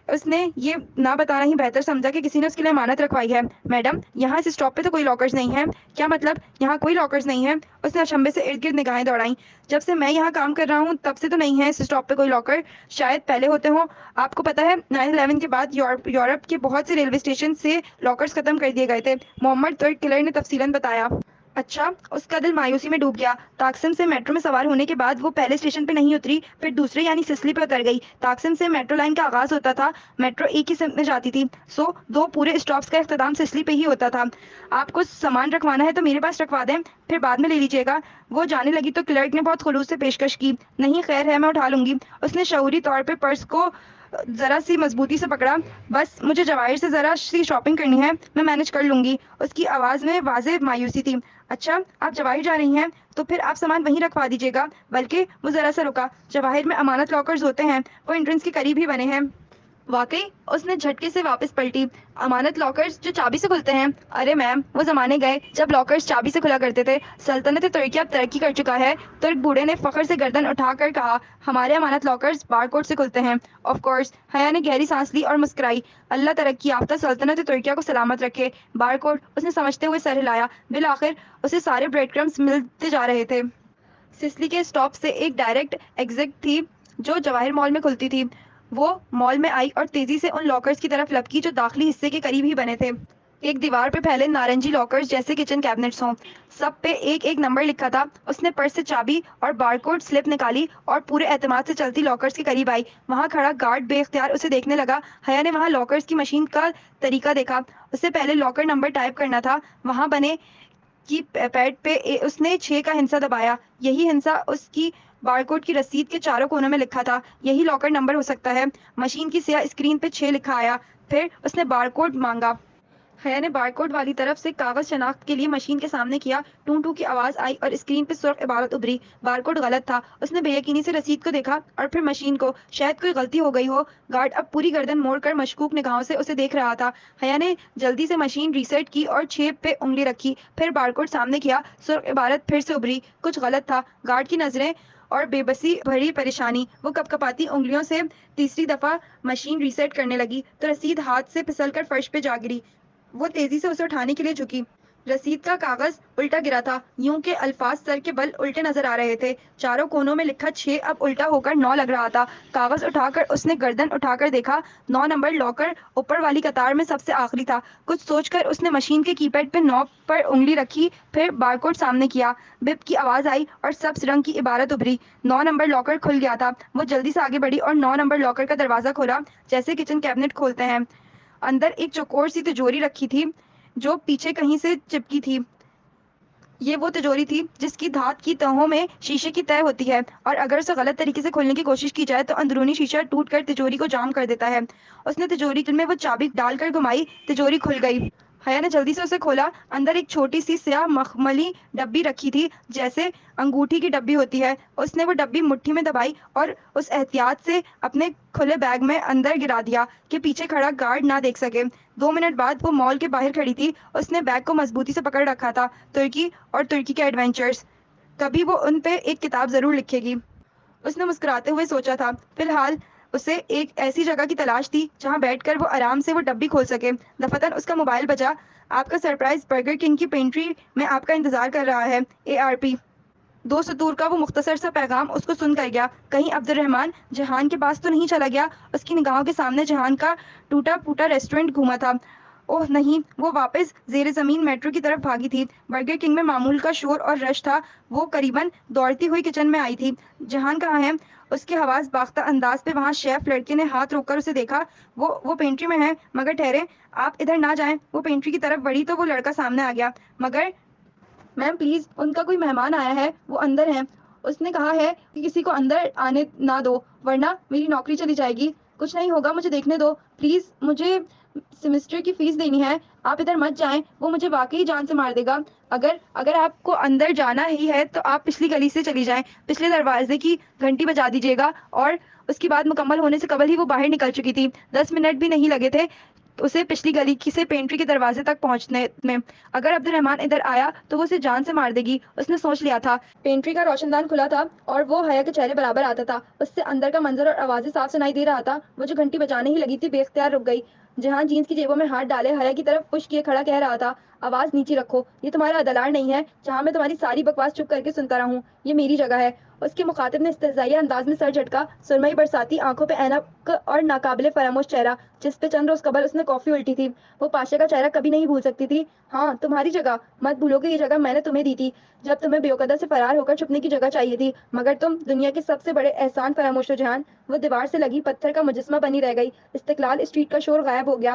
اس نے یہ نہ بتانا ہی بہتر سمجھا کہ کسی نے اس کے لیے امانت رکھوائی ہے۔ میڈم، یہاں اس اسٹاپ پہ تو کوئی لاکرز نہیں ہے۔ کیا مطلب یہاں کوئی لاکرز نہیں ہے؟ اس نے اچنبے سے ارد گرد نگاہیں دوڑائیں۔ جب سے میں یہاں کام کر رہا ہوں تب سے تو نہیں ہے اس اسٹاپ پہ کوئی لاکر، شاید پہلے ہوتے ہوں۔ آپ کو پتا ہے 9/11 کے بعد یورپ کے بہت سے ریلوے اسٹیشن سے لاکرز ختم کر دیے گئے تھے، محمد ترک کلر نے تفصیلاً بتایا۔ اچھا، اس کا دل مایوسی میں ڈوب گیا۔ تاکسم سے میٹرو میں سوار ہونے کے بعد وہ پہلے اسٹیشن پہ نہیں اتری، پھر دوسرے یعنی سسلی پہ اتر گئی۔ تاکسم سے میٹرو لائن کا آغاز ہوتا تھا، میٹرو ایک ہی سمت میں جاتی تھی، سو دو پورے اسٹاپس کا اختتام سسلی پہ ہی ہوتا تھا۔ آپ کو سامان رکھوانا ہے تو میرے پاس رکھوا دیں، پھر بعد میں لے لیجیے گا۔ وہ جانے لگی تو کلرک نے بہت خلوص سے پیشکش کی۔ نہیں خیر ہے، میں اٹھا لوں گی۔ اس نے شعوری طور پہ پرس کو ذرا سی مضبوطی سے پکڑا۔ بس مجھے جواہر سے ذرا سی شاپنگ کرنی ہے، میں مینج کر لوں گی۔ اس کی آواز میں واضح مایوسی تھی۔ اچھا، آپ جواہر جا رہی ہیں تو پھر آپ سامان وہیں رکھوا دیجیے گا۔ بلکہ وہ ذرا سا رکا، جواہر میں امانت لاکرز ہوتے ہیں، وہ انٹرنس کے قریب ہی بنے ہیں۔ واقعی؟ اس نے جھٹکے سے واپس پلٹی۔ امانت لاکرز جو چابی سے کھلتے ہیں؟ ارے میم، وہ زمانے گئے جب لاکرز چابی سے کھلا کرتے تھے۔ سلطنت ترکی اب ترقی کر چکا ہے۔ ترک بوڑھے نے فخر سے گردن اٹھا کر کہا، ہمارے امانت لاکرز بار کوڈ سے کھلتے ہیں۔ Of course. حیا نے گہری سانس لی اور مسکرائی۔ اللہ ترقی یافتہ سلطنت ترکیہ کو سلامت رکھے۔ Bar code? اس نے سمجھتے ہوئے سر ہلایا۔ بالآخر اسے سارے بریڈ کرمز ملتے جا رہے تھے۔ سسلی کے اسٹاپ سے ایک ڈائریکٹ ایگزٹ تھی جو جواہر مال میں کھلتی تھی۔ وہ مال میں آئی اور تیزی سے ان لاکرز کی طرف لپکی جو داخلی حصے کے قریب ہی بنے تھے۔ ایک دیوار پہ پھیلے نارنجی لاکرز جیسے کچن کیبنٹس ہوں، سب پہ ایک ایک نمبر لکھا تھا۔ اس نے پرس سے چابی اور بارکوڈ سلپ نکالی اور پورے اعتماد سے چلتی لاکرز کے قریب آئی۔ وہاں کھڑا گارڈ بے اختیار اسے دیکھنے لگا۔ حیا نے وہاں لاکرز کی مشین کا طریقہ دیکھا۔ اسے پہلے لاکر نمبر ٹائپ کرنا تھا، وہاں بنے کی پیڈ پہ اس نے 6 کا ہندسہ دبایا۔ یہی ہندسہ اس کی بارکوڈ کی رسید کے چاروں کونوں میں لکھا تھا۔ یہی لاکر نمبر ہو سکتا ہے۔ مشین کی سیاہ اسکرین پہ 6 لکھا آیا۔ پھر اس نے بارکوڈ مانگا۔ حیا نے بارکوڈ والی طرف سے کاغذ شناخت کے لیے مشین کے سامنے کیا۔ ٹوں ٹوں کی آواز آئی اور اسکرین پہ سرخ عبارت ابھری، بارکوڈ غلط تھا۔ اس نے بے یقینی سے رسید کو دیکھا اور پھر مشین کو، شاید کوئی غلطی ہو گئی ہو۔ گارڈ اب پوری گردن موڑ کر مشکوک نگاہوں سے اسے دیکھ رہا تھا۔ حیا نے جلدی سے مشین ریسیٹ کی اور 6 پہ انگلی رکھی، پھر بارکوڈ سامنے کیا۔ سرخ عبارت پھر سے ابھری، کچھ غلط تھا۔ گارڈ کی نظریں اور بے بسی بھری پریشانی، وہ کپکپاتی انگلیوں سے تیسری دفعہ مشین ریسیٹ کرنے لگی تو رسید ہاتھ سے پھسل کر فرش پہ جا گری۔ وہ تیزی سے اسے اٹھانے کے لیے جھکی۔ رسید کا کاغذ الٹا گرا تھا، یوں کہ الفاظ سر کے بل الٹے نظر آ رہے تھے۔ چاروں کونوں میں لکھا 6 اب الٹا ہو کر 9 لگ رہا تھا۔ کاغذ اٹھا کر اس نے گردن اٹھا کر دیکھا، 9 نمبر لاکر اوپر والی قطار میں سب سے آخری تھا۔ کچھ سوچ کر اس نے مشین کے کی پیڈ پہ 9 پر انگلی رکھی، پھر بارکوڈ سامنے کیا۔ بپ کی آواز آئی اور سبز رنگ کی عبارت ابھری۔ 9 نمبر لاکر کھل گیا تھا۔ وہ جلدی سے آگے بڑھی اور 9 نمبر لاکر کا دروازہ کھولا جیسے کچن کیبنٹ کھولتے ہیں۔ اندر ایک چوکور سی تجوری رکھی تھی جو پیچھے کہیں سے چپکی تھی۔ یہ وہ تجوری تھی جس کی دھات کی تہوں میں شیشے کی تہ ہوتی ہے اور اگر اسے غلط طریقے سے کھولنے کی کوشش کی جائے تو اندرونی شیشہ ٹوٹ کر تجوری کو جام کر دیتا ہے۔ اس نے تجوری میں وہ چابی ڈال کر گھمائی، تجوری کھل گئی۔ حیا نے جلدی سے اسے کھولا۔ اندر ایک چھوٹی سی سیاہ مخملی ڈبی رکھی تھی جیسے انگوٹھی کی ڈبی ہوتی ہے۔ اس نے وہ ڈبی مٹھی میں دبائی اور اس احتیاط سے اپنے کھلے بیگ میں اندر گرا دیا کہ پیچھے کھڑا گارڈ نہ دیکھ سکے۔ 2 منٹ بعد وہ مال کے باہر کھڑی تھی۔ اس نے بیگ کو مضبوطی سے پکڑ رکھا تھا، ترکی اور ترکی کے ایڈونچرز، کبھی وہ ان پہ ایک کتاب ضرور لکھے گی۔ اس نے مسکراتے ہوئے سوچا تھا، فی الحال اسے ایک ایسی جگہ کی تلاش تھی جہاں بیٹھ کر وہ آرام سے وہ ڈبی کھول سکے۔ دفعتاً اس کا موبائل بجا۔ آپ کا سرپرائز برگر کنگ کی پینٹری میں آپ کا انتظار کر رہا ہے، ARP۔ 2 سطور کا وہ مختصر سا پیغام اس کو سن کر گیا۔ کہیں عبد الرحمن جہان کے پاس تو نہیں چلا گیا؟ اس کی نگاہوں کے سامنے جہان کا ٹوٹا پھوٹا ریسٹورنٹ گھوما تھا۔ اوہ نہیں، وہ واپس زیر زمین میٹرو کی طرف بھاگی تھی۔ برگر کنگ میں معمول کا شور اور رش تھا۔ وہ قریباً دوڑتی ہوئی کچن میں آئی تھی۔ جہان کہاں ہے؟ اس کے حواس باختہ انداز پہ وہاں شیف لڑکے نے ہاتھ روک کر اسے دیکھا۔ وہ پینٹری میں ہے، مگر ٹھہرے، آپ ادھر نہ جائیں۔ وہ پینٹری کی طرف بڑھی تو وہ لڑکا سامنے آ گیا۔ مگر میم پلیز، ان کا کوئی مہمان آیا ہے، وہ اندر ہیں۔ اس نے کہا ہے کہ کسی کو اندر آنے نہ دو ورنہ میری نوکری چلی جائے گی۔ کچھ نہیں ہوگا، مجھے دیکھنے دو پلیز، مجھے سیمسٹر کی فیس دینی ہے۔ آپ ادھر مت جائیں، وہ مجھے واقعی جان سے مار دے گا۔ اگر آپ کو اندر جانا ہی ہے تو آپ پچھلی گلی سے چلی جائیں، پچھلے دروازے کی گھنٹی بجا دیجیے گا۔ اور اس کی بات مکمل ہونے سے قبل ہی وہ باہر نکل چکی تھی۔ 10 منٹ بھی نہیں لگے تھے اسے پچھلی گلی سے پینٹری کے دروازے تک پہنچنے میں۔ اگر عبد الرحمان ادھر آیا تو وہ اسے جان سے مار دے گی، اس نے سوچ لیا تھا۔ پینٹری کا روشن دان کھلا تھا اور وہ حیا کے چہرے برابر آتا تھا۔ اس سے اندر کا منظر اور آوازیں صاف سنائی دے رہا تھا۔ وہ جو گھنٹی بجانے ہی لگی تھی بے اختیار رک گئی۔ جہان جینس کی جیبوں میں ہاتھ ڈالے حیا کی طرف پش کیے کھڑا کہہ رہا تھا، آواز نیچی رکھو، یہ تمہارا دلال نہیں ہے جہاں میں تمہاری ساری بکواس چپ کر کے سنتا رہوں، یہ میری جگہ ہے۔ اس کے مخاطب نے استہزائیہ انداز میں سر جھٹکا، سرمئی برساتی آنکھوں پہ اینک اور ناقابل فراموش چہرہ جس پہ چند روز قبل اس نے کافی الٹی تھی۔ وہ پاشا کا چہرہ کبھی نہیں بھول سکتی تھی۔ ہاں تمہاری جگہ، مت بھولو کہ یہ جگہ میں نے تمہیں دی تھی جب تمہیں بیوقدر سے فرار ہو کر چھپنے کی جگہ چاہیے تھی، مگر تم دنیا کے سب سے بڑے احسان فراموش ہو جہان۔ وہ دیوار سے لگی پتھر کا مجسمہ بنی رہ گئی۔ استقلال اسٹریٹ کا شور غائب ہو گیا۔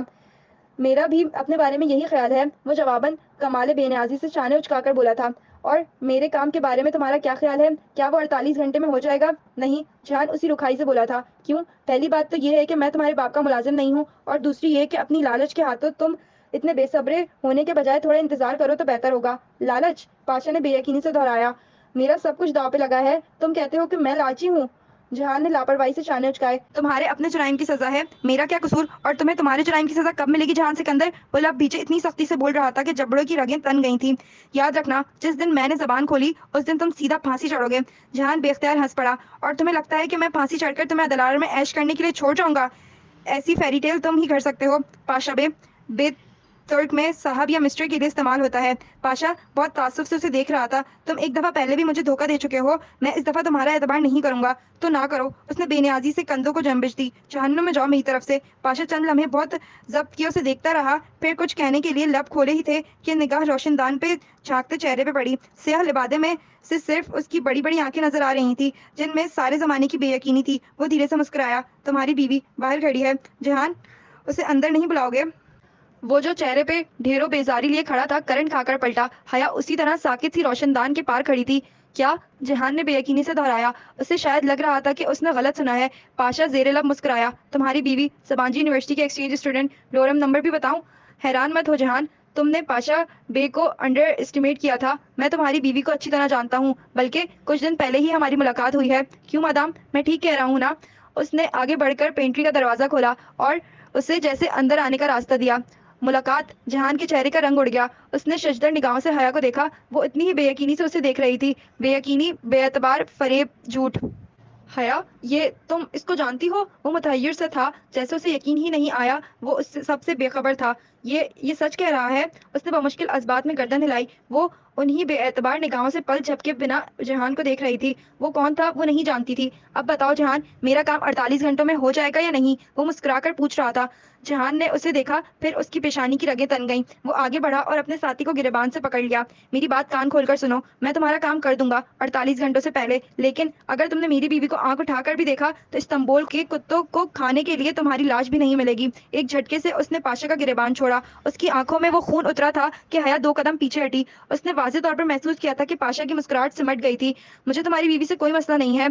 میرا بھی اپنے بارے میں یہی خیال ہے، وہ جواباً کمال بے نیازی سے شانے اچکا کر بولا تھا۔ اور میرے کام کے بارے میں تمہارا کیا خیال ہے؟ کیا وہ 48 گھنٹے میں ہو جائے گا؟ نہیں، جہان اسی رکھائی سے بولا تھا۔ کیوں؟ پہلی بات تو یہ ہے کہ میں تمہارے باپ کا ملازم نہیں ہوں، اور دوسری یہ کہ اپنی لالچ کے ہاتھوں تم اتنے بے صبرے ہونے کے بجائے تھوڑا انتظار کرو تو بہتر ہوگا۔ لالچ؟ پاشا نے بے یقینی سے دہرایا۔ میرا سب کچھ داؤ پہ لگا ہے، تم کہتے ہو کہ میں لالچی ہوں؟ جہان نے لاپرواہی سے شانے اچکائے۔ تمہارے اپنے جرائم کی سزا ہے، میرا کیا قصور؟ اور تمہیں تمہارے جرائم کی سزا کب ملے گی جہان سکندر؟ وہ لب بھیچے اتنی سختی سے بول رہا تھا کہ جبڑوں کی رگیں تن گئی تھیں۔ یاد رکھنا، جس دن میں نے زبان کھولی اس دن تم سیدھا پھانسی چڑھو گے۔ جہان بے اختیار ہنس پڑا۔ اور تمہیں لگتا ہے کہ میں پھانسی چڑھ کر تمہیں عدلار میں عیش کرنے کے لیے چھوڑ جاؤں گا؟ ایسی فیری ٹیل تم ہی گھڑ سکتے ہو۔ پاشا بے ترک میں صاحب یا مسٹر کے لیے استعمال ہوتا ہے۔ پاشا بہت تعصب سے اسے دیکھ رہا تھا۔ تم ایک دفعہ پہلے بھی مجھے دھوکہ دے چکے ہو، میں اس دفعہ تمہارا اعتبار نہیں کروں گا تو نہ کرو۔ اس نے بے نیازی سے کندھوں کو جنبش دی۔ جہنم میں جاؤ میری طرف سے۔ پاشا چند لمحے بہت ضبط کیے اسے دیکھتا رہا، پھر کچھ کہنے کے لیے لب کھولے ہی تھے کہ نگاہ روشن دان پہ جھانکتے چہرے پہ پڑی۔ سیاہ لبادے میں سے صرف اس کی بڑی بڑی آنکھیں نظر آ رہی تھیں جن میں سارے زمانے کی بے یقینی تھی۔ وہ دھیرے سے مسکرایا۔ تمہاری بیوی باہر کھڑی ہے جہان، اسے اندر نہیں بلاؤ گے؟ وہ جو چہرے پہ ڈھیروں بیزاری لیے کھڑا تھا کرنٹ کھا کر پلٹا۔ حیا اسی طرح ساکت سی روشن دان کے پار کھڑی تھی۔ کیا؟ جہان نے بے یقینی سے دہرایا۔ اسے شاید لگ رہا تھا کہ اس نے غلط سنا ہے۔ پاشا زیر لب مسکرایا۔ تمہاری بیوی سبانجی یونیورسٹی کے ایکسچینج اسٹوڈنٹ، رول نمبر بھی بتاؤں؟ حیران مت ہو جہان، تم نے پاشا بے کو انڈر اسٹیمیٹ کیا تھا۔ میں تمہاری بیوی کو اچھی طرح جانتا ہوں، بلکہ کچھ دن پہلے ہی ہماری ملاقات ہوئی ہے۔ کیوں مادام، میں ٹھیک کہہ رہا ہوں نا؟ اس نے آگے بڑھ کر پینٹری کا دروازہ کھولا اور اسے جیسے اندر آنے کا راستہ دیا۔ ملاقات؟ جہان کے چہرے کا رنگ اڑ گیا۔ اس نے ششدر نگاہوں سے حیا کو دیکھا۔ وہ اتنی ہی بے یقینی سے اسے دیکھ رہی تھی۔ بے یقینی، بے اعتبار، فریب، جھوٹ۔ حیا، یہ تم اس کو جانتی ہو؟ وہ متحیر سے تھا، جیسے اسے یقین ہی نہیں آیا وہ اس سے سب سے بے خبر تھا۔ یہ سچ کہہ رہا ہے؟ اس نے بمشکل اثبات میں گردن ہلائی۔ وہ انہی بے اعتبار نگاہوں سے پل جھپکے بنا جہان کو دیکھ رہی تھی۔ وہ کون تھا وہ نہیں جانتی تھی۔ اب بتاؤ جہان، میرا کام 48 گھنٹوں میں ہو جائے گا یا نہیں؟ وہ مسکرا کر پوچھ رہا تھا۔ جہان نے اسے دیکھا، پھر اس کی پیشانی کی رگیں تن گئیں۔ وہ آگے بڑھا اور اپنے ساتھی کو گریبان سے پکڑ لیا۔ میری بات کان کھول کر سنو، میں تمہارا کام کر دوں گا 48 گھنٹوں سے پہلے، لیکن اگر تم نے میری بیوی کو آنکھ اٹھا کر بھی دیکھا تو استنبول کے کتوں کو کھانے کے لیے تمہاری لاش بھی نہیں ملے گی۔ ایک جھٹکے سے اس نے پاشا کا گریبان چھوڑا۔ اس کی آنکھوں میں وہ خون اترا تھا کہ حیا 2 قدم پیچھے ہٹی۔ اس نے واضح طور پر محسوس کیا تھا کہ پاشا کی مسکراہٹ سمٹ گئی تھی۔ مجھے تمہاری بیوی سے کوئی مسئلہ نہیں ہے،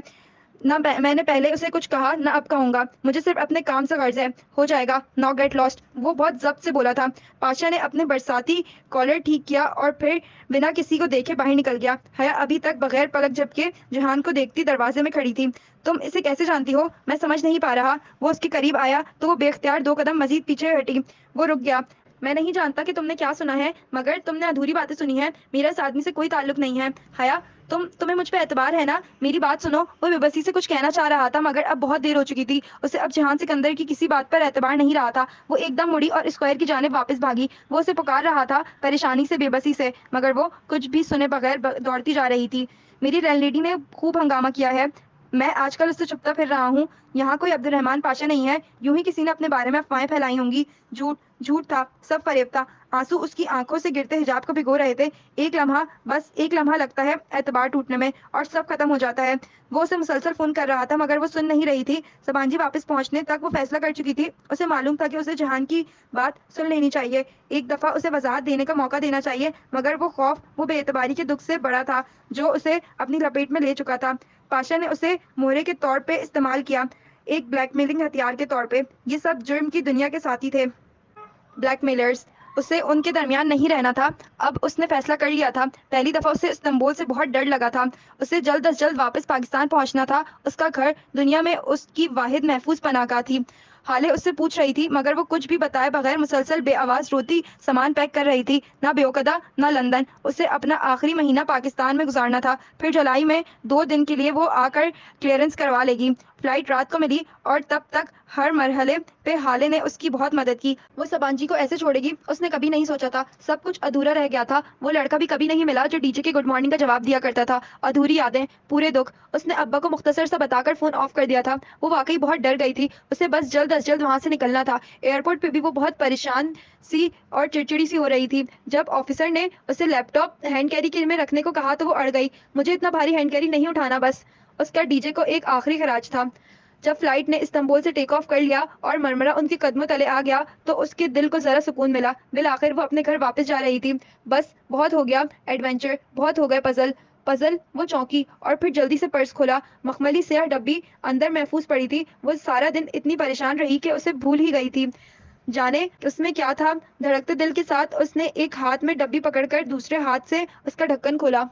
نہ میں نے پہلے اسے کچھ کہا نہ اب کہوں گا۔ مجھے صرف اپنے کام سے غرض ہے۔ ہو جائے گا، نو گیٹ لاسٹ، وہ بہت ضبط سے بولا تھا۔ پاشا نے اپنے برساتی کالر ٹھیک کیا اور پھر بنا کسی کو دیکھے باہر نکل گیا۔ حیا ابھی تک بغیر پلک جھپکے جہان کو دیکھتی دروازے میں کھڑی تھی۔ تم اسے کیسے جانتی ہو؟ میں سمجھ نہیں پا رہا۔ وہ اس کے قریب آیا تو وہ بے اختیار 2 قدم مزید پیچھے ہٹی۔ وہ رک گیا۔ میں نہیں جانتا کہ تم نے کیا سنا ہے، مگر تم نے ادھوری باتیں سنی ہیں۔ میرا اس آدمی سے کوئی تعلق نہیں ہے۔ حیا، تمہیں مجھ پہ اعتبار ہے نا؟ میری بات سنو۔ وہ بے بسی سے کچھ کہنا چاہ رہا تھا مگر اب بہت دیر ہو چکی تھی۔ اسے اب جہان سکندر کی کسی بات پر اعتبار نہیں رہا تھا۔ وہ ایک دم مڑی اور اسکوائر کی جانب واپس بھاگی۔ وہ اسے پکار رہا تھا، پریشانی سے، بے بسی سے، مگر وہ کچھ بھی سنے بغیر دوڑتی جا رہی تھی۔ میری لینڈ لیڈی نے خوب ہنگامہ کیا ہے، میں آج کل اس سے چھپتا پھر رہا ہوں۔ یہاں کوئی عبد الرحمان پاشا نہیں ہے، یوں ہی کسی نے اپنے بارے میں افواہیں پھیلائی ہوں گی۔ جھوٹ تھا، سب فریب تھا۔ آنسو اس کی آنکھوں سے گرتے حجاب کو بھگو رہے تھے۔ ایک لمحہ، بس ایک لمحہ لگتا ہے اعتبار ٹوٹنے میں، اور سب ختم ہو جاتا ہے۔ وہ اسے مسلسل فون کر رہا تھا مگر وہ سن نہیں رہی تھی۔ سبانجی واپس پہنچنے تک وہ فیصلہ کر چکی تھی۔ اسے معلوم تھا کہ اسے جہان کی بات سن لینی چاہیے، ایک دفعہ اسے وضاحت دینے کا موقع دینا چاہیے، مگر وہ خوف، وہ بے اعتباری کے دکھ سے بڑا تھا جو اسے اپنی لپیٹ میں لے چکا تھا۔ پاشا نے اسے مہرے کے طور پہ استعمال کیا، ایک بلیک میلنگ ہتھیار کے طور پہ۔ یہ سب جرم کی دنیا کے ساتھی تھے، بلیک میلرز۔ اسے ان کے درمیان نہیں رہنا تھا۔ اب اس نے فیصلہ کر لیا تھا۔ پہلی دفعہ اسے استنبول سے بہت ڈر لگا تھا۔ اسے جلد از جلد واپس پاکستان پہنچنا تھا۔ اس کا گھر دنیا میں اس کی واحد محفوظ پناہ گاہ تھی۔ हाले उससे पूछ रही थी, मगर वो कुछ भी बताए बगैर मुसलसल बेआवाज रोती सामान पैक कर रही थी। ना बेओकदा, ना लंदन। उसे अपना आखिरी महीना पाकिस्तान में गुजारना था। फिर जुलाई में 2 दिन के लिए वो आकर क्लियरेंस करवा लेगी। फ्लाइट रात को मिली और तब तक हर मरहले पे हाले ने उसकी बहुत मदद की। वो सबांजी को ऐसे छोड़ेगी, उसने कभी नहीं सोचा था। सब कुछ अधूरा रह गया था। वो लड़का भी कभी नहीं मिला जो डीजे के गुड मॉर्निंग का जवाब दिया करता था। अधूरी यादें, पूरे दुख। उसने अब्बा को मुख्तसर सा बताकर फोन ऑफ कर दिया था। वो वाकई बहुत डर गई थी। उसे बस जल्द अज जल्द वहां से निकलना था। एयरपोर्ट पे भी वो बहुत परेशान सी और चिड़चिड़ी सी हो रही थी। जब ऑफिसर ने उसे लैपटॉप हैंड कैरी में रखने को कहा तो वो अड़ गई। मुझे इतना भारी हैंड कैरी नहीं उठाना बस। उसका डीजे को एक आखिरी खराज था। जब फ्लाइट ने इस्तांबुल से टेक ऑफ कर लिया और मरमरा उनके कदमों तले आ गया तो उसके दिल को जरा सुकून मिला। बिल आखिर वो अपने घर वापस जा रही थी। बस बहुत हो गया एडवेंचर, बहुत हो गए पजल। पजल। वो चौंकी और फिर जल्दी से पर्स खोला। मखमली स्याह डब्बी अंदर महफूज पड़ी थी। वो सारा दिन इतनी परेशान रही कि उसे भूल ही गई थी जाने उसमें क्या था। धड़कते दिल के साथ उसने एक हाथ में डब्बी पकड़कर दूसरे हाथ से उसका ढक्कन खोला।